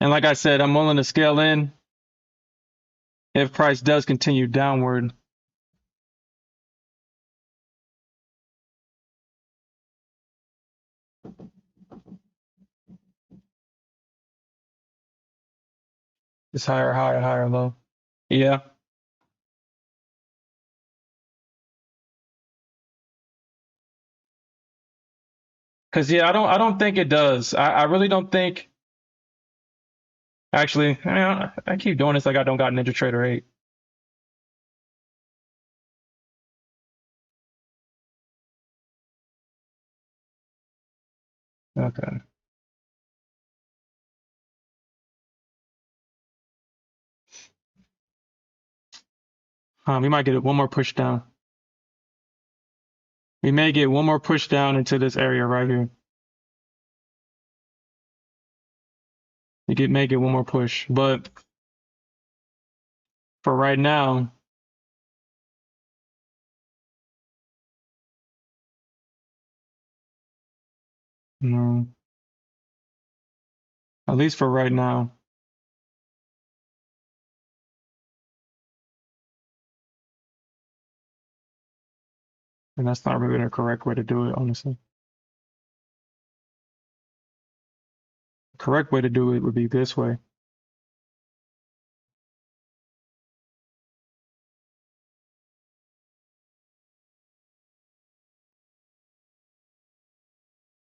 And like I said, I'm willing to scale in if price does continue downward. It's higher, higher, higher, low. Yeah. Cause yeah, I don't think it does. I really don't think. Actually, I keep doing this like I don't got Ninja Trader 8. Okay. We might get one more push down. We may get one more push down into this area right here. May get one more push, but for right now, no. At least for right now. And that's not really the correct way to do it, honestly. The correct way to do it would be this way.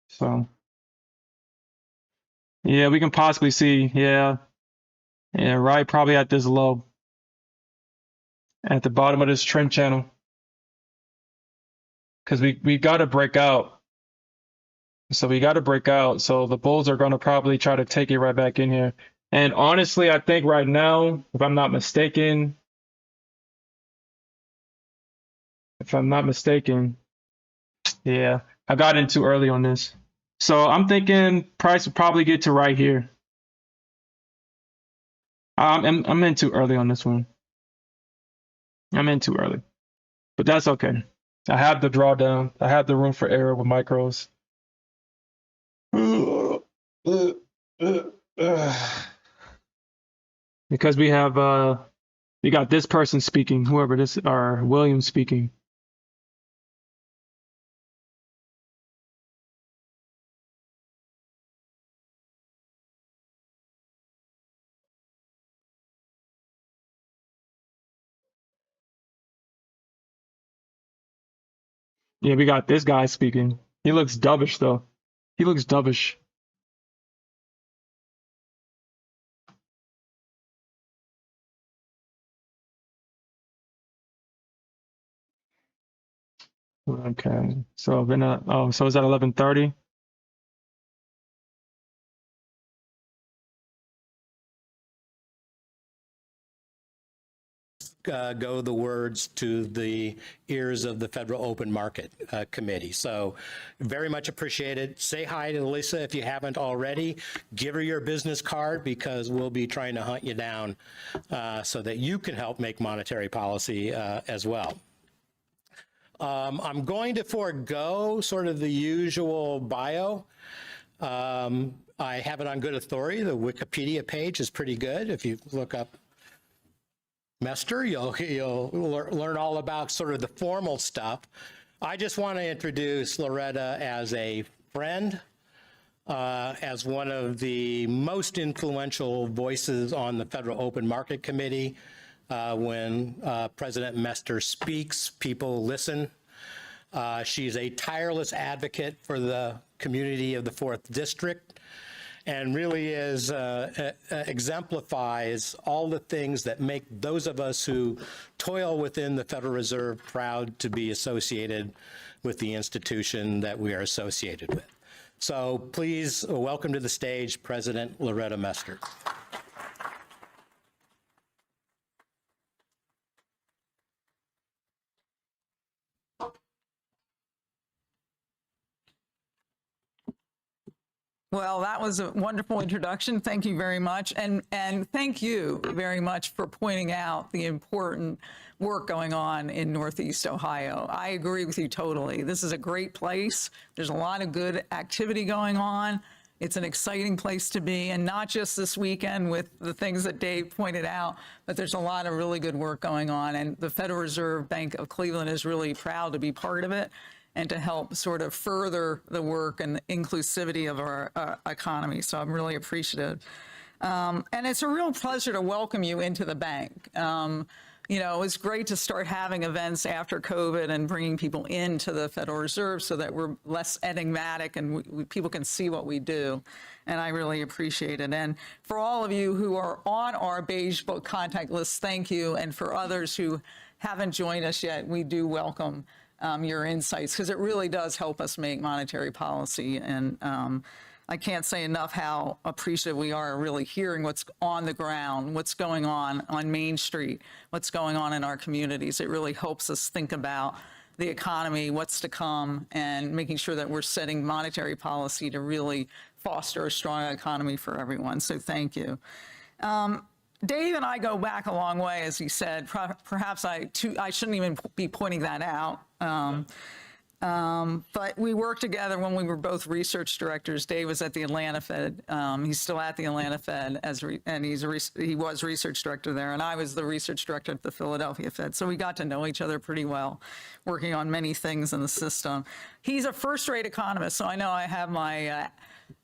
So, yeah, we can possibly see, yeah, right, probably at this low, at the bottom of this trend channel. Because we got to break out. So we got to break out. So the bulls are going to probably try to take it right back in here. And honestly, I think right now, if I'm not mistaken, yeah, I got in too early on this. So I'm thinking price will probably get to right here. I'm in too early on this one. I'm in too early, but that's okay. I have the drawdown. I have the room for error with micros. Because we got this person speaking, whoever this or William speaking. Yeah, we got this guy speaking. He looks dovish though. He looks dovish. Okay. So then so is that 11:30? Go the words to the ears of the Federal Open Market Committee. So very much appreciated. Say hi to Lisa if you haven't already. Give her your business card because we'll be trying to hunt you down so that you can help make monetary policy as well. I'm going to forego sort of the usual bio. I have it on good authority. The Wikipedia page is pretty good. If you look up Mester, you'll learn all about sort of the formal stuff. I just want to introduce Loretta as a friend, as one of the most influential voices on the Federal Open Market Committee. When President Mester speaks, people listen. She's a tireless advocate for the community of the 4th District, and really exemplifies all the things that make those of us who toil within the Federal Reserve proud to be associated with the institution that we are associated with. So please welcome to the stage President Loretta Mester. Well, that was a wonderful introduction. Thank you very much. And thank you very much for pointing out the important work going on in Northeast Ohio. I agree with you totally. This is a great place. There's a lot of good activity going on. It's an exciting place to be, and not just this weekend with the things that Dave pointed out, but there's a lot of really good work going on. And the Federal Reserve Bank of Cleveland is really proud to be part of it and to help sort of further the work and the inclusivity of our economy. So I'm really appreciative. And it's a real pleasure to welcome you into the bank. You know, it's great to start having events after COVID and bringing people into the Federal Reserve so that we're less enigmatic and people can see what we do. And I really appreciate it. And for all of you who are on our Beige Book contact list, thank you. And for others who haven't joined us yet, we do welcome your insights, because it really does help us make monetary policy. And I can't say enough how appreciative we are really hearing what's on the ground, what's going on Main Street, what's going on in our communities. It really helps us think about the economy, what's to come, and making sure that we're setting monetary policy to really foster a strong economy for everyone. So thank you. Dave and I go back a long way, as he said. Perhaps I shouldn't even be pointing that out. But we worked together when we were both research directors. Dave was at the Atlanta Fed. He's still at the Atlanta Fed, and he was research director there, and I was the research director at the Philadelphia Fed. So we got to know each other pretty well, working on many things in the system. He's a first-rate economist, so I know I have my.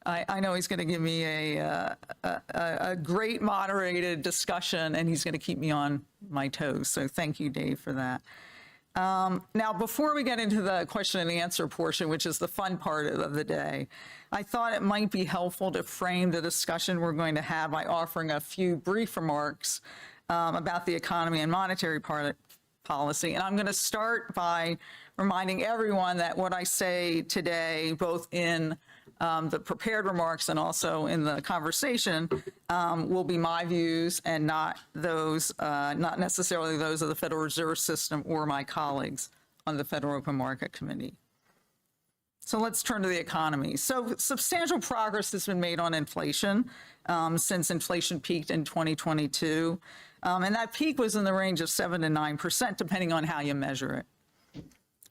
I know he's going to give me a great moderated discussion, and he's going to keep me on my toes. So thank you, Dave, for that. Now, before we get into the question and answer portion, which is the fun part of the day, I thought it might be helpful to frame the discussion we're going to have by offering a few brief remarks about the economy and monetary policy. And I'm going to start by reminding everyone that what I say today, both in the prepared remarks and also in the conversation, will be my views and not necessarily those of the Federal Reserve System or my colleagues on the Federal Open Market Committee. So let's turn to the economy. So substantial progress has been made on inflation since inflation peaked in 2022. And that peak was in the range of 7 to 9%, depending on how you measure it.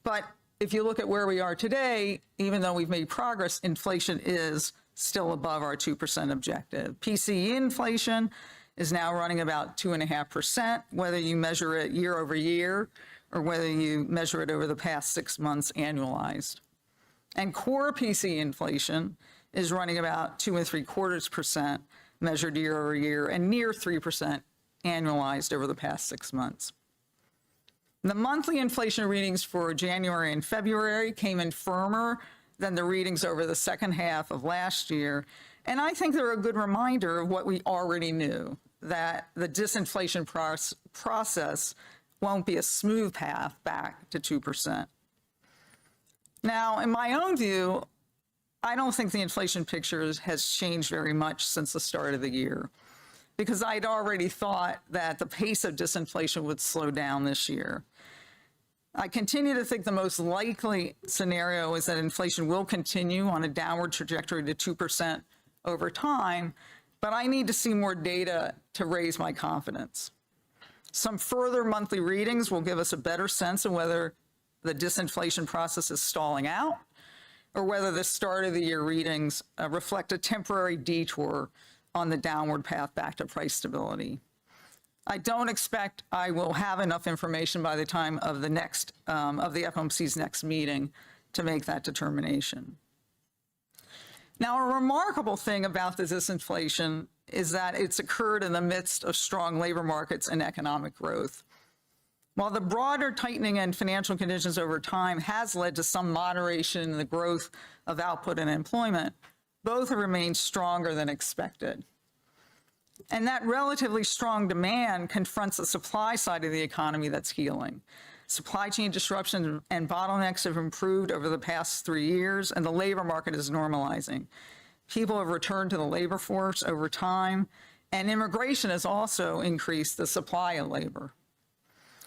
But if you look at where we are today, even though we've made progress, inflation is still above our 2% objective. PCE inflation is now running about 2.5%, whether you measure it year over year or whether you measure it over the past 6 months annualized. And core PCE inflation is running about 2.75% measured year over year and near 3% annualized over the past 6 months. The monthly inflation readings for January and February came in firmer than the readings over the second half of last year. And I think they're a good reminder of what we already knew, that the disinflation process won't be a smooth path back to 2%. Now, in my own view, I don't think the inflation picture has changed very much since the start of the year, because I'd already thought that the pace of disinflation would slow down this year. I continue to think the most likely scenario is that inflation will continue on a downward trajectory to 2% over time, but I need to see more data to raise my confidence. Some further monthly readings will give us a better sense of whether the disinflation process is stalling out or whether the start of the year readings reflect a temporary detour on the downward path back to price stability. I don't expect I will have enough information by the time of the next of the FOMC's next meeting to make that determination. Now, a remarkable thing about the disinflation is that it's occurred in the midst of strong labor markets and economic growth. While the broader tightening in financial conditions over time has led to some moderation in the growth of output and employment, both have remained stronger than expected. And that relatively strong demand confronts the supply side of the economy that's healing. Supply chain disruptions and bottlenecks have improved over the past 3 years, and the labor market is normalizing. People have returned to the labor force over time, and immigration has also increased the supply of labor.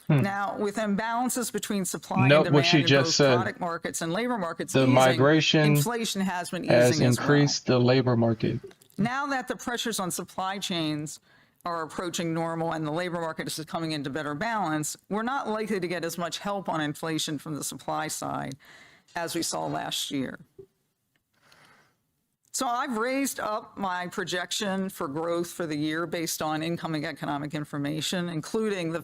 Now, with imbalances between supply and demand in both product markets and labor markets the easing, migration inflation has been easing has as well. increased the labor market. Now that the pressures on supply chains are approaching normal and the labor market is coming into better balance, we're not likely to get as much help on inflation from the supply side as we saw last year. So I've raised up my projection for growth for the year based on incoming economic information, including the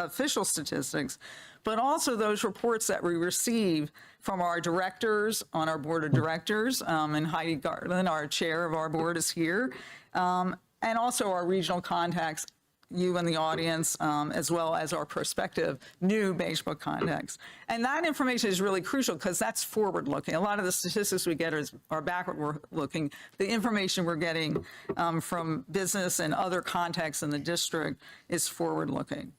official statistics, but also those reports that we receive from our directors on our board of directors, and Heidi Garland, our chair of our board, is here. And and also our regional contacts, you in the audience, as well as our prospective new beige book contacts. And that information is really crucial because that's forward-looking. A lot of the statistics we get are backward-looking. The information we're getting from business and other contacts in the district is forward-looking.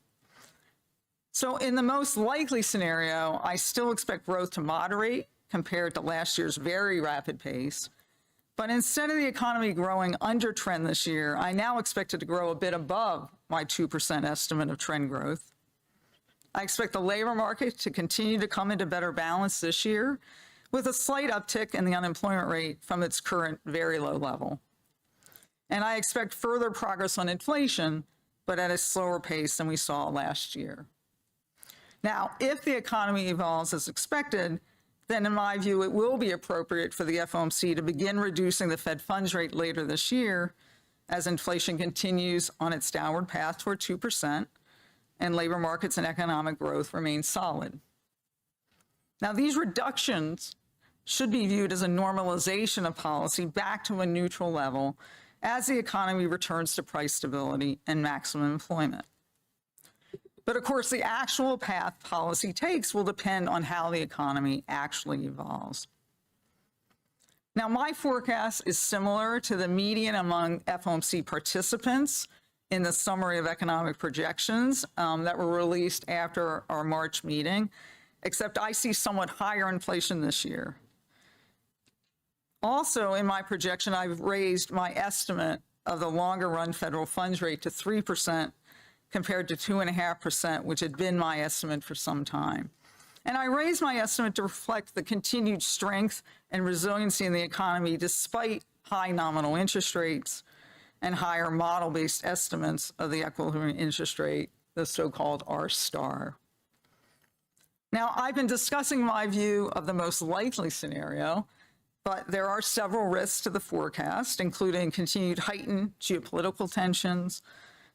So in the most likely scenario, I still expect growth to moderate compared to last year's very rapid pace. But instead of the economy growing under trend this year, I now expect it to grow a bit above my 2% estimate of trend growth. I expect the labor market to continue to come into better balance this year, with a slight uptick in the unemployment rate from its current very low level. And I expect further progress on inflation, but at a slower pace than we saw last year. Now, if the economy evolves as expected, then in my view, it will be appropriate for the FOMC to begin reducing the Fed funds rate later this year as inflation continues on its downward path toward 2% and labor markets and economic growth remain solid. Now, these reductions should be viewed as a normalization of policy back to a neutral level as the economy returns to price stability and maximum employment. But of course, the actual path policy takes will depend on how the economy actually evolves. Now, my forecast is similar to the median among FOMC participants in the summary of economic projections that were released after our March meeting, except I see somewhat higher inflation this year. Also, in my projection, I've raised my estimate of the longer run federal funds rate to 3%, compared to 2.5%, which had been my estimate for some time. And I raised my estimate to reflect the continued strength and resiliency in the economy despite high nominal interest rates and higher model-based estimates of the equilibrium interest rate, the so-called R-star. Now, I've been discussing my view of the most likely scenario, but there are several risks to the forecast, including continued heightened geopolitical tensions,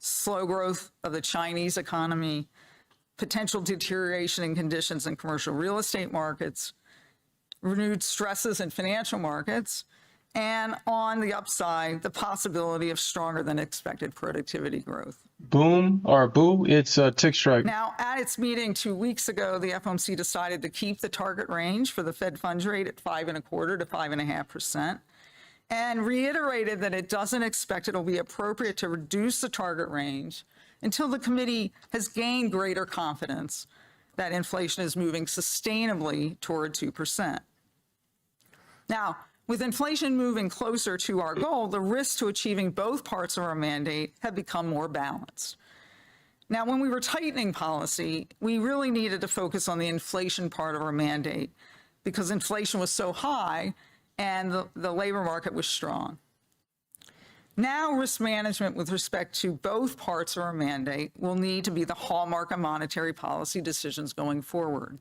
slow growth of the Chinese economy, potential deterioration in conditions in commercial real estate markets, renewed stresses in financial markets, and on the upside, the possibility of stronger than expected productivity growth. Boom or boo, it's a tick strike. Now, at its meeting 2 weeks ago, the FOMC decided to keep the target range for the Fed funds rate at 5.25% to 5.5%. And reiterated that it doesn't expect it'll be appropriate to reduce the target range until the committee has gained greater confidence that inflation is moving sustainably toward 2%. Now, with inflation moving closer to our goal, the risks to achieving both parts of our mandate have become more balanced. Now, when we were tightening policy, we really needed to focus on the inflation part of our mandate because inflation was so high and the labor market was strong. Now, risk management with respect to both parts of our mandate will need to be the hallmark of monetary policy decisions going forward.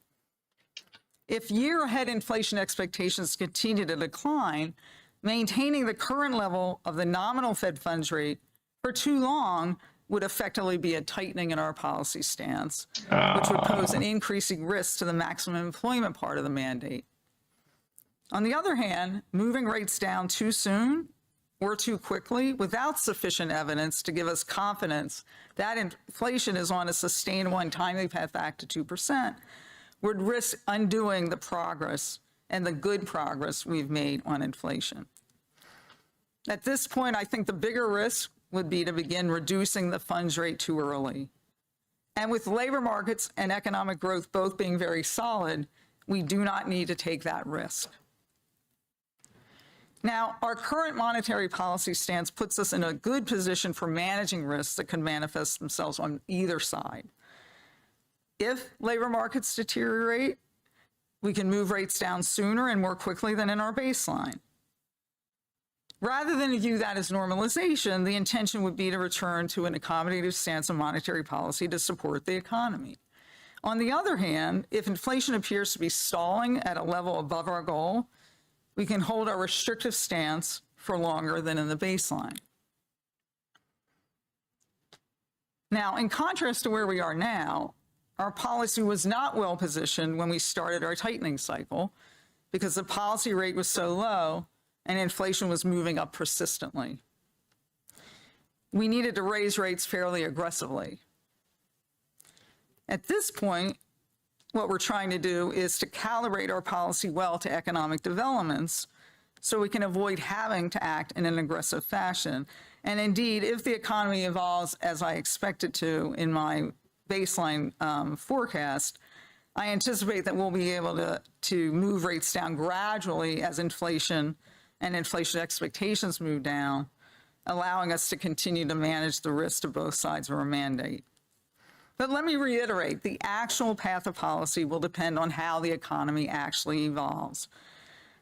If year-ahead inflation expectations continue to decline, maintaining the current level of the nominal Fed funds rate for too long would effectively be a tightening in our policy stance, which would pose an increasing risk to the maximum employment part of the mandate. On the other hand, moving rates down too soon or too quickly without sufficient evidence to give us confidence that inflation is on a sustainable and timely path back to 2% would risk undoing the progress and the good progress we've made on inflation. At this point, I think the bigger risk would be to begin reducing the funds rate too early. And with labor markets and economic growth both being very solid, we do not need to take that risk. Now, our current monetary policy stance puts us in a good position for managing risks that can manifest themselves on either side. If labor markets deteriorate, we can move rates down sooner and more quickly than in our baseline. Rather than view that as normalization, the intention would be to return to an accommodative stance of monetary policy to support the economy. On the other hand, if inflation appears to be stalling at a level above our goal, we can hold our restrictive stance for longer than in the baseline. Now, in contrast to where we are now, our policy was not well positioned when we started our tightening cycle because the policy rate was so low and inflation was moving up persistently. we needed to raise rates fairly aggressively. At this point, what we're trying to do is to calibrate our policy well to economic developments so we can avoid having to act in an aggressive fashion. And indeed, if the economy evolves as I expect it to in my baseline forecast, I anticipate that we'll be able to move rates down gradually as inflation and inflation expectations move down, allowing us to continue to manage the risk to both sides of our mandate. But let me reiterate, the actual path of policy will depend on how the economy actually evolves.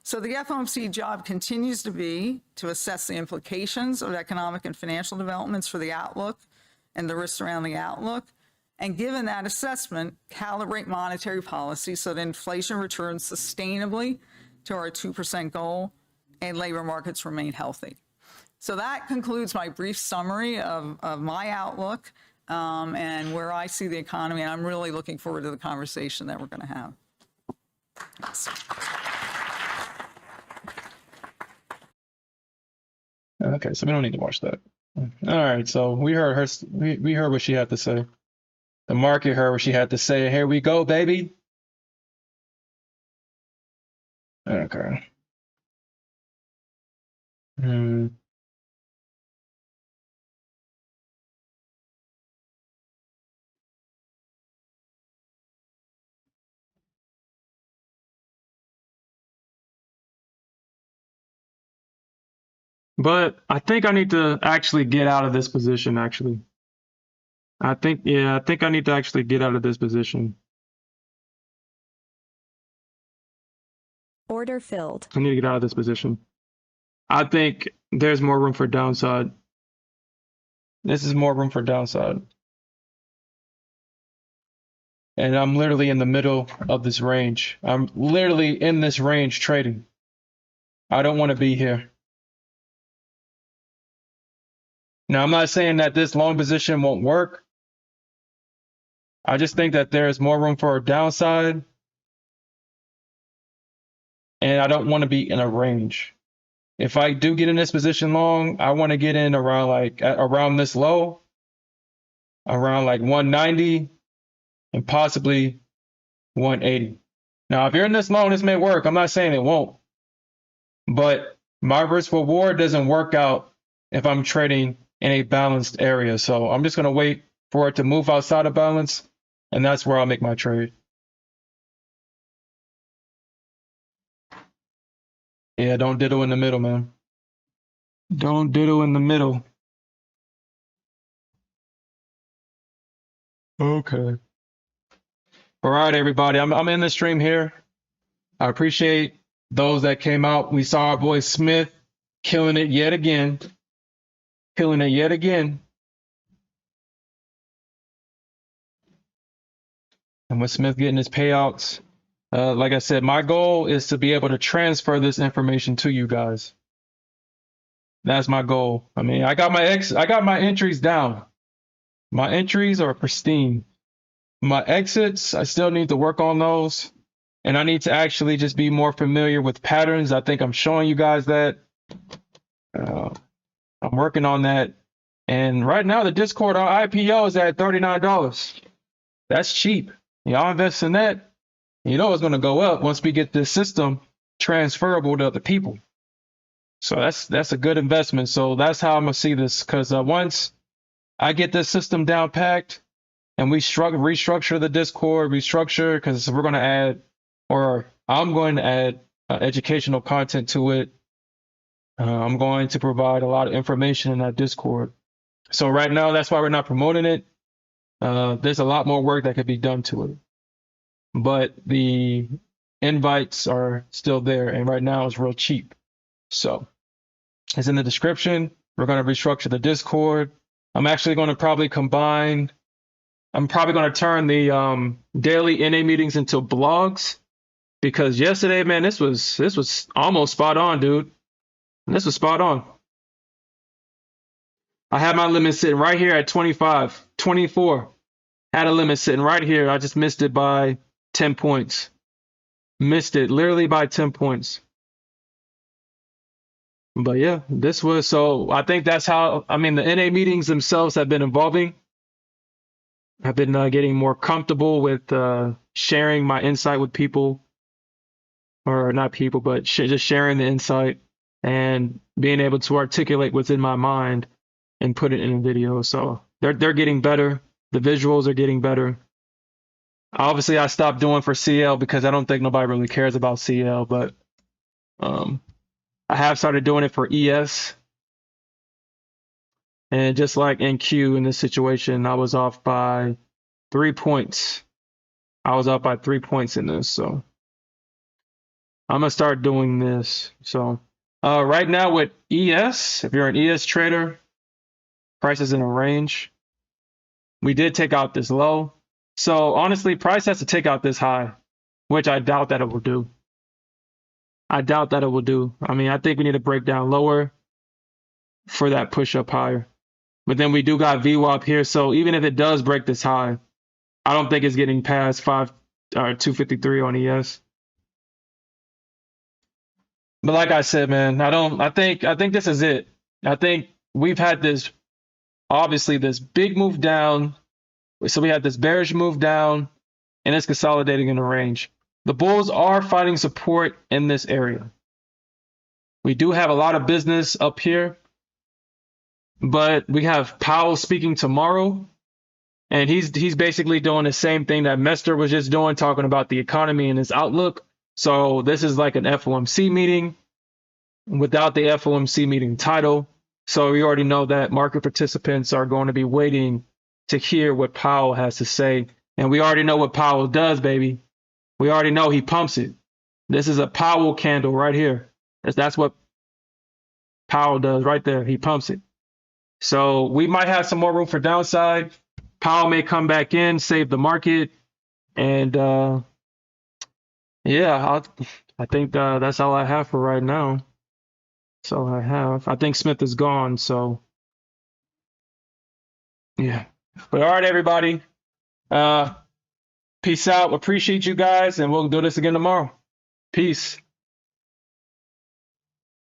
So the FOMC job continues to be to assess the implications of economic and financial developments for the outlook and the risks around the outlook. And given that assessment, calibrate monetary policy so that inflation returns sustainably to our 2% goal and labor markets remain healthy. So that concludes my brief summary of my outlook and where I see the economy. And I'm really looking forward to the conversation that we're going to have. Thanks. Okay, so we don't need to watch that. All right, so we heard her. We heard what she had to say. The market heard what she had to say. Here we go, baby. Okay. But I think I need to actually get out of this position, actually. I think I need to actually get out of this position. Order filled. I need to get out of this position. I think there's more room for downside. This is more room for downside. And I'm literally in the middle of this range. I'm literally in this range trading. I don't want to be here. Now, I'm not saying that this long position won't work. I just think that there's more room for a downside. And I don't want to be in a range. If I do get in this position long, I want to get in around this low, around like 190 and possibly 180. Now, if you're in this long, this may work. I'm not saying it won't. But my risk reward doesn't work out if I'm trading in a balanced area. So I'm just going to wait for it to move outside of balance. And that's where I'll make my trade. Yeah, don't diddle in the middle, man. Don't diddle in the middle. Okay. All right, everybody. I'm in the stream here. I appreciate those that came out. We saw our boy Smith killing it yet again. Killing it yet again. And with Smith getting his payouts, like I said, my goal is to be able to transfer this information to you guys. That's my goal. I mean, I got my entries down. My entries are pristine. My exits, I still need to work on those. And I need to actually just be more familiar with patterns. I think I'm showing you guys that. I'm working on that. And right now, the Discord IPO is at $39. That's cheap. Y'all invest in that. You know it's going to go up once we get this system transferable to other people. So that's a good investment. So that's how I'm going to see this. Because once I get this system down packed and we restructure the Discord, because we're going to add, or I'm going to add educational content to it. I'm going to provide a lot of information in that Discord. So right now, that's why we're not promoting it. There's a lot more work that could be done to it. But the invites are still there. And right now, it's real cheap. So it's in the description. We're going to restructure the Discord. I'm actually going to probably combine. I'm probably going to turn the daily NA meetings into blogs, because yesterday, man, this was almost spot on, dude. This was spot on. I had my limit sitting right here at 25, 24. Had a limit sitting right here. I just missed it by 10 points. Missed it literally by 10 points. But yeah, this was so I think that's how I mean the NA meetings themselves have been evolving. I've been getting more comfortable with sharing my insight with people, or not people, but just sharing the insight and being able to articulate what's in my mind and put it in a video. So they're getting better. The visuals are getting better. Obviously, I stopped doing for CL because I don't think nobody really cares about CL, but I have started doing it for ES. And just like NQ in this situation, I was off by 3 points. I was off by 3 points in this, so I'm gonna start doing this. So right now with ES, if you're an ES trader, price is in a range. We did take out this low. So honestly, price has to take out this high, which I doubt that it will do. I doubt that it will do. I mean, I think we need to break down lower for that push up higher. But then we do got VWAP here. So even if it does break this high, I don't think it's getting past 253 on ES. But like I said, man, I think this is it. I think we've had this obviously this big move down. So we had this bearish move down and it's consolidating in a range. The bulls are finding support in this area. We do have a lot of business up here, but we have Powell speaking tomorrow, and he's basically doing the same thing that Mester was just doing, talking about the economy and his outlook. So this is like an FOMC meeting without the FOMC meeting title. So we already know that market participants are going to be waiting to hear what Powell has to say. And we already know what Powell does, baby. We already know he pumps it. This is a Powell candle right here. That's what Powell does right there. He pumps it. So we might have some more room for downside. Powell may come back in, save the market. And yeah, I think that's all I have for right now. That's all I have. I think Smith is gone. So yeah. But all right, everybody. Peace out. Appreciate you guys. And we'll do this again tomorrow. Peace.